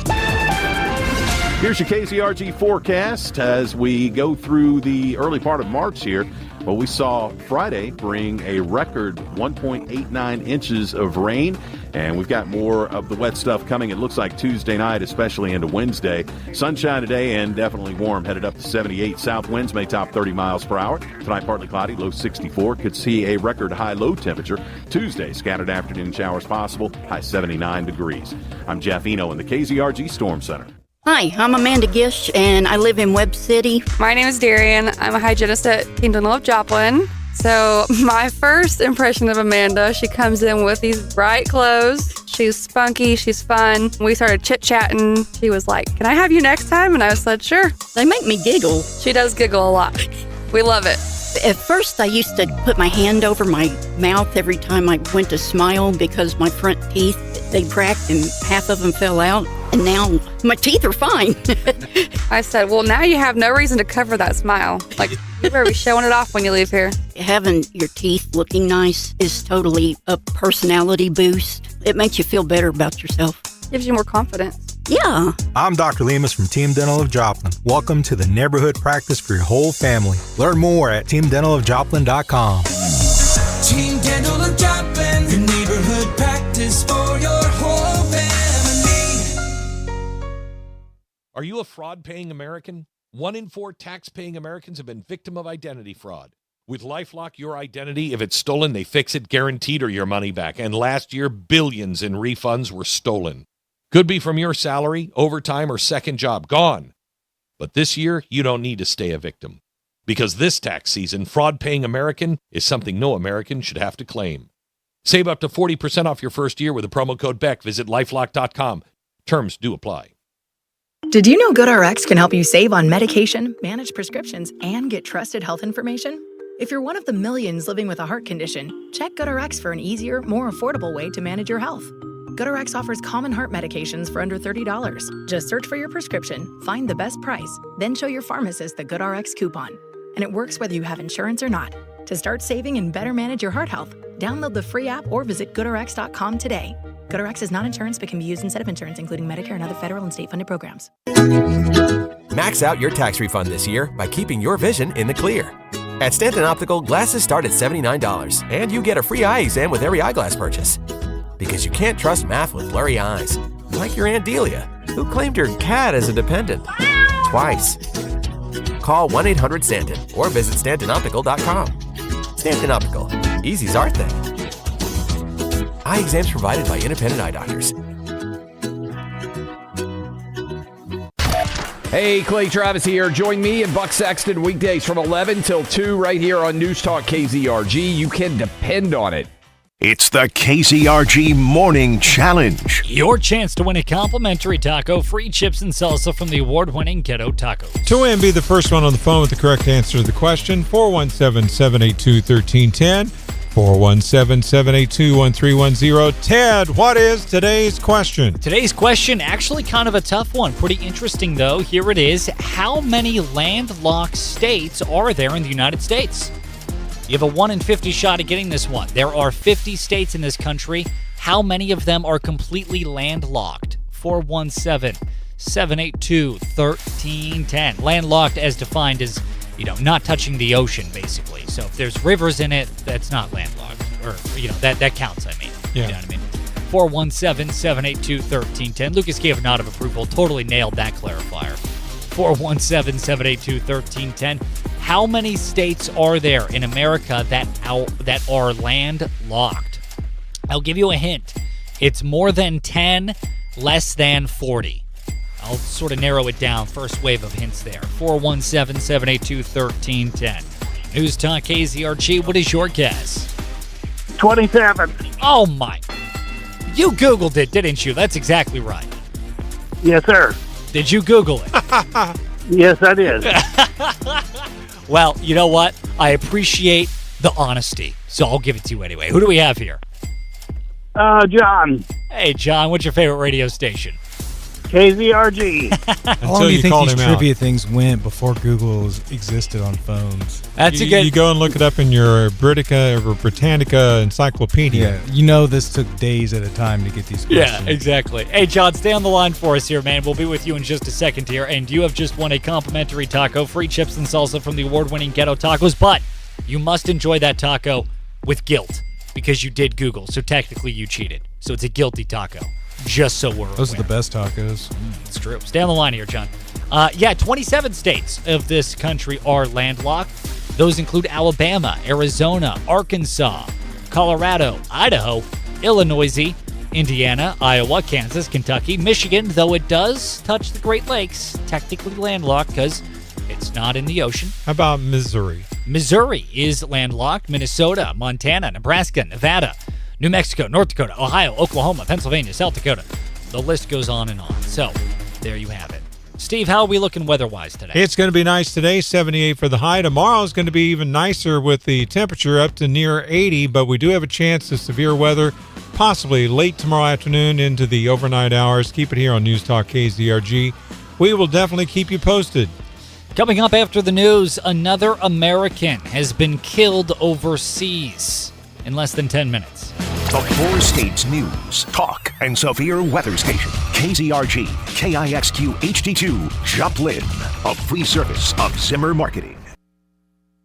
Here's your KZRG forecast as we go through the early part of March here. Well, we saw Friday bring a record 1.89 inches of rain, and we've got more of the wet stuff coming. It looks like Tuesday night, especially into Wednesday. Sunshine today and definitely warm, headed up to 78. South winds may top 30 miles per hour. Tonight, partly cloudy, low 64. Could see a record high low temperature. Tuesday, scattered afternoon showers possible, high 79 degrees. I'm Jeff Eno in the KZRG Storm Center. Hi, I'm Amanda Gish, and I live in Webb City. My name is Darian. I'm a hygienist at Team Dental of Joplin. So my first impression of Amanda, she comes in with these bright clothes. She's spunky. She's fun. We started chit-chatting. She was like, "Can I have you next time?" And I said, "Sure." They make me giggle. She does giggle a lot. We love it. At first, I used to put my hand over my mouth every time I went to smile because my front teeth, they cracked and half of them fell out. And now my teeth are fine. I said, "Well, now you have no reason to cover that smile. Like, you better be showing it off when you leave here." Having your teeth looking nice is totally a personality boost. It makes you feel better about yourself. Gives you more confidence. Yeah. I'm Dr. Lemus from Team Dental of Joplin. Welcome to the neighborhood practice for your whole family. Learn more at teamdentalofjoplin.com. Team Dental of Joplin, your neighborhood practice for your whole family. Are you a fraud-paying American? 1 in 4 tax-paying Americans have been victim of identity fraud. With LifeLock, your identity, if it's stolen, they fix it guaranteed or your money back. And last year, billions in refunds were stolen. Could be from your salary, overtime, or second job. Gone. But this year, you don't need to stay a victim. Because this tax season, fraud-paying American is something no American should have to claim. Save up to 40% off your first year with the promo code BECK. Visit lifelock.com. Terms do apply. Did you know GoodRx can help you save on medication, manage prescriptions, and get trusted health information? If you're one of the millions living with a heart condition, check GoodRx for an easier, more affordable way to manage your health. GoodRx offers common heart medications for under $30. Just search for your prescription, find the best price, then show your pharmacist the GoodRx coupon. And it works whether you have insurance or not. To start saving and better manage your heart health, download the free app or visit GoodRx.com today. GoodRx is not insurance but can be used instead of insurance, including Medicare and other federal and state-funded programs. Max out your tax refund this year by keeping your vision in the clear. At Stanton Optical, glasses start at $79, and you get a free eye exam with every eyeglass purchase. Because you can't trust math with blurry eyes. Like your Aunt Delia, who claimed her cat as a dependent. Twice. Call 1-800-STANTON or visit StantonOptical.com. Stanton Optical. Easy's our thing. Eye exams provided by independent eye doctors. Hey, Clay Travis here. Join me and Buck Sexton weekdays from 11 till 2 right here on News Talk KZRG. You can depend on it. It's the KZRG Morning Challenge. Your chance to win a complimentary taco, free chips and salsa from the award-winning Ghetto Tacos. To win, be the first one on the phone with the correct answer to the question. 417-782-1310. 417-782-1310. Ted, what is today's question? Today's question, actually kind of a tough one. Pretty interesting, though. Here it is. How many landlocked states are there in the United States? You have a 1 in 50 shot at getting this one. There are 50 states in this country. How many of them are completely landlocked? 417-782-1310. Landlocked as defined as, not touching the ocean, basically. So if there's rivers in it, that's not landlocked. Or, that counts, I mean. Yeah. You know what I mean? 417-782-1310. Lucas gave a nod of approval. Totally nailed that clarifier. 417-782-1310. How many states are there in America that are landlocked? I'll give you a hint. It's more than 10, less than 40. I'll sort of narrow it down. First wave of hints there. 417-782-1310. News Talk KZRG, what is your guess? 27. Oh, my. You Googled it, didn't you? That's exactly right. Yes, sir. Did you Google it? Yes, I did. Well, you know what? I appreciate the honesty, so I'll give it to you anyway. Who do we have here? John. Hey, John, what's your favorite radio station? KZRG. How long do you think these trivia things went before Google existed on phones? That's a good... You go and look it up in your Britannica encyclopedia. Yeah, this took days at a time to get these questions. Yeah, exactly. Hey, John, stay on the line for us here, man. We'll be with you in just a second here, and you have just won a complimentary taco, free chips and salsa from the award-winning Ghetto Tacos, but you must enjoy that taco with guilt because you did Google. So technically you cheated. So it's a guilty taco. Just so we're Those aware. are the best tacos. It's true. Stay on the line here, John. 27 states of this country are landlocked. Those include Alabama, Arizona, Arkansas, Colorado, Idaho, Illinois, Indiana, Iowa, Kansas, Kentucky, Michigan, though it does touch the Great Lakes, technically landlocked because it's not in the ocean. How about Missouri? Missouri is landlocked. Minnesota, Montana, Nebraska, Nevada, New Mexico, North Dakota, Ohio, Oklahoma, Pennsylvania, South Dakota. The list goes on and on. So there you have it. Steve, how are we looking weather-wise today? It's going to be nice today, 78 for the high. Tomorrow is going to be even nicer with the temperature up to near 80, but we do have a chance of severe weather, possibly late tomorrow afternoon into the overnight hours. Keep it here on News Talk KZRG. We will definitely keep you posted. Coming up after the news, another American has been killed overseas in less than 10 minutes. The four states news, talk, and severe weather station. KZRG, KIXQ HD2, Joplin. A free service of Zimmer Marketing.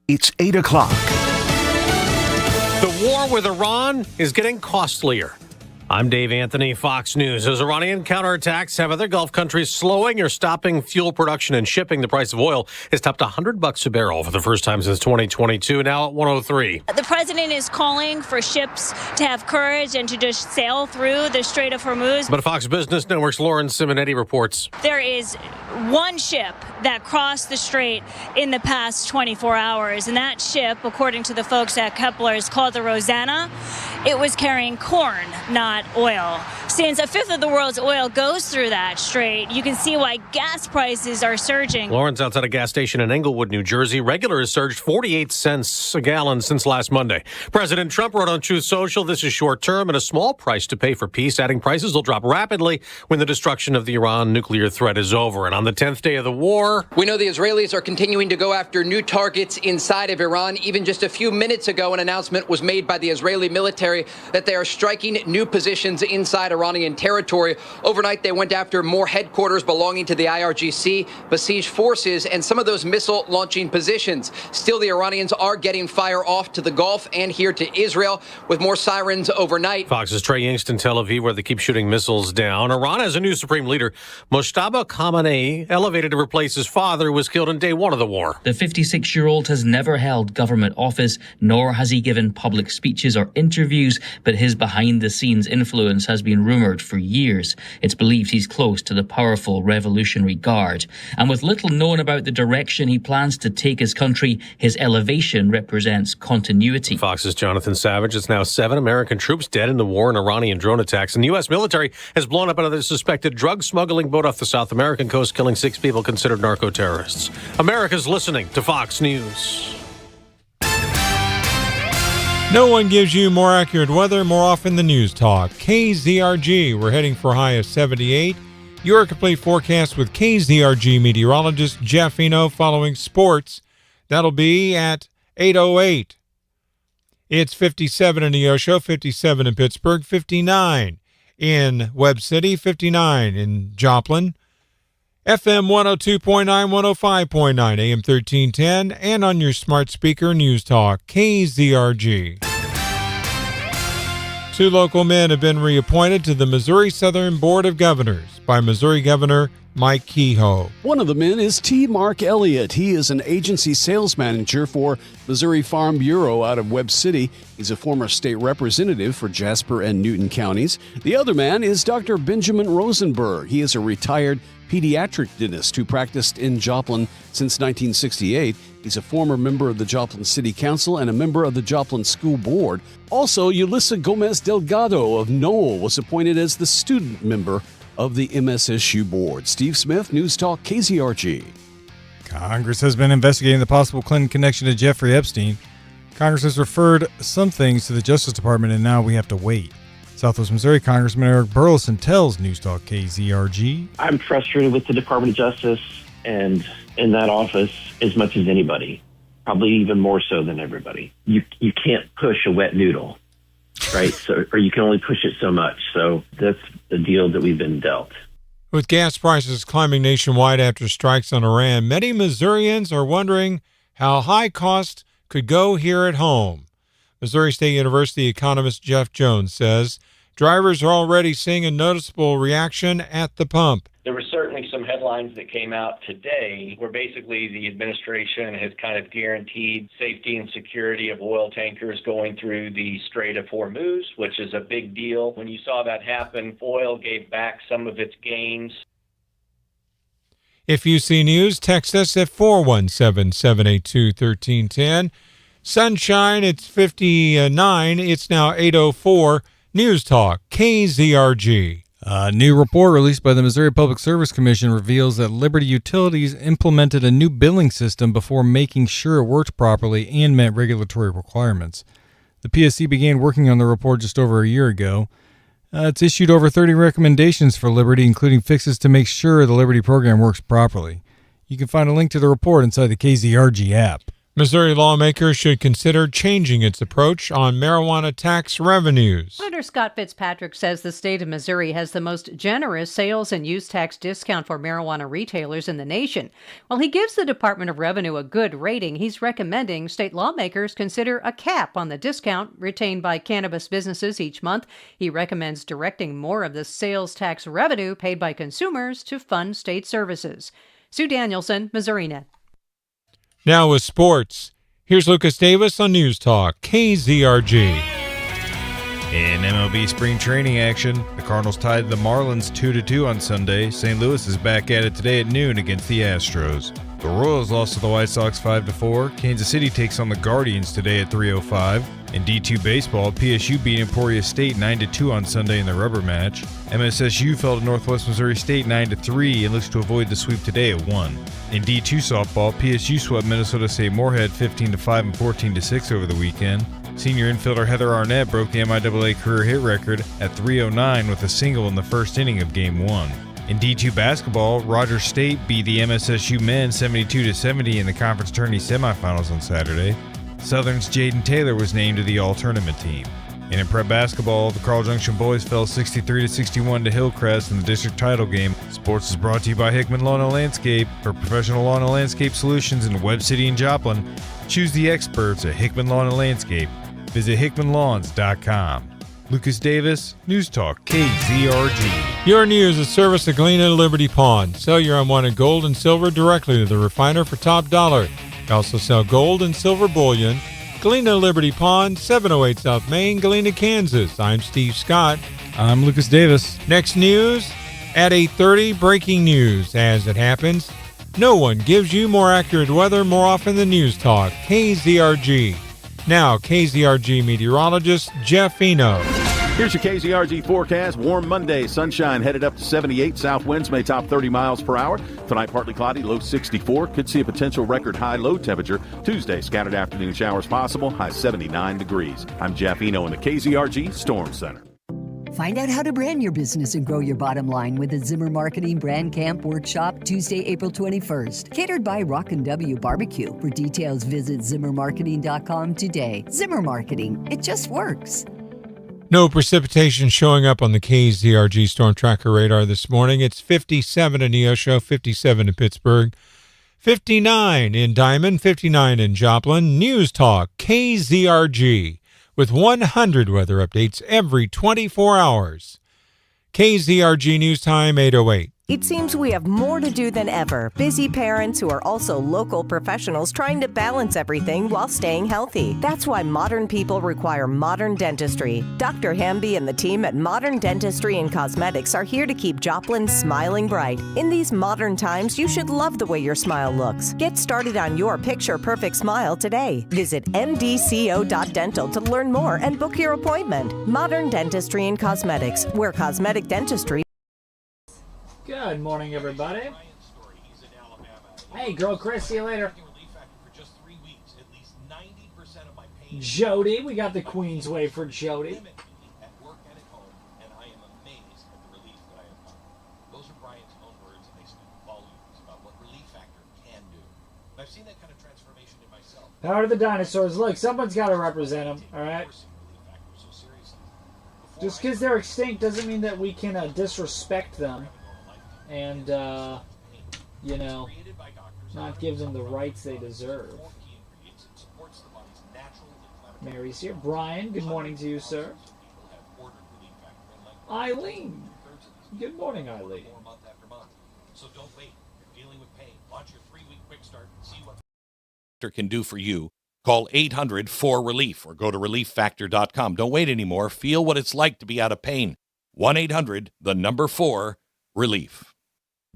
It's 8 o'clock. The war with Iran is getting costlier. I'm Dave Anthony, Fox News. As Iranian counterattacks have other Gulf countries slowing or stopping fuel production and shipping, the price of oil has topped $100 a barrel for the first time since 2022, now at $103. The president is calling for ships to have courage and to just sail through the Strait of Hormuz. But Fox Business Network's Lauren Simonetti reports. There is one ship that crossed the strait in the past 24 hours, and that ship, according to the folks at Kepler, is called the Rosanna. It was carrying corn, not oil. Since a fifth of the world's oil goes through that strait, you can see why gas prices are surging. Lauren's outside a gas station in Englewood, New Jersey. Regular has surged 48 cents a gallon since last Monday. President Trump wrote on Truth Social, this is short term and a small price to pay for peace, adding prices will drop rapidly when the destruction of the Iran nuclear threat is over. And on the 10th day of the war, we know the Israelis are continuing to go after new targets inside of Iran. Even just a few minutes ago, an announcement was made by the Israeli military that they are striking new positions inside Iranian territory. Overnight, they went after more headquarters belonging to the IRGC, besieged forces, and some of those missile launching positions. Still, the Iranians are getting fire off to the Gulf and here to Israel with more sirens overnight. Fox's Trey Yingst in Tel Aviv, where they keep shooting missiles down. Iran has a new supreme leader. Mojtaba Khamenei, elevated to replace his father, who was killed on day one of the war. The 56-year-old has never held government office, nor has he given public speeches or interviews, but his behind-the-scenes influence has been rumored for years. It's believed he's close to the powerful Revolutionary Guard. And with little known about the direction he plans to take his country, his elevation represents continuity. Fox's Jonathan Savage. It's now 7 American troops dead in the war in Iranian drone attacks. And the U.S. military has blown up another suspected drug smuggling boat off the South American coast, killing 6 people considered narco-terrorists. America's listening to Fox News. No one gives you more accurate weather more often than News Talk. KZRG, we're heading for a high of 78. Your complete forecast with KZRG meteorologist Jeff Eno following sports. That'll be at 8:08. It's 57 in Neosho, 57 in Pittsburgh, 59 in Webb City, 59 in Joplin. FM 102.9, 105.9, AM 1310, and on your smart speaker, News Talk, KZRG. 2 local men have been reappointed to the Missouri Southern Board of Governors by Missouri Governor Mike Kehoe. One of the men is T. Mark Elliott. He is an agency sales manager for Missouri Farm Bureau out of Webb City. He's a former state representative for Jasper and Newton counties. The other man is Dr. Benjamin Rosenberg. He is a retired pediatric dentist who practiced in Joplin since 1968. He's a former member of the Joplin City Council and a member of the Joplin School Board. Also, Yulissa Gomez Delgado of Noel was appointed as the student member of the MSSU Board. Steve Smith, News Talk, KZRG. Congress has been investigating the possible Clinton connection to Jeffrey Epstein. Congress has referred some things to the Justice Department, and now we have to wait. Southwest Missouri Congressman Eric Burleson tells News Talk KZRG. I'm frustrated with the Department of Justice and in that office as much as anybody, probably even more so than everybody. You can't push a wet noodle, right? Or you can only push it so much. So that's the deal that we've been dealt. With gas prices climbing nationwide after strikes on Iran, many Missourians are wondering how high-cost could go here at home. Missouri State University economist Jeff Jones says drivers are already seeing a noticeable reaction at the pump. There were certainly some headlines that came out today where basically the administration has kind of guaranteed safety and security of oil tankers going through the Strait of Hormuz, which is a big deal. When you saw that happen, oil gave back some of its gains. If you see news, text us at 417-782-1310. Sunshine, it's 59. It's now 8:04. News Talk, KZRG. A new report released by the Missouri Public Service Commission reveals that Liberty Utilities implemented a new billing system before making sure it worked properly and met regulatory requirements. The PSC began working on the report just over a year ago. It's issued over 30 recommendations for Liberty, including fixes to make sure the Liberty program works properly. You can find a link to the report inside the KZRG app. Missouri lawmakers should consider changing its approach on marijuana tax revenues. Senator Scott Fitzpatrick says the state of Missouri has the most generous sales and use tax discount for marijuana retailers in the nation. While he gives the Department of Revenue a good rating, he's recommending state lawmakers consider a cap on the discount retained by cannabis businesses each month. He recommends directing more of the sales tax revenue paid by consumers to fund state services. Sue Danielson, MissouriNet. Now with sports, here's Lucas Davis on News Talk, KZRG. In MLB spring training action, the Cardinals tied the Marlins 2-2 on Sunday. St. Louis is back at it today at noon against the Astros. The Royals lost to the White Sox 5-4. Kansas City takes on the Guardians today at 3:05. In D2 baseball, PSU beat Emporia State 9-2 on Sunday in the rubber match. MSSU fell to Northwest Missouri State 9-3 and looks to avoid the sweep today at 1. In D2 softball, PSU swept Minnesota State Moorhead 15-5 and 14-6 over the weekend. Senior infielder Heather Arnett broke the MIAA career hit record at 309 with a single in the first inning of Game 1. In D2 basketball, Rogers State beat the MSSU men 72-70 in the conference tourney semifinals on Saturday. Southern's Jaden Taylor was named to the all-tournament team. And in prep basketball, the Carl Junction boys fell 63-61 to Hillcrest in the district title game. Sports is brought to you by Hickman Lawn and Landscape. For professional lawn and landscape solutions in Webb City and Joplin, choose the experts at Hickman Lawn and Landscape. Visit hickmanlawns.com. Lucas Davis, News Talk, KZRG. Your news is service of Galena Liberty Pawn. Sell your unwanted gold and silver directly to the refiner for top dollar. They also sell gold and silver bullion. Galena Liberty Pawn, 708 South Main, Galena, Kansas. I'm Steve Scott. I'm Lucas Davis. Next news, at 8:30, breaking news. As it happens, no one gives you more accurate weather more often than News Talk, KZRG. Now, KZRG meteorologist Jeff Eno. Here's your KZRG forecast. Warm Monday. Sunshine headed up to 78. South winds may top 30 miles per hour. Tonight, partly cloudy, low 64. Could see a potential record high low temperature. Tuesday, scattered afternoon showers possible. High 79 degrees. I'm Jeff Eno in the KZRG Storm Center. Find out how to brand your business and grow your bottom line with the Zimmer Marketing Brand Camp Workshop Tuesday, April 21st. Catered by Rockin' W Barbecue. For details, visit ZimmerMarketing.com today. Zimmer Marketing. It just works. No precipitation showing up on the KZRG Storm Tracker radar this morning. It's 57 in Neosho, 57 in Pittsburgh, 59 in Diamond, 59 in Joplin. News Talk, KZRG, with 100 weather updates every 24 hours. KZRG News Time, 8:08. It seems we have more to do than ever. Busy parents who are also local professionals trying to balance everything while staying healthy. That's why modern people require modern dentistry. Dr. Hamby and the team at Modern Dentistry and Cosmetics are here to keep Joplin smiling bright. In these modern times, you should love the way your smile looks. Get started on your picture-perfect smile today. Visit mdco.dental to learn more and book your appointment. Modern Dentistry and Cosmetics, where cosmetic dentistry. Good morning, everybody. Hey, girl Chris, see you later. Jody, we got the Queensway for Jody. Power to the dinosaurs. Look, someone's got to represent them, all right? Just because they're extinct doesn't mean that we can disrespect them. And, you know, not give them the rights they deserve. Mary's here. Brian, good morning to you, sir. Eileen. Good morning, Eileen. So don't wait. You're dealing with pain. Launch your 3-week quick start and see what Factor can do for you. Call 800-4RELIEF or go to relieffactor.com. Don't wait anymore. Feel what it's like to be out of pain. 1-800-4RELIEF.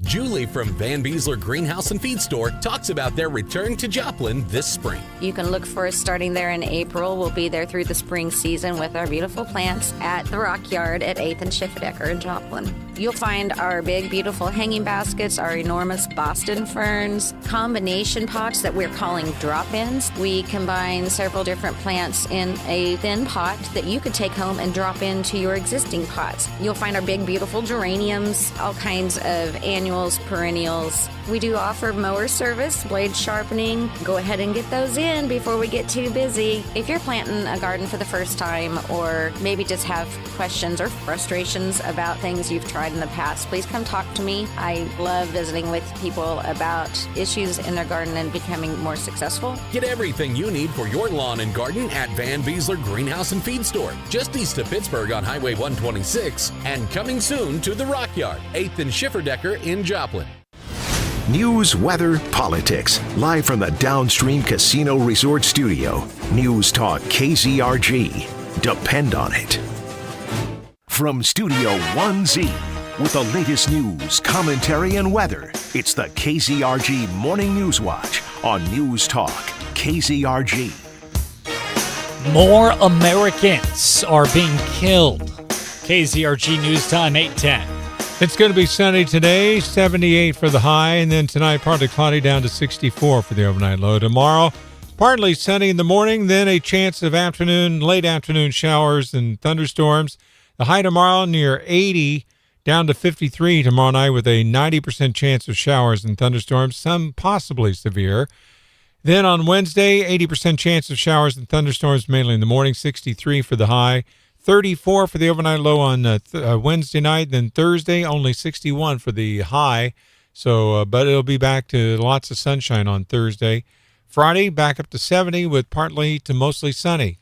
Julie from Van Beesler Greenhouse and Feed Store talks about their return to Joplin this spring. You can look for us starting there in April. We'll be there through the spring season with our beautiful plants at the Rock Yard at 8th and Schifferdecker in Joplin. You'll find our big, beautiful hanging baskets, our enormous Boston ferns, combination pots that we're calling drop-ins. We combine several different plants in a thin pot that you could take home and drop into your existing pots. You'll find our big, beautiful geraniums, all kinds of annuals, perennials. We do offer mower service, blade sharpening. Go ahead and get those in before we get too busy. If you're planting a garden for the first time or maybe just have questions or frustrations about things you've tried in the past, please come talk to me. I love visiting with people about issues in their garden and becoming more successful. Get everything you need for your lawn and garden at Van Beesler Greenhouse and Feed Store, just east of Pittsburgh on Highway 126, and coming soon to the Rock Yard, 8th and Schifferdecker in Joplin. News, weather, politics. Live from the Downstream Casino Resort Studio. News Talk KZRG. Depend on it. From Studio 1Z, with the latest news, commentary, and weather, it's the KZRG Morning News Watch on News Talk KZRG. More Americans are being killed. KZRG News Time 8:10. It's going to be sunny today, 78 for the high, and then tonight partly cloudy down to 64 for the overnight low. Tomorrow, partly sunny in the morning, then a chance of late afternoon showers and thunderstorms. The high tomorrow near 80, down to 53 tomorrow night with a 90% chance of showers and thunderstorms, some possibly severe. Then on Wednesday, 80% chance of showers and thunderstorms, mainly in the morning, 63 for the high. 34 for the overnight low on Wednesday night. Then Thursday, only 61 for the high. So, but it'll be back to lots of sunshine on Thursday. Friday, back up to 70 with partly to mostly sunny.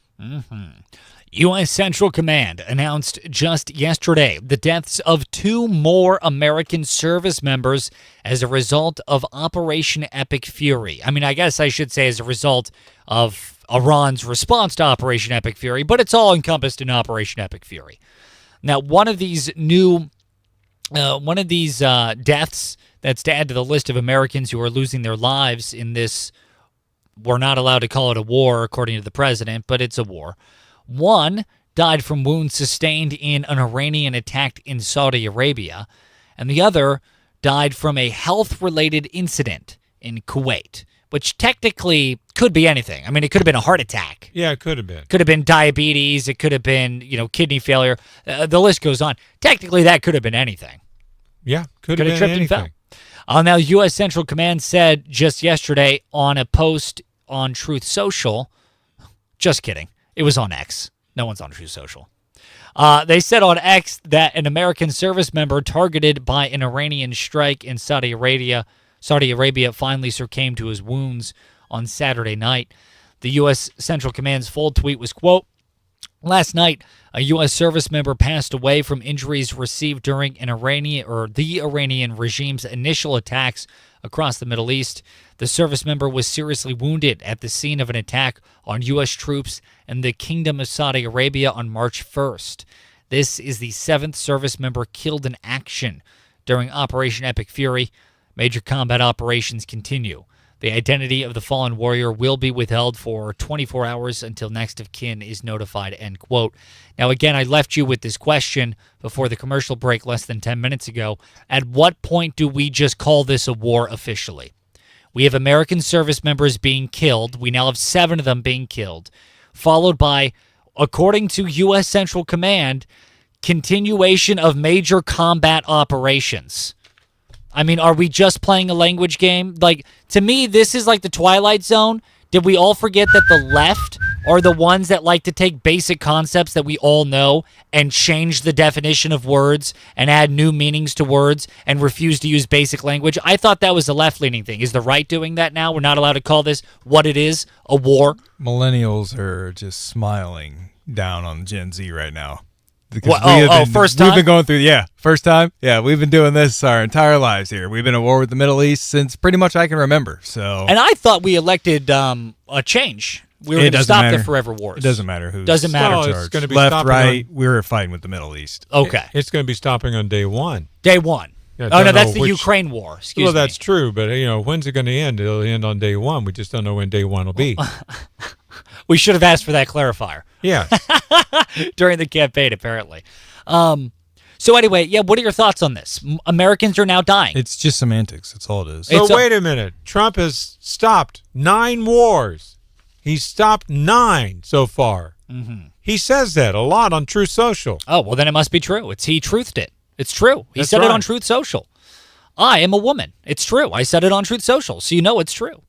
U.S. Central Command announced just yesterday the deaths of 2 more American service members as a result of Operation Epic Fury. I mean, I guess I should say as a result of Iran's response to Operation Epic Fury, but it's all encompassed in Operation Epic Fury. Now, one of these deaths that's to add to the list of Americans who are losing their lives in this, we're not allowed to call it a war according to the president, but it's a war. One died from wounds sustained in an Iranian attack in Saudi Arabia, and the other died from a health-related incident in Kuwait, which technically could be anything. I mean, it could have been a heart attack. Yeah, it could have been. Could have been diabetes. It could have been, kidney failure. The list goes on. Technically, that could have been anything. Yeah, could have been tripped anything. And fell. Now, U.S. Central Command said just yesterday on a post on Truth Social, just kidding. It was on X. No one's on Truth Social. They said on X that an American service member targeted by an Iranian strike in Saudi Arabia finally succumbed to his wounds on Saturday night. The U.S. Central Command's full tweet was, quote, "Last night, a U.S. service member passed away from injuries received during the Iranian regime's initial attacks across the Middle East. The service member was seriously wounded at the scene of an attack on U.S. troops in the Kingdom of Saudi Arabia on March 1st. This is the 7th service member killed in action during Operation Epic Fury. Major combat operations continue. The identity of the fallen warrior will be withheld for 24 hours until next of kin is notified," end quote. Now, again, I left you with this question before the commercial break less than 10 minutes ago. At what point do we just call this a war officially? We have American service members being killed. We now have 7 of them being killed, followed by, according to U.S. Central Command, continuation of major combat operations. I mean, are we just playing a language game? Like, to me, this is like the Twilight Zone. Did we all forget that the left are the ones that like to take basic concepts that we all know and change the definition of words and add new meanings to words and refuse to use basic language. I thought that was a left-leaning thing. Is the right doing that now? We're not allowed to call this what it is, a war? Millennials are just smiling down on Gen Z right now. First time? We've been going through, first time. Yeah, we've been doing this our entire lives here. We've been at war with the Middle East since pretty much I can remember. So, and I thought we elected a change. We were going to stop the forever wars. It doesn't matter who. Doesn't matter. It's going to be left, right. We were fighting with the Middle East. Okay, it's going to be stopping on day one. Day one. Yeah, no, that's the Ukraine war. Excuse me. That's true, but when's it going to end? It'll end on day one. We just don't know when day one will be. We should have asked for that clarifier. Yeah. During the campaign, apparently. So anyway, what are your thoughts on this? Americans are now dying. It's just semantics. That's all it is. So wait a minute. Trump has stopped 9 wars. He's stopped 9 so far. Mm-hmm. He says that a lot on Truth Social. Oh, well, then it must be true. He truthed it. It's true. He That's said right. it on Truth Social. I am a woman. It's true. I said it on Truth Social, so you know it's true.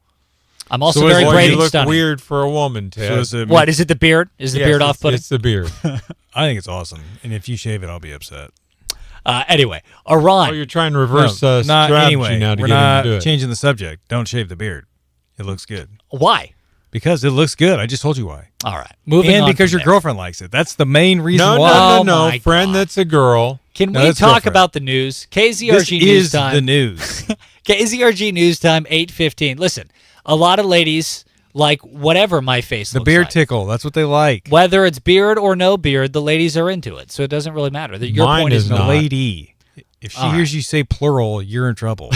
I'm also very great you at look stunning. weird for a woman, Ted. What, is it the beard? Is the beard off-putting? It's the beard. I think it's awesome. And if you shave it, I'll be upset. Anyway, Iran. Oh, you're trying to reverse not strategy anyway. now to We're get him not to do it. changing the subject. Don't shave the beard. It looks good. Why? Because it looks good. I just told you why. All right. Moving and on because from your there. girlfriend likes it. That's the main reason No, why. no, my friend, God. that's a girl. Can No, we that's talk girlfriend. about the news? KZRG This News is Time. the news. KZRG News Time, 8:15. Listen, a lot of ladies like whatever my face The looks beard like. tickle. That's what they like. Whether it's beard or no beard, the ladies are into it. So it doesn't really matter. Your Mine point is is not. The lady. If she hears you say plural, you're in trouble.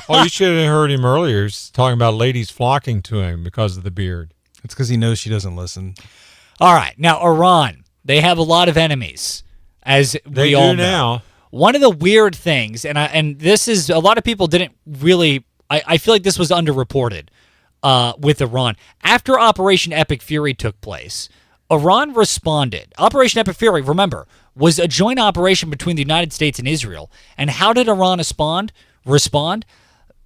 Oh, you should have heard him earlier talking about ladies flocking to him because of the beard. It's because he knows she doesn't listen. All right. Now, Iran, they have a lot of enemies, as They we all do know. now. One of the weird things, and this is, a lot of people didn't really, I feel like this was underreported with Iran. After Operation Epic Fury took place, Iran responded. Operation Epic Fury, remember, was a joint operation between the United States and Israel. And how did Iran respond?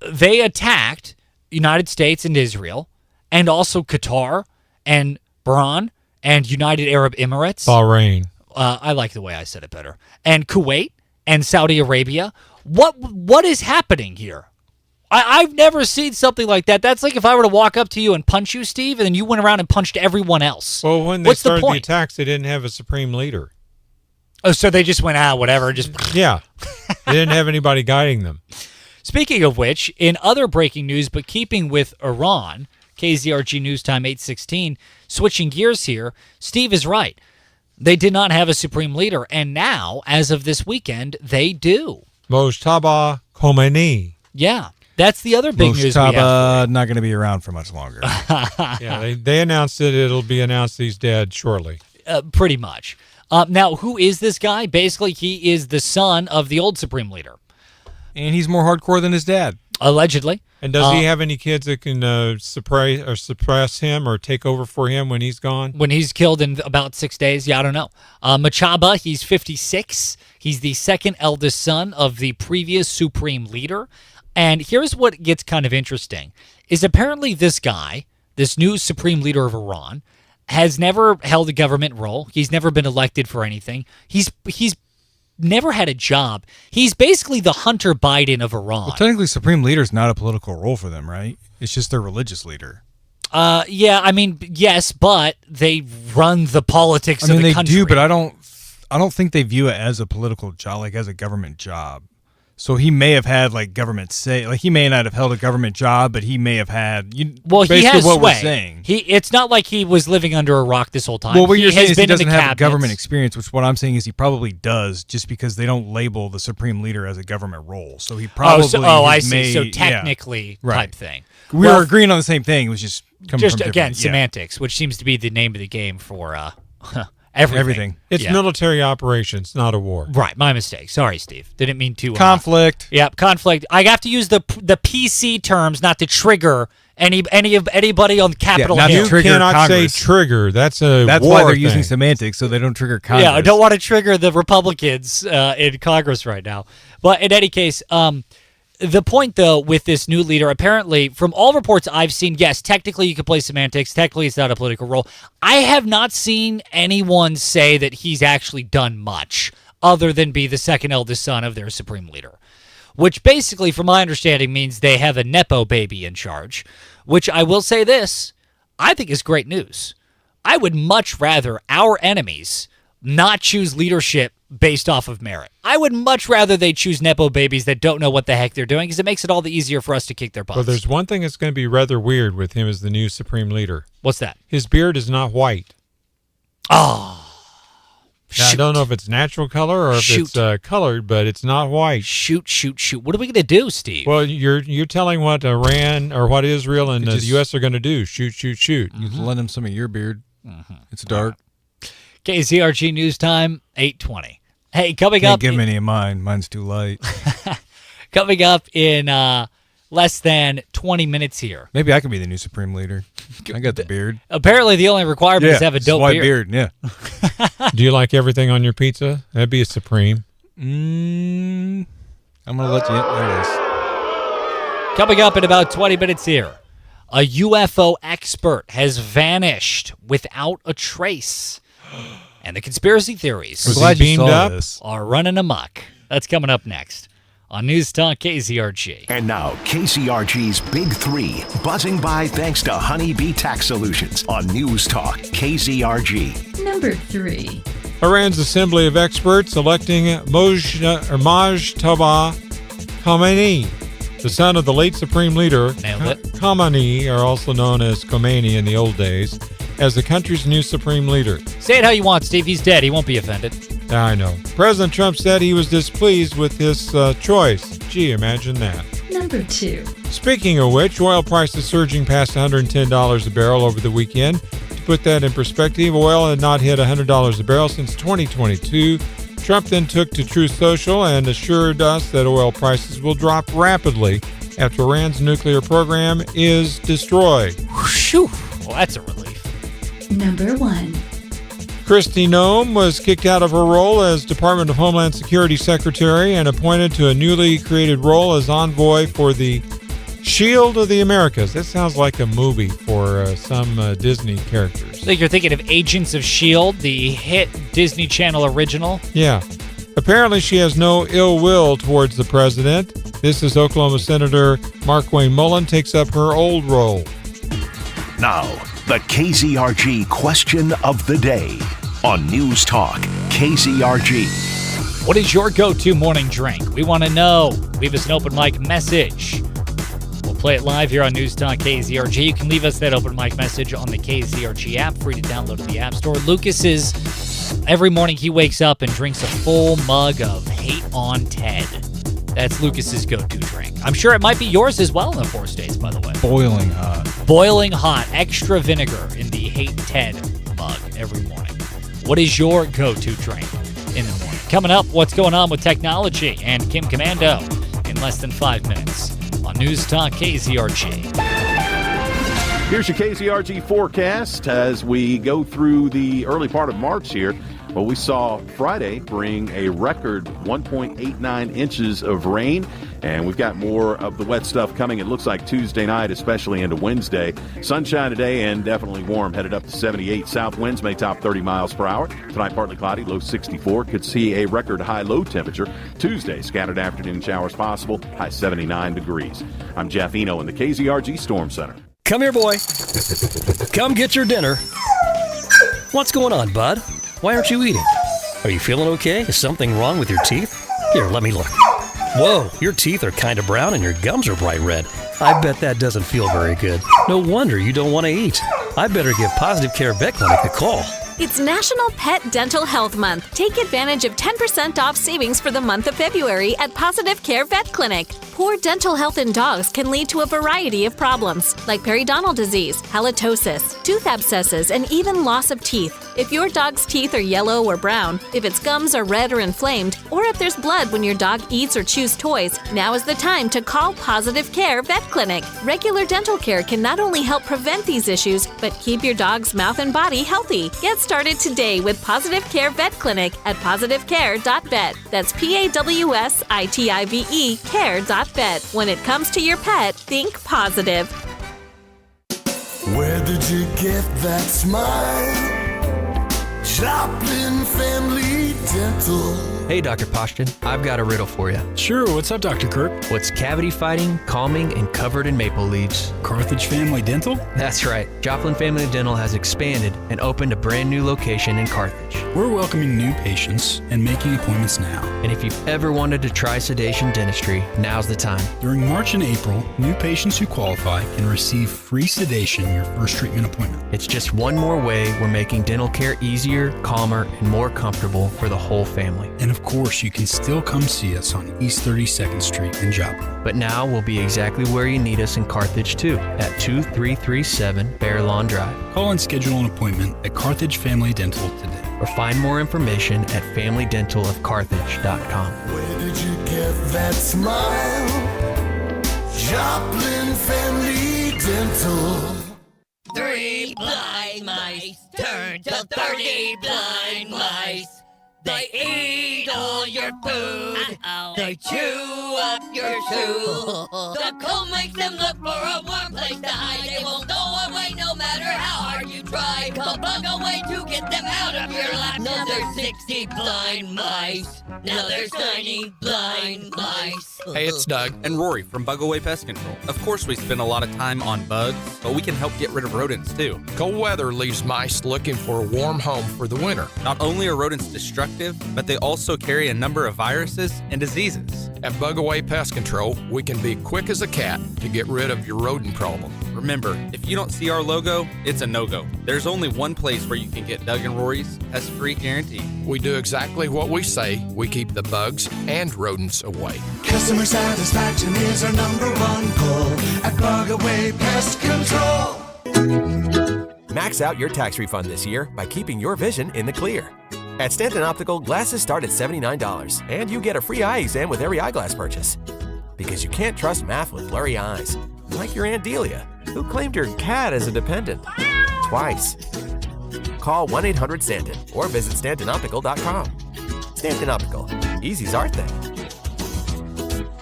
They attacked United States and Israel, and also Qatar and Bahrain and United Arab Emirates. Bahrain. I like the way I said it better. And Kuwait and Saudi Arabia. What is happening here? I've never seen something like that. That's like if I were to walk up to you and punch you, Steve, and then you went around and punched everyone else. Well, when they What's the started the point? attacks, they didn't have a supreme leader. Oh, so they just went, whatever. Just Yeah. They didn't have anybody guiding them. Speaking of which, in other breaking news, but keeping with Iran, KZRG News Time 8:16, switching gears here, Steve is right. They did not have a supreme leader, and now, as of this weekend, they do. Mojtaba Khomeini. Yeah, that's the other big news we have. Mojtaba not going to be around for much longer. Yeah, they announced it. It'll be announced he's dead shortly. Pretty much. Now, who is this guy? Basically, he is the son of the old supreme leader. And he's more hardcore than his dad. Allegedly. And does he have any kids that can suppress him or take over for him when he's gone? When he's killed in about 6 days? Yeah, I don't know. Mojtaba, he's 56. He's the second eldest son of the previous supreme leader. And here's what gets kind of interesting, is apparently this guy, this new supreme leader of Iran, has never held a government role. He's never been elected for anything. He's never had a job. He's basically the Hunter Biden of Iran. Well, technically, supreme leader is not a political role for them, right? It's just their religious leader. Yeah, I mean, yes, but they run the politics of the country. They do, but I don't think they view it as a political job, like as a government job. So he may have had like government say, like he may not have held a government job, but he may have had. Well, he basically has what sway. We're saying. It's not like he was living under a rock this whole time. Well, what you're saying has is he been in doesn't the have cabinets. government experience, which what I'm saying is he probably does, just because they don't label the supreme leader as a government role. So he probably. I see. Made, So technically, yeah, right. type thing. We were agreeing on the same thing. It was just coming from again different- semantics, which seems to be the name of the game for everything. It's military operations, not a war. Right, my mistake. Sorry, Steve. Didn't mean to. Conflict. Yep, conflict. I have to use the PC terms not to trigger anybody on Capitol not to Hill. trigger You cannot Congress. say trigger. That's war why they're thing. using semantics, so they don't trigger Congress. Yeah, I don't want to trigger the Republicans in Congress right now. But in any case, The point, though, with this new leader, apparently, from all reports I've seen, yes, technically you could play semantics. Technically, it's not a political role. I have not seen anyone say that he's actually done much other than be the second eldest son of their supreme leader, which basically, from my understanding, means they have a Nepo baby in charge, which I will say this, I think is great news. I would much rather our enemies not choose leadership based off of merit. I would much rather they choose Nepo babies that don't know what the heck they're doing, because it makes it all the easier for us to kick their butts. Well, there's one thing that's going to be rather weird with him as the new supreme leader. What's that? His beard is not white. Oh. Now, I don't know if it's natural color or if it's colored, but it's not white. Shoot. What are we going to do, Steve? Well, you're telling what Iran or what Israel and the U.S. are going to do. Shoot. You can lend him some of your beard. It's dark. KZRG News Time, 8:20. Hey, coming up... Can't give him any of mine. Mine's too light. Coming up in less than 20 minutes here. Maybe I can be the new supreme leader. I got the beard. Apparently, the only requirement is to have a dope white beard. Yeah. Do you like everything on your pizza? That'd be a supreme. I'm going to let you... There it is. Coming up in about 20 minutes here. A UFO expert has vanished without a trace. And the conspiracy theories are running amok. That's coming up next on News Talk KZRG. And now, KZRG's Big Three, buzzing by thanks to Honeybee Tax Solutions on News Talk KZRG. Number 3. Iran's Assembly of Experts electing Mojtaba Khamenei, the son of the late Supreme Leader. Nailed it. Khamenei, or also known as Khomeini in the old days, as the country's new supreme leader. Say it how you want, Steve. He's dead. He won't be offended. I know. President Trump said he was displeased with his choice. Gee, imagine that. Number 2. Speaking of which, oil prices surging past $110 a barrel over the weekend. To put that in perspective, oil had not hit $100 a barrel since 2022. Trump then took to Truth Social and assured us that oil prices will drop rapidly after Iran's nuclear program is destroyed. Whew. Well, that's a relief. Number 1. Kristi Noem was kicked out of her role as Department of Homeland Security Secretary and appointed to a newly created role as envoy for the Shield of the Americas. That sounds like a movie for some Disney characters. So you're thinking of Agents of S.H.I.E.L.D., the hit Disney Channel original? Yeah. Apparently she has no ill will towards the president. This is Oklahoma Senator Markwayne Mullin takes up her old role. Now, the KZRG question of the day on News Talk KZRG. What is your go-to morning drink? We want to know. Leave us an open mic message. We'll play it live here on News Talk KZRG. You can leave us that open mic message on the KZRG app, free to download at the App Store. Lucas is, every morning he wakes up and drinks a full mug of Hate on Ted. That's Lucas's go-to drink. I'm sure it might be yours as well in the 4 states, by the way. Boiling hot. Boiling hot. Extra vinegar in the Hate Ted mug every morning. What is your go-to drink in the morning? Coming up, what's going on with technology and Kim Commando in less than 5 minutes on News Talk KZRG. Here's your KZRG forecast as we go through the early part of March here. Well, we saw Friday bring a record 1.89 inches of rain, and we've got more of the wet stuff coming. It looks like Tuesday night, especially into Wednesday. Sunshine today and definitely warm, headed up to 78. South winds may top 30 miles per hour. Tonight, partly cloudy, low 64. Could see a record high low temperature. Tuesday, scattered afternoon showers possible, high 79 degrees. I'm Jeff Eno in the KZRG Storm Center. Come here, boy. Come get your dinner. What's going on, bud? Why aren't you eating? Are you feeling okay? Is something wrong with your teeth? Here, let me look. Whoa, your teeth are kind of brown and your gums are bright red. I bet that doesn't feel very good. No wonder you don't want to eat. I better give Positive Care Vet Clinic a call. It's National Pet Dental Health Month. Take advantage of 10% off savings for the month of February at Positive Care Vet Clinic. Poor dental health in dogs can lead to a variety of problems, like periodontal disease, halitosis, tooth abscesses, and even loss of teeth. If your dog's teeth are yellow or brown, if its gums are red or inflamed, or if there's blood when your dog eats or chews toys, now is the time to call Positive Care Vet Clinic. Regular dental care can not only help prevent these issues, but keep your dog's mouth and body healthy. Get started today with Positive Care Vet Clinic at positivecare.vet. That's PAWSITIVE care.vet. When it comes to your pet, think positive. Where did you get that smile? Joplin Family Dental. Hey, Dr. Poshton, I've got a riddle for you. Sure, what's up, Dr. Kirk? What's cavity fighting, calming, and covered in maple leaves? Carthage Family Dental? That's right. Joplin Family Dental has expanded and opened a brand new location in Carthage. We're welcoming new patients and making appointments now. And if you've ever wanted to try sedation dentistry, now's the time. During March and April, new patients who qualify can receive free sedation your first treatment appointment. It's just one more way we're making dental care easier, calmer, and more comfortable for the whole family. And of course, you can still come see us on East 32nd Street in Joplin. But now we'll be exactly where you need us in Carthage, too, at 2337 Bear Lawn Drive. Call and schedule an appointment at Carthage Family Dental today. Or find more information at FamilyDentalofCarthage.com. Where did you get that smile? Joplin Family Dental. 3 blind mice turn to 30 blind mice. They eat all your food. They chew up your shoe. The cold makes them look for a warm place to hide. They won't go away no matter how hard you try. Call Bug Away to get them out of your lap. Now there's 60 blind mice. Now there's 90 blind mice. Hey, it's Doug and Rory from Bug Away Pest Control. Of course, we spend a lot of time on bugs, but we can help get rid of rodents too. Cold weather leaves mice looking for a warm home for the winter. Not only are rodents destructive, but they also carry a number of viruses and diseases. At Bug Away Pest Control, we can be quick as a cat to get rid of your rodent problem. Remember, if you don't see our logo, it's a no-go. There's only one place where you can get Doug and Rory's pest-free guarantee. We do exactly what we say. We keep the bugs and rodents away. Customer satisfaction is our #1 goal at Bug Away Pest Control. Max out your tax refund this year by keeping your vision in the clear. At Stanton Optical, glasses start at $79, and you get a free eye exam with every eyeglass purchase. Because you can't trust math with blurry eyes, like your Aunt Delia, who claimed your cat as a dependent. Twice. Call 1-800-STANTON or visit StantonOptical.com. Stanton Optical. Easy's our thing.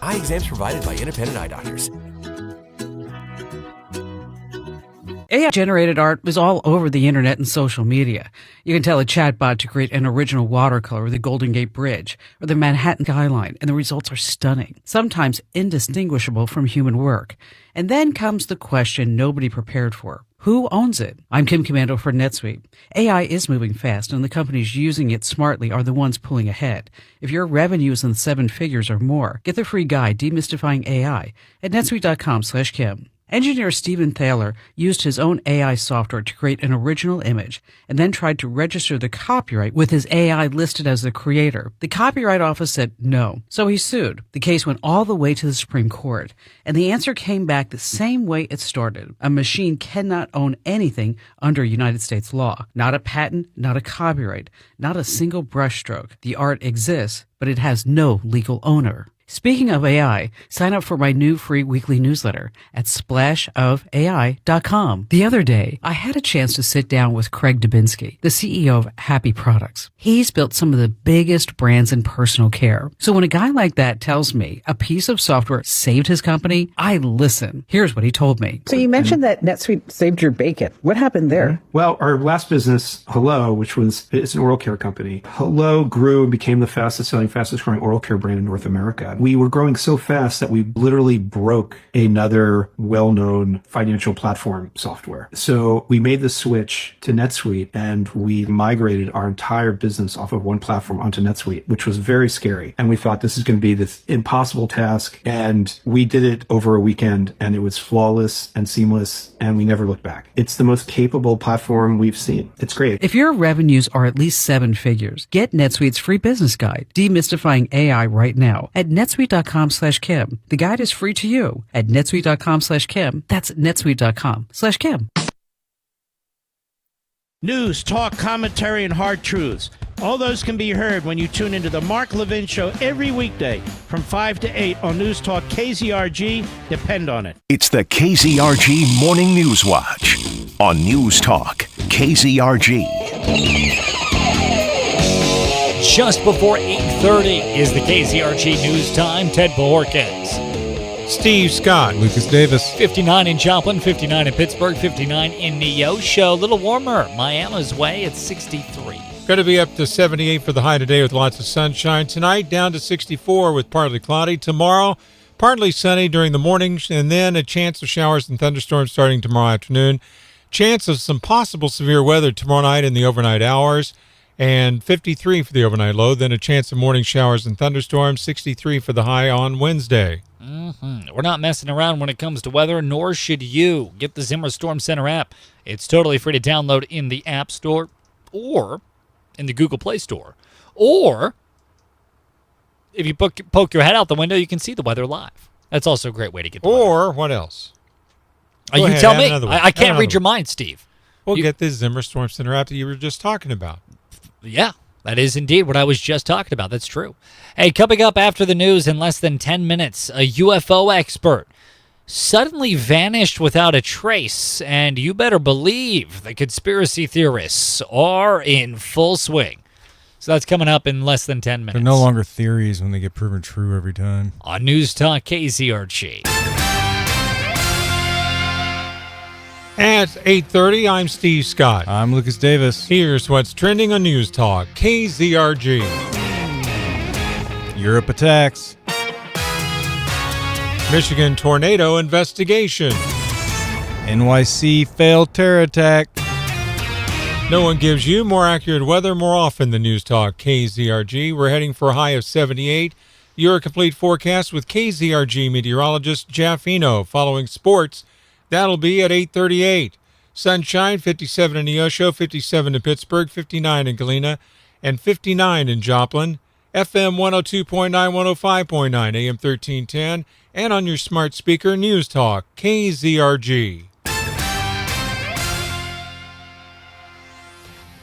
Eye exams provided by independent eye doctors. AI-generated art was all over the internet and social media. You can tell a chatbot to create an original watercolor of the Golden Gate Bridge or the Manhattan skyline, and the results are stunning, sometimes indistinguishable from human work. And then comes the question nobody prepared for. Who owns it? I'm Kim Commando for NetSuite. AI is moving fast, and the companies using it smartly are the ones pulling ahead. If your revenue is in 7 figures or more, get the free guide Demystifying AI at netsuite.com/Kim. Engineer Stephen Thaler used his own AI software to create an original image and then tried to register the copyright with his AI listed as the creator. The Copyright Office said no, so he sued. The case went all the way to the Supreme Court, and the answer came back the same way it started. A machine cannot own anything under United States law. Not a patent, not a copyright, not a single brushstroke. The art exists, but it has no legal owner. Speaking of AI, sign up for my new free weekly newsletter at splashofai.com. The other day, I had a chance to sit down with Craig Dubinsky, the CEO of Happy Products. He's built some of the biggest brands in personal care. So when a guy like that tells me a piece of software saved his company, I listen. Here's what he told me. So you mentioned that NetSuite saved your bacon. What happened there? Well, our last business, Hello, which it's an oral care company. Hello grew and became the fastest growing oral care brand in North America. We were growing so fast that we literally broke another well-known financial platform software. So we made the switch to NetSuite, and we migrated our entire business off of one platform onto NetSuite, which was very scary. And we thought this is going to be this impossible task. And we did it over a weekend, and it was flawless and seamless, and we never looked back. It's the most capable platform we've seen. It's great. If your revenues are at least 7 figures, get NetSuite's free business guide, Demystifying AI, right now at netsuite.com/Kim. The guide is free to you at netsuite.com/Kim. That's netsuite.com/Kim. News, talk, commentary, and hard truths. All those can be heard when you tune into the Mark Levin Show every weekday from 5 to 8 on News Talk KZRG. Depend on it. It's the KZRG Morning News Watch on News Talk KZRG. Just before 8:30 is the KZRG News Time. Ted Bohorkins. Steve Scott. Lucas Davis. 59 in Joplin, 59 in Pittsburgh, 59 in Neosho. A little warmer. Miami's way at 63. Going to be up to 78 for the high today with lots of sunshine. Tonight, down to 64 with partly cloudy. Tomorrow, partly sunny during the morning, and then a chance of showers and thunderstorms starting tomorrow afternoon. Chance of some possible severe weather tomorrow night in the overnight hours, and 53 for the overnight low. Then a chance of morning showers and thunderstorms, 63 for the high on Wednesday. We're not messing around when it comes to weather, nor should you. Get the Zimmer Storm Center app. It's totally free to download in the App Store or in the Google Play Store. Or if you poke your head out the window, you can see the weather live. That's also a great way to get the Or what else? You ahead, tell me. another one. I can't Another read your one. mind, Steve. We'll get this Zimmer Storm Center app that you were just talking about. Yeah, that is indeed what I was just talking about. That's true. Hey, coming up after the news in less than 10 minutes, a UFO expert suddenly vanished without a trace, and you better believe the conspiracy theorists are in full swing. So that's coming up in less than 10 minutes. They're no longer theories when they get proven true every time. On News Talk KZRG. At 8:30, I'm Steve Scott. I'm Lucas Davis. Here's what's trending on News Talk KZRG. Europe attacks. Michigan tornado investigation. NYC failed terror attack. No one gives you more accurate weather more often than News Talk KZRG. We're heading for a high of 78. Your complete forecast with KZRG meteorologist Jeff Eno. Following sports, that'll be at 8:38. Sunshine, 57 in Neosho, 57 in Pittsburgh, 59 in Galena, and 59 in Joplin. FM 102.9, 105.9, AM 1310, and on your smart speaker, News Talk, KZRG.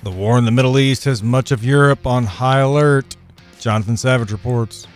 The war in the Middle East has much of Europe on high alert. Jonathan Savage reports.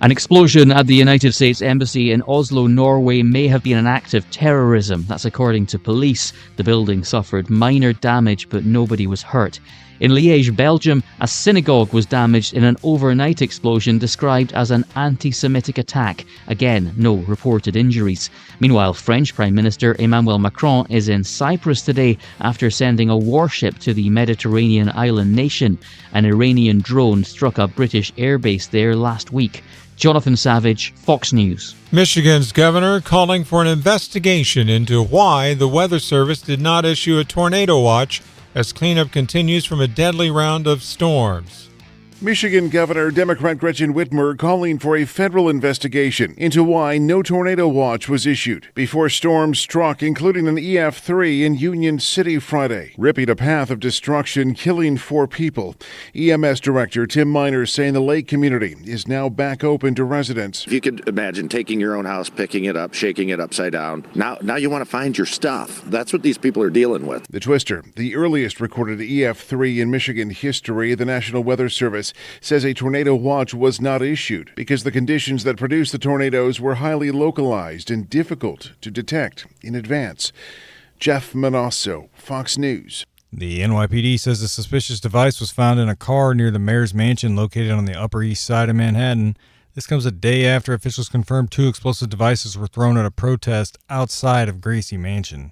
An explosion at the United States Embassy in Oslo, Norway may have been an act of terrorism. That's according to police. The building suffered minor damage, but nobody was hurt. In Liège, Belgium, a synagogue was damaged in an overnight explosion described as an anti-Semitic attack. Again, no reported injuries. Meanwhile, French Prime Minister Emmanuel Macron is in Cyprus today after sending a warship to the Mediterranean island nation. An Iranian drone struck a British airbase there last week. Jonathan Savage, Fox News. Michigan's governor calling for an investigation into why the Weather Service did not issue a tornado watch as cleanup continues from a deadly round of storms. Michigan Governor Democrat Gretchen Whitmer calling for a federal investigation into why no tornado watch was issued before storms struck, including an EF3 in Union City Friday, ripping a path of destruction, killing 4 people. EMS Director Tim Miners saying the lake community is now back open to residents. If you could imagine taking your own house, picking it up, shaking it upside down. Now you want to find your stuff. That's what these people are dealing with. The twister, the earliest recorded EF3 in Michigan history, the National Weather Service says a tornado watch was not issued because the conditions that produced the tornadoes were highly localized and difficult to detect in advance. Jeff Manasso, Fox News. The NYPD says a suspicious device was found in a car near the mayor's mansion located on the Upper East Side of Manhattan. This comes a day after officials confirmed 2 explosive devices were thrown at a protest outside of Gracie Mansion.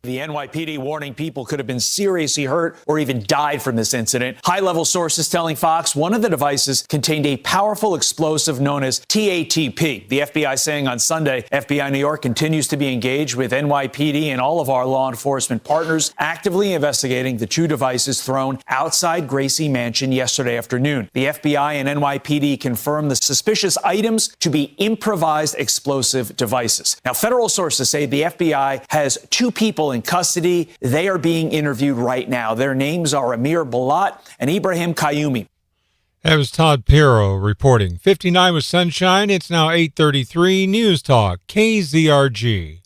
The NYPD warning people could have been seriously hurt or even died from this incident. High-level sources telling Fox one of the devices contained a powerful explosive known as TATP. The FBI saying on Sunday, FBI New York continues to be engaged with NYPD and all of our law enforcement partners, actively investigating the 2 devices thrown outside Gracie Mansion yesterday afternoon. The FBI and NYPD confirmed the suspicious items to be improvised explosive devices. Now, federal sources say the FBI has 2 people in custody. They are being interviewed right now. Their names are Amir Balat and Ibrahim Kayumi. That was Todd Pirro reporting. 59 with sunshine. It's now 8:33. News Talk, KZRG.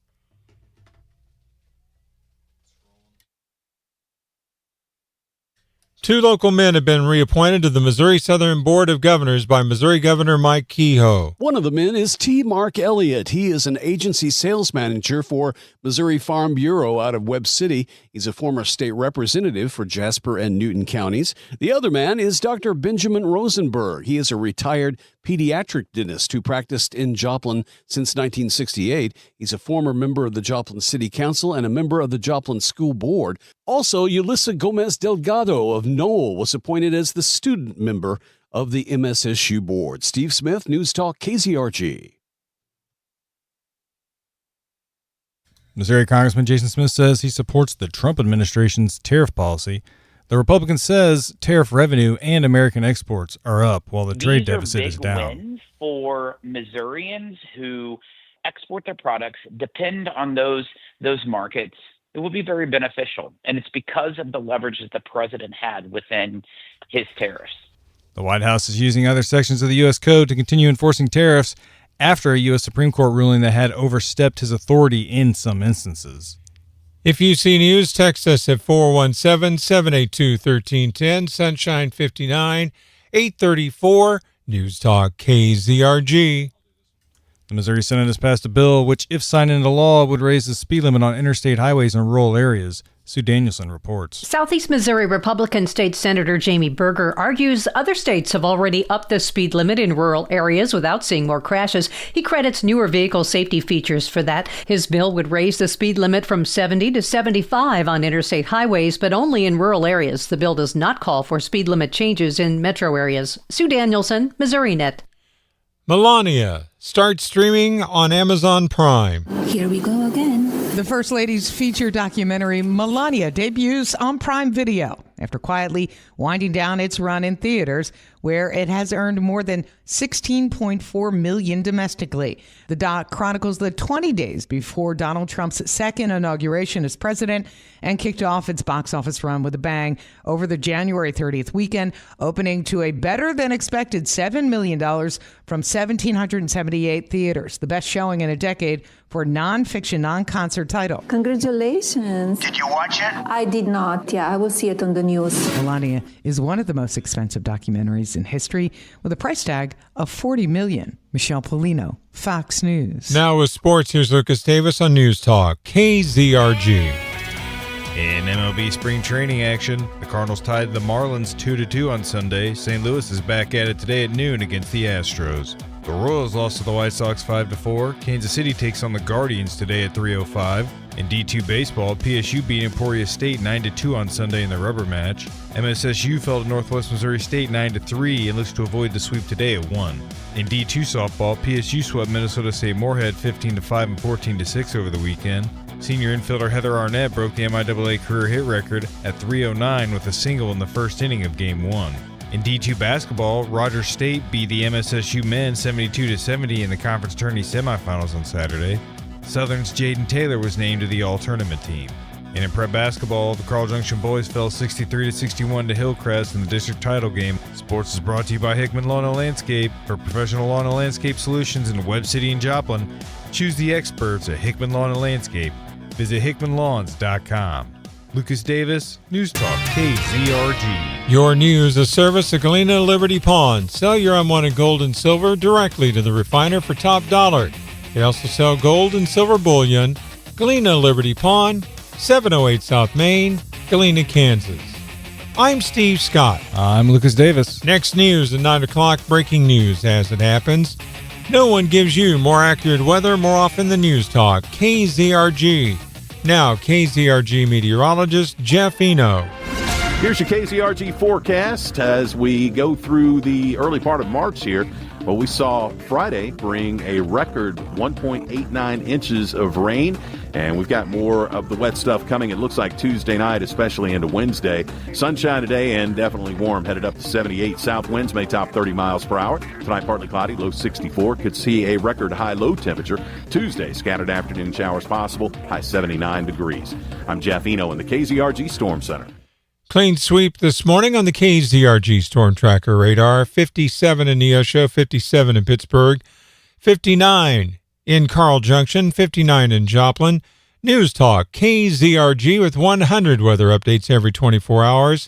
Two local men have been reappointed to the Missouri Southern Board of Governors by Missouri Governor Mike Kehoe. One of the men is T. Mark Elliott. He is an agency sales manager for Missouri Farm Bureau out of Webb City. He's a former state representative for Jasper and Newton counties. The other man is Dr. Benjamin Rosenberg. He is a retired pediatric dentist who practiced in Joplin since 1968. He's a former member of the Joplin City Council and a member of the Joplin School Board. Also, Yulissa Gomez Delgado of Knoll was appointed as the student member of the MSSU board. Steve Smith, News Talk, KZRG. Missouri Congressman Jason Smith says he supports the Trump administration's tariff policy. The Republican says tariff revenue and American exports are up while the trade deficit is down. These are big wins for Missourians who export their products, depend on those markets. It will be very beneficial, and it's because of the leverage that the president had within his tariffs. The White House is using other sections of the U.S. Code to continue enforcing tariffs after a U.S. Supreme Court ruling that had overstepped his authority in some instances. If you see news, text us at 417-782-1310, Sunshine 59, 834, News Talk KZRG. The Missouri Senate has passed a bill which, if signed into law, would raise the speed limit on interstate highways in rural areas. Sue Danielson reports. Southeast Missouri Republican State Senator Jamie Berger argues other states have already upped the speed limit in rural areas without seeing more crashes. He credits newer vehicle safety features for that. His bill would raise the speed limit from 70 to 75 on interstate highways, but only in rural areas. The bill does not call for speed limit changes in metro areas. Sue Danielson, Missouri Net. Melania starts streaming on Amazon Prime. Here we go again. The First Lady's feature documentary, Melania, debuts on Prime Video after quietly winding down its run in theaters, where it has earned more than $16.4 million domestically. The doc chronicles the 20 days before Donald Trump's second inauguration as president and kicked off its box office run with a bang over the January 30th weekend, opening to a better-than-expected $7 million from 1,778 theaters, the best showing in a decade for a nonfiction, non-concert title. Congratulations. Did you watch it? I did not. Yeah, I will see it on the news. Melania is one of the most expensive documentaries in history with a price tag of $40 million. Michelle Polino, Fox News. Now with sports, here's Lucas Davis on News Talk, KZRG. In MLB spring training action, the Cardinals tied the Marlins 2-2 on Sunday. St. Louis is back at it today at noon against the Astros. The Royals lost to the White Sox 5-4. Kansas City takes on the Guardians today at 3:05. In D2 baseball, PSU beat Emporia State 9-2 on Sunday in the rubber match. MSSU fell to Northwest Missouri State 9-3 and looks to avoid the sweep today at 1. In D2 softball, PSU swept Minnesota State Moorhead 15-5 and 14-6 over the weekend. Senior infielder Heather Arnett broke the MIAA career hit record at 309 with a single in the first inning of Game 1. In D2 basketball, Rogers State beat the MSSU men 72-70 in the conference tourney semifinals on Saturday. Southern's Jaden Taylor was named to the all-tournament team. And in prep basketball, the Carl Junction boys fell 63-61 to Hillcrest in the district title game. Sports is brought to you by Hickman Lawn and Landscape. For professional lawn and landscape solutions in Webb City and Joplin, choose the experts at Hickman Lawn and Landscape. Visit hickmanlawns.com. Lucas Davis, News Talk, KZRG. Your news, a service of Galena Liberty Pawn. Sell your unwanted gold and silver directly to the refiner for top dollar. They also sell gold and silver bullion. Galena Liberty Pawn, 708 South Main, Galena, Kansas. I'm Steve Scott. I'm Lucas Davis. Next news at 9 o'clock, breaking news as it happens. No one gives you more accurate weather more often than News Talk, KZRG. Now, KZRG meteorologist Jeff Eno. Here's your KZRG forecast as we go through the early part of March here. Well, we saw Friday bring a record 1.89 inches of rain, and we've got more of the wet stuff coming. It looks like Tuesday night, especially into Wednesday. Sunshine today and definitely warm, headed up to 78. South winds may top 30 miles per hour. Tonight, partly cloudy, low 64. Could see a record high low temperature. Tuesday, scattered afternoon showers possible, high 79 degrees. I'm Jeff Eno in the KZRG Storm Center. Clean sweep this morning on the KZRG Storm Tracker radar. 57 in Neosho, 57 in Pittsburgh, 59 in Carl Junction, 59 in Joplin. News Talk, KZRG with 100 weather updates every 24 hours.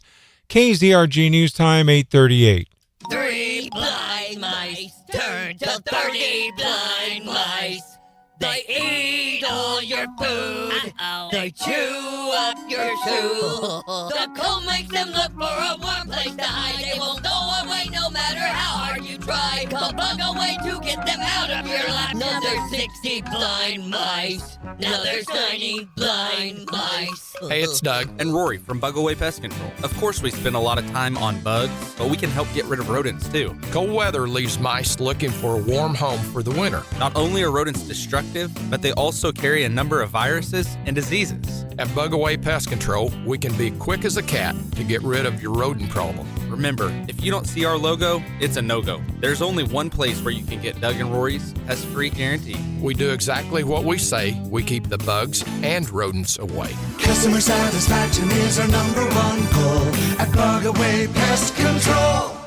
KZRG News Time, 8:38. 3 blind mice turn to 30 blind mice. They eat all your food. They chew up your shoe. The cold makes them look for a warm place to hide. They won't go away no matter how hard you try. Call Bug Away to get them out of your lap. Now there's 60 blind mice. Now there's 90 blind mice. Hey, it's Doug and Rory from Bug Away Pest Control. Of course, we spend a lot of time on bugs, but we can help get rid of rodents too. Cold weather leaves mice looking for a warm home for the winter. Not only are rodents destructive, but they also carry a number of viruses and diseases. At Bug Away Pest Control, we can be quick as a cat to get rid of your rodent problem. Remember, if you don't see our logo, it's a no-go. There's only one place where you can get Doug and Rory's pest-free guarantee. We do exactly what we say. We keep the bugs and rodents away. Customer satisfaction is our number one goal at Bug Away Pest Control.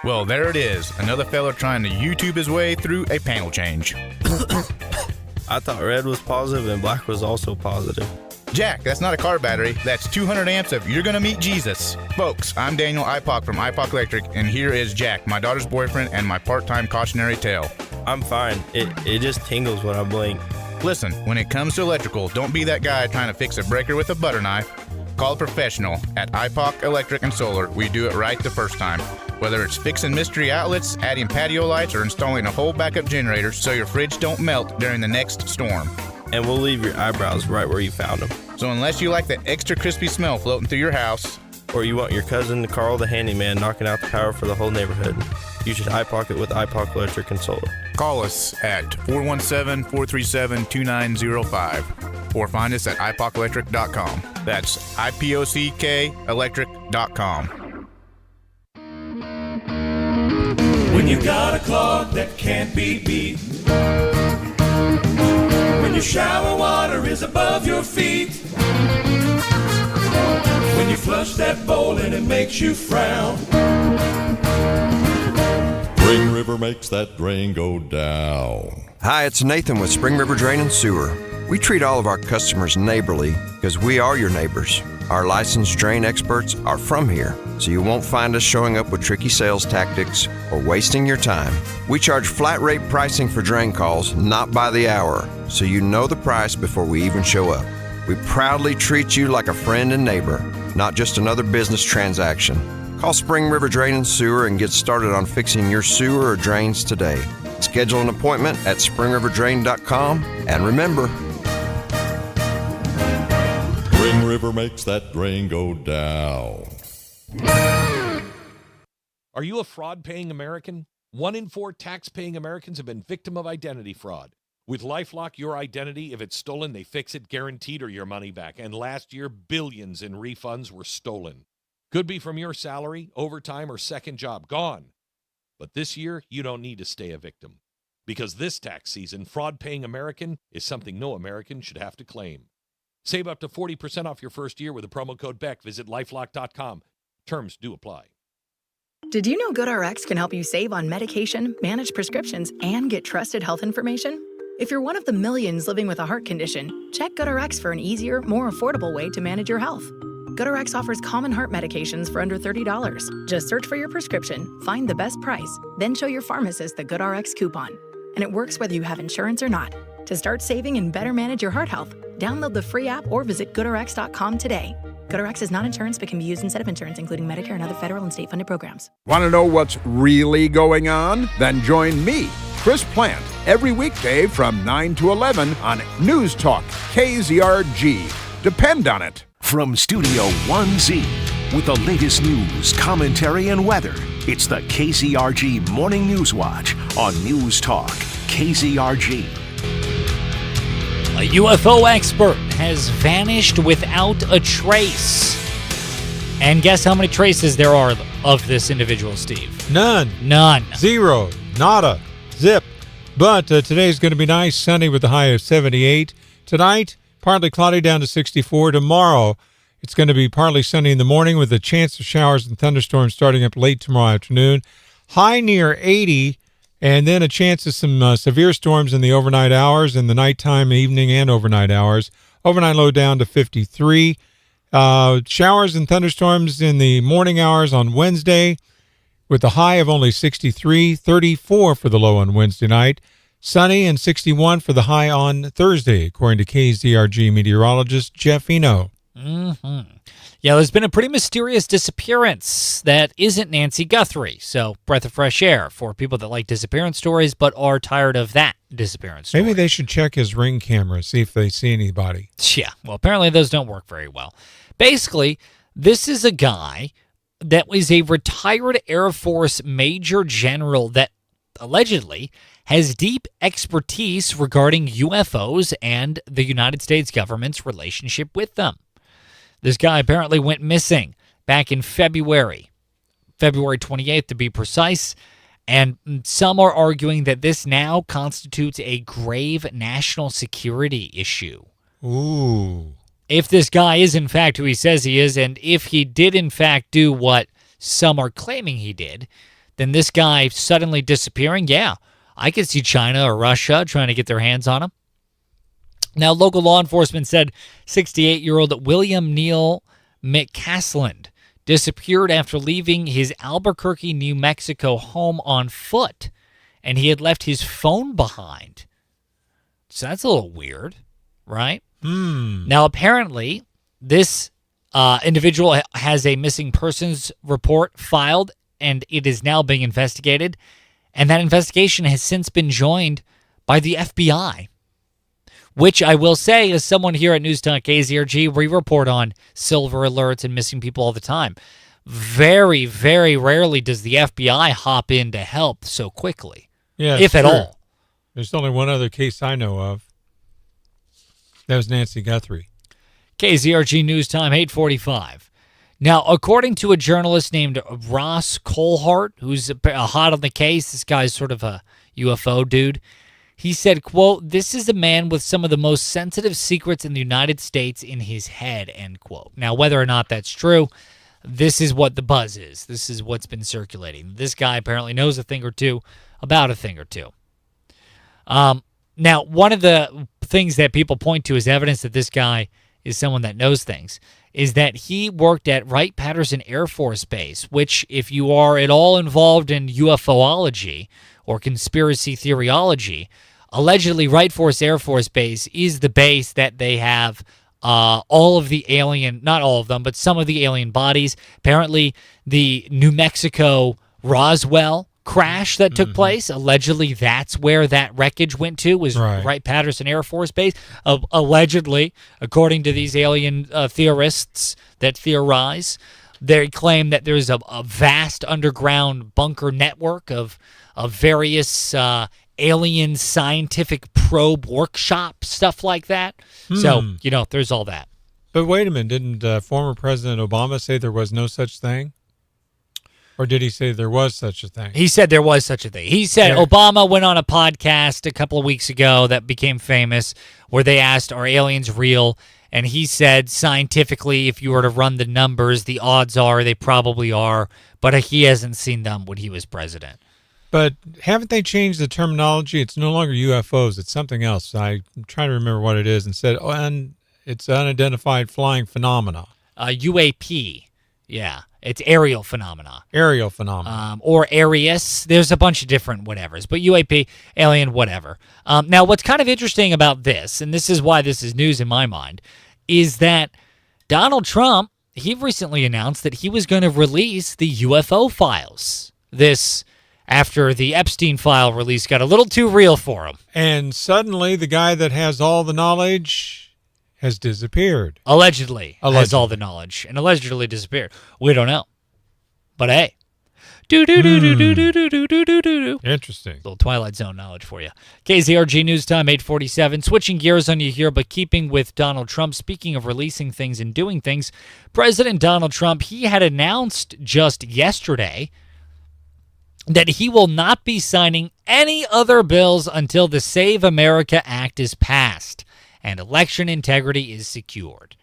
Well, there it is. Another fella trying to YouTube his way through a panel change. I thought red was positive and black was also positive. Jack, that's not a car battery. That's 200 amps of You're Gonna Meet Jesus. Folks, I'm Daniel IPOC from IPOC Electric, and here is Jack, my daughter's boyfriend and my part-time cautionary tale. I'm fine. It just tingles when I blink. Listen, when it comes to electrical, don't be that guy trying to fix a breaker with a butter knife. Call a professional. At IPOC Electric and Solar, we do it right the first time. Whether it's fixing mystery outlets, adding patio lights, or installing a whole backup generator so your fridge don't melt during the next storm. And we'll leave your eyebrows right where you found them. So unless you like that extra crispy smell floating through your house, or you want your cousin Carl the handyman knocking out the power for the whole neighborhood, you should IPOC it with IPOC Electric and Solar. call us at 417-437-2905 or find us at ipocelectric.com. That's IPOCK electric.com. When you got a clog that can't be beat, when your shower water is above your feet, when you flush that bowl and it makes you frown, Spring River makes that drain go down. Hi, it's Nathan with Spring River Drain and Sewer. We treat all of our customers neighborly because we are your neighbors. Our licensed drain experts are from here, so you won't find us showing up with tricky sales tactics or wasting your time. We charge flat rate pricing for drain calls, not by the hour, so you know the price before we even show up. We proudly treat you like a friend and neighbor, not just another business transaction. Call Spring River Drain and Sewer and get started on fixing your sewer or drains today. Schedule an appointment at springriverdrain.com, and remember, Spring River makes that drain go down. Are you a fraud-paying American? 1 in 4 tax-paying Americans have been victim of identity fraud. With LifeLock, your identity, if it's stolen, they fix it guaranteed or your money back. And last year, billions in refunds were stolen. Could be from your salary, overtime, or second job. Gone. But this year, you don't need to stay a victim. Because this tax season, fraud-paying American is something no American should have to claim. Save up to 40% off your first year with the promo code BECK. Visit lifelock.com. Terms do apply. Did you know GoodRx can help you save on medication, manage prescriptions, and get trusted health information? If you're one of the millions living with a heart condition, check GoodRx for an easier, more affordable way to manage your health. GoodRx offers common heart medications for under $30. Just search for your prescription, find the best price, then show your pharmacist the GoodRx coupon. And it works whether you have insurance or not. To start saving and better manage your heart health, download the free app or visit GoodRx.com today. GoodRx is not insurance but can be used instead of insurance, including Medicare and other federal and state-funded programs. Want to know what's really going on? Then join me, Chris Plant, every weekday from 9 to 11 on News Talk KZRG. Depend on it. From Studio 1Z, with the latest news, commentary, and weather, it's the KZRG Morning News Watch on News Talk KZRG. A UFO expert has vanished without a trace. And guess how many traces there are of this individual, Steve? None. Zero. Nada. Zip. But today's going to be nice, sunny with a high of 78. Tonight, partly cloudy down to 64. Tomorrow, it's going to be partly sunny in the morning with a chance of showers and thunderstorms starting up late tomorrow afternoon. High near 80. And then a chance of some severe storms in the overnight hours, in the nighttime, evening, and overnight hours. Overnight low down to 53. Showers and thunderstorms in the morning hours on Wednesday with a high of only 63, 34 for the low on Wednesday night. Sunny and 61 for the high on Thursday, according to KZRG meteorologist Jeff Eno. Mm-hmm. Yeah, there's been a pretty mysterious disappearance that isn't Nancy Guthrie. So, breath of fresh air for people that like disappearance stories but are tired of that disappearance story. Maybe they should check his Ring camera, see if they see anybody. Yeah, well, apparently those don't work very well. Basically, this is a guy that was a retired Air Force Major General that allegedly has deep expertise regarding UFOs and the United States government's relationship with them. This guy apparently went missing back in February 28th to be precise, and some are arguing that this now constitutes a grave national security issue. Ooh. If this guy is in fact who he says he is, and if he did in fact do what some are claiming he did, then this guy suddenly disappearing, yeah, I could see China or Russia trying to get their hands on him. Now, local law enforcement said 68-year-old William Neal McCasland disappeared after leaving his Albuquerque, New Mexico home on foot, and he had left his phone behind. So that's a little weird, right? Now, apparently, this individual has a missing persons report filed, and it is now being investigated, and that investigation has since been joined by the FBI. Which I will say, as someone here at News Talk KZRG, we report on silver alerts and missing people all the time. Very, very rarely does the FBI hop in to help so quickly, if at all. There's only one other case I know of. That was Nancy Guthrie. KZRG News Time, 8:45. Now, according to a journalist named Ross Colhart, who's hot on the case, this guy's sort of a UFO dude, he said, quote, "This is a man with some of the most sensitive secrets in the United States in his head," end quote. Now, whether or not that's true, this is what the buzz is. This is what's been circulating. This guy apparently knows a thing or two about a thing or two. Now, one of the things that people point to as evidence that this guy is someone that knows things is that he worked at Wright-Patterson Air Force Base, which, if you are at all involved in UFOlogy or conspiracy theoryology, allegedly Wright Force Air Force Base is the base that they have all of the alien, not all of them, but some of the alien bodies. Apparently, the New Mexico Roswell crash that took place, allegedly that's where that wreckage went to, was Wright-Patterson Air Force Base. Allegedly, according to these alien theorists that theorize, they claim that there's a vast underground bunker network of various alien scientific probe workshop, stuff like that. So, there's all that. But wait a minute, didn't former President Obama say there was no such thing? Or did he say there was such a thing? He said there was such a thing. He said Obama went on a podcast a couple of weeks ago that became famous where they asked, are aliens real? And he said, scientifically, if you were to run the numbers, the odds are they probably are, but he hasn't seen them when he was president. But haven't they changed the terminology? It's no longer UFOs. It's something else. I'm trying to remember what it is. And said, it's unidentified flying phenomena. UAP. Yeah. It's aerial phenomena. Aerial phenomena. Or Arius. There's a bunch of different whatevers. But UAP, alien, whatever. Now, what's kind of interesting about this, and this is why this is news in my mind, is that Donald Trump, he recently announced that he was going to release the UFO files. This, after the Epstein file release got a little too real for him. And suddenly the guy that has all the knowledge has disappeared. Allegedly has all the knowledge and allegedly disappeared. We don't know. But hey. Interesting. Little Twilight Zone knowledge for you. KZRG News Time, 8:47. Switching gears on you here, but keeping with Donald Trump. Speaking of releasing things and doing things, President Donald Trump, he had announced just yesterday that he will not be signing any other bills until the Save America Act is passed and election integrity is secured.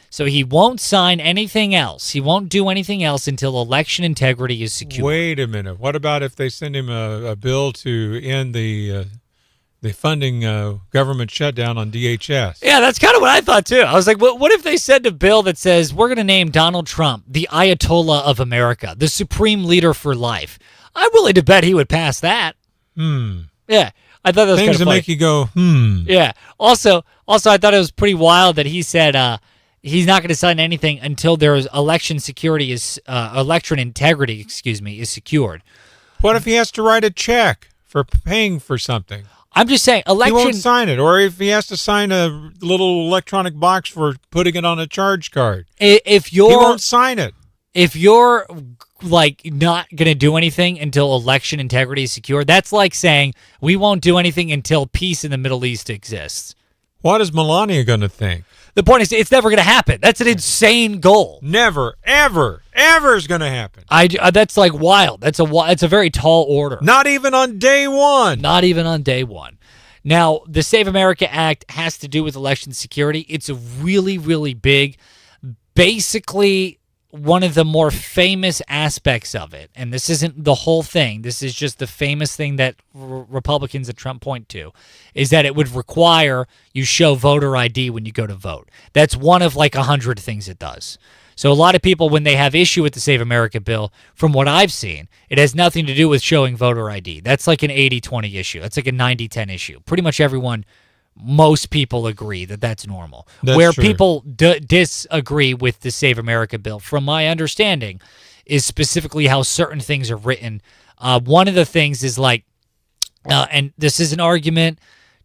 So he won't sign anything else. He won't do anything else until election integrity is secured. Wait a minute. What about if they send him a bill to end the the funding government shutdown on DHS. Yeah, that's kind of what I thought, too. I was like, what if they send a bill that says, we're going to name Donald Trump the Ayatollah of America, the supreme leader for life? I'm willing to bet he would pass that. Yeah, I thought that was things kind of that make you go, Yeah. Also, I thought it was pretty wild that he said he's not going to sign anything until there's election integrity is secured. What if he has to write a check for paying for something? I'm just saying, He won't sign it. Or if he has to sign a little electronic box for putting it on a charge card. He won't sign it. If you're like not going to do anything until election integrity is secured, that's like saying we won't do anything until peace in the Middle East exists. What is Melania going to think? The point is, it's never going to happen. That's an insane goal. Never, ever is going to happen. That's like wild. It's a very tall order. Not even on day one. Not even on day one. Now, the Save America Act has to do with election security. It's a really, really big, basically one of the more famous aspects of it, and this isn't the whole thing, this is just the famous thing that Republicans and Trump point to, is that it would require you show voter ID when you go to vote. That's one of like 100 things it does. So a lot of people, when they have issue with the Save America bill, from what I've seen, it has nothing to do with showing voter ID. That's like an 80-20 issue. That's like a 90-10 issue. Pretty much most people agree that that's normal. That's Where true. people disagree with the Save America bill, from my understanding, is specifically how certain things are written. One of the things is like, and this is an argument,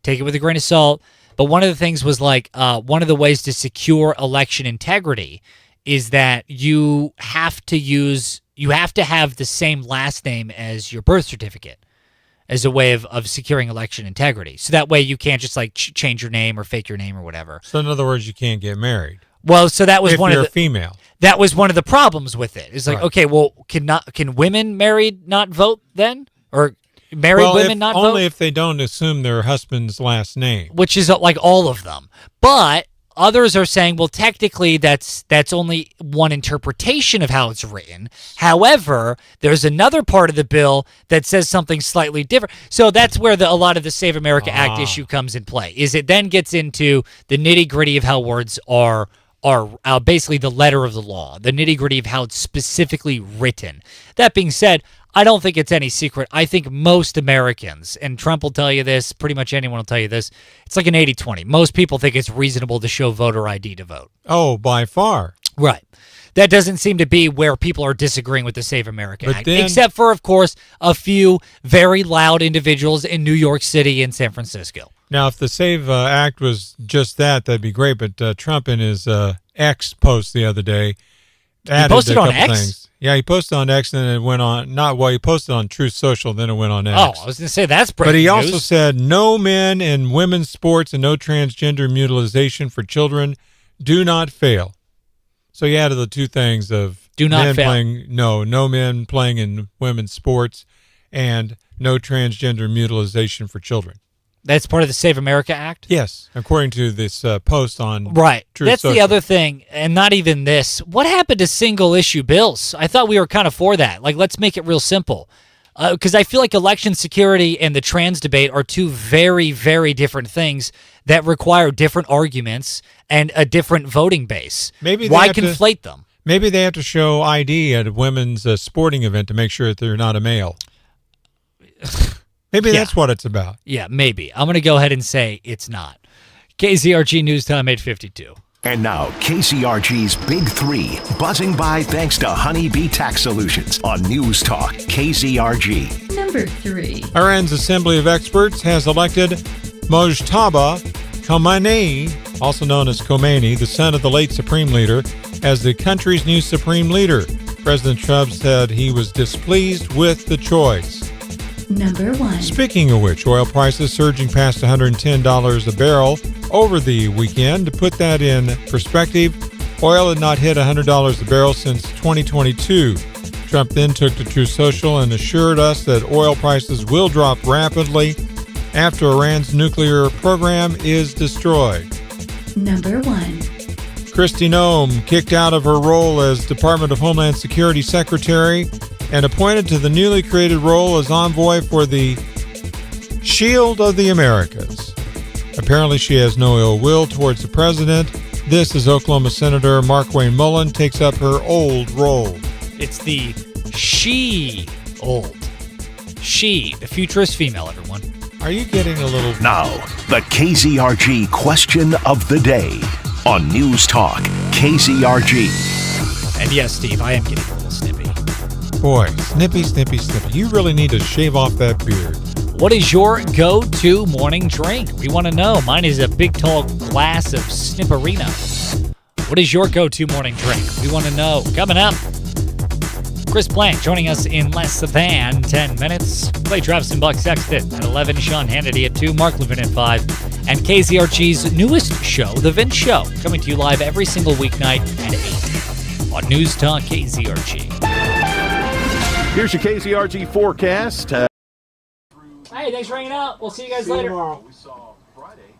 take it with a grain of salt, but one of the things was like, one of the ways to secure election integrity is that you have to have the same last name as your birth certificate, as a way of securing election integrity. So that way you can't just like change your name or fake your name or whatever. So in other words, you can't get married. Well, so that was if one you're of the female. That was one of the problems with it. It's like, Right. okay, well, can women married not vote then? Or married women not vote? Only if they don't assume their husband's last name. Which is like all of them. But others are saying, well, technically that's only one interpretation of how it's written. However, there's another part of the bill that says something slightly different. So that's where a lot of the Save America Act issue comes in play. Is it then gets into the nitty-gritty of how words are basically the letter of the law, the nitty-gritty of how it's specifically written. That being said, I don't think it's any secret. I think most Americans, and Trump will tell you this, pretty much anyone will tell you this, it's like an 80-20. Most people think it's reasonable to show voter ID to vote. Oh, by far. Right. That doesn't seem to be where people are disagreeing with the Save America But Act, then- except for, of course, a few very loud individuals in New York City and San Francisco. Now, if the Save Act was just that'd be great. But Trump in his X post the other day added posted a on couple X? things. Yeah, he posted on X, and then it went on. He posted on Truth Social, then it went on X. Oh, I was going to say that's breaking But he news. also said no men in women's sports and no transgender mutilization for children. Do not fail. So he added the two things of Do not men fail. playing, no men playing in women's sports, and no transgender mutilization for children. That's part of the Save America Act? Yes, according to this post on Right. Truth That's Social. the other thing, and not even this. What happened to single issue bills? I thought we were kind of for that. Like, let's make it real simple. Because I feel like election security and the trans debate are two very, very different things that require different arguments and a different voting base. Maybe they Why have to- conflate them? Maybe they have to show ID at a women's sporting event to make sure that they're not a male. Maybe Yeah. that's what it's about. Yeah, maybe. I'm going to go ahead and say it's not. KZRG News Time 8:52. And now, KZRG's Big Three, buzzing by thanks to Honeybee Tax Solutions on News Talk, KZRG. Number 3. Iran's Assembly of Experts has elected Mojtaba Khamenei, also known as Khomeini, the son of the late Supreme Leader, as the country's new Supreme Leader. President Trump said he was displeased with the choice. Number 1. Speaking of which, oil prices surging past $110 a barrel over the weekend. To put that in perspective, oil had not hit $100 a barrel since 2022. Trump then took to Truth Social and assured us that oil prices will drop rapidly after Iran's nuclear program is destroyed. Number 1. Kristi Noem kicked out of her role as Department of Homeland Security Secretary and appointed to the newly created role as envoy for the Shield of the Americas. Apparently she has no ill will towards the president. This is Oklahoma Senator Markwayne Mullin takes up her old role. It's the she-old. She, the futurist female, everyone. Are you getting a little... Now, the KZRG question of the day on News Talk KZRG. And yes, Steve, I am getting a little snippy. Boy, snippy. You really need to shave off that beard. What is your go-to morning drink? We want to know. Mine is a big, tall glass of Snipperino. What is your go-to morning drink? We want to know. Coming up, Chris Plant joining us in less than 10 minutes. Clay Travis and Buck Sexton at 11. Sean Hannity at 2. Mark Levin at 5. And KZRG's newest show, The Vince Show, coming to you live every single weeknight at 8 on News Talk KZRG. Here's your KZRG forecast. Hey, thanks for hanging out. We'll see you guys later. We saw Friday.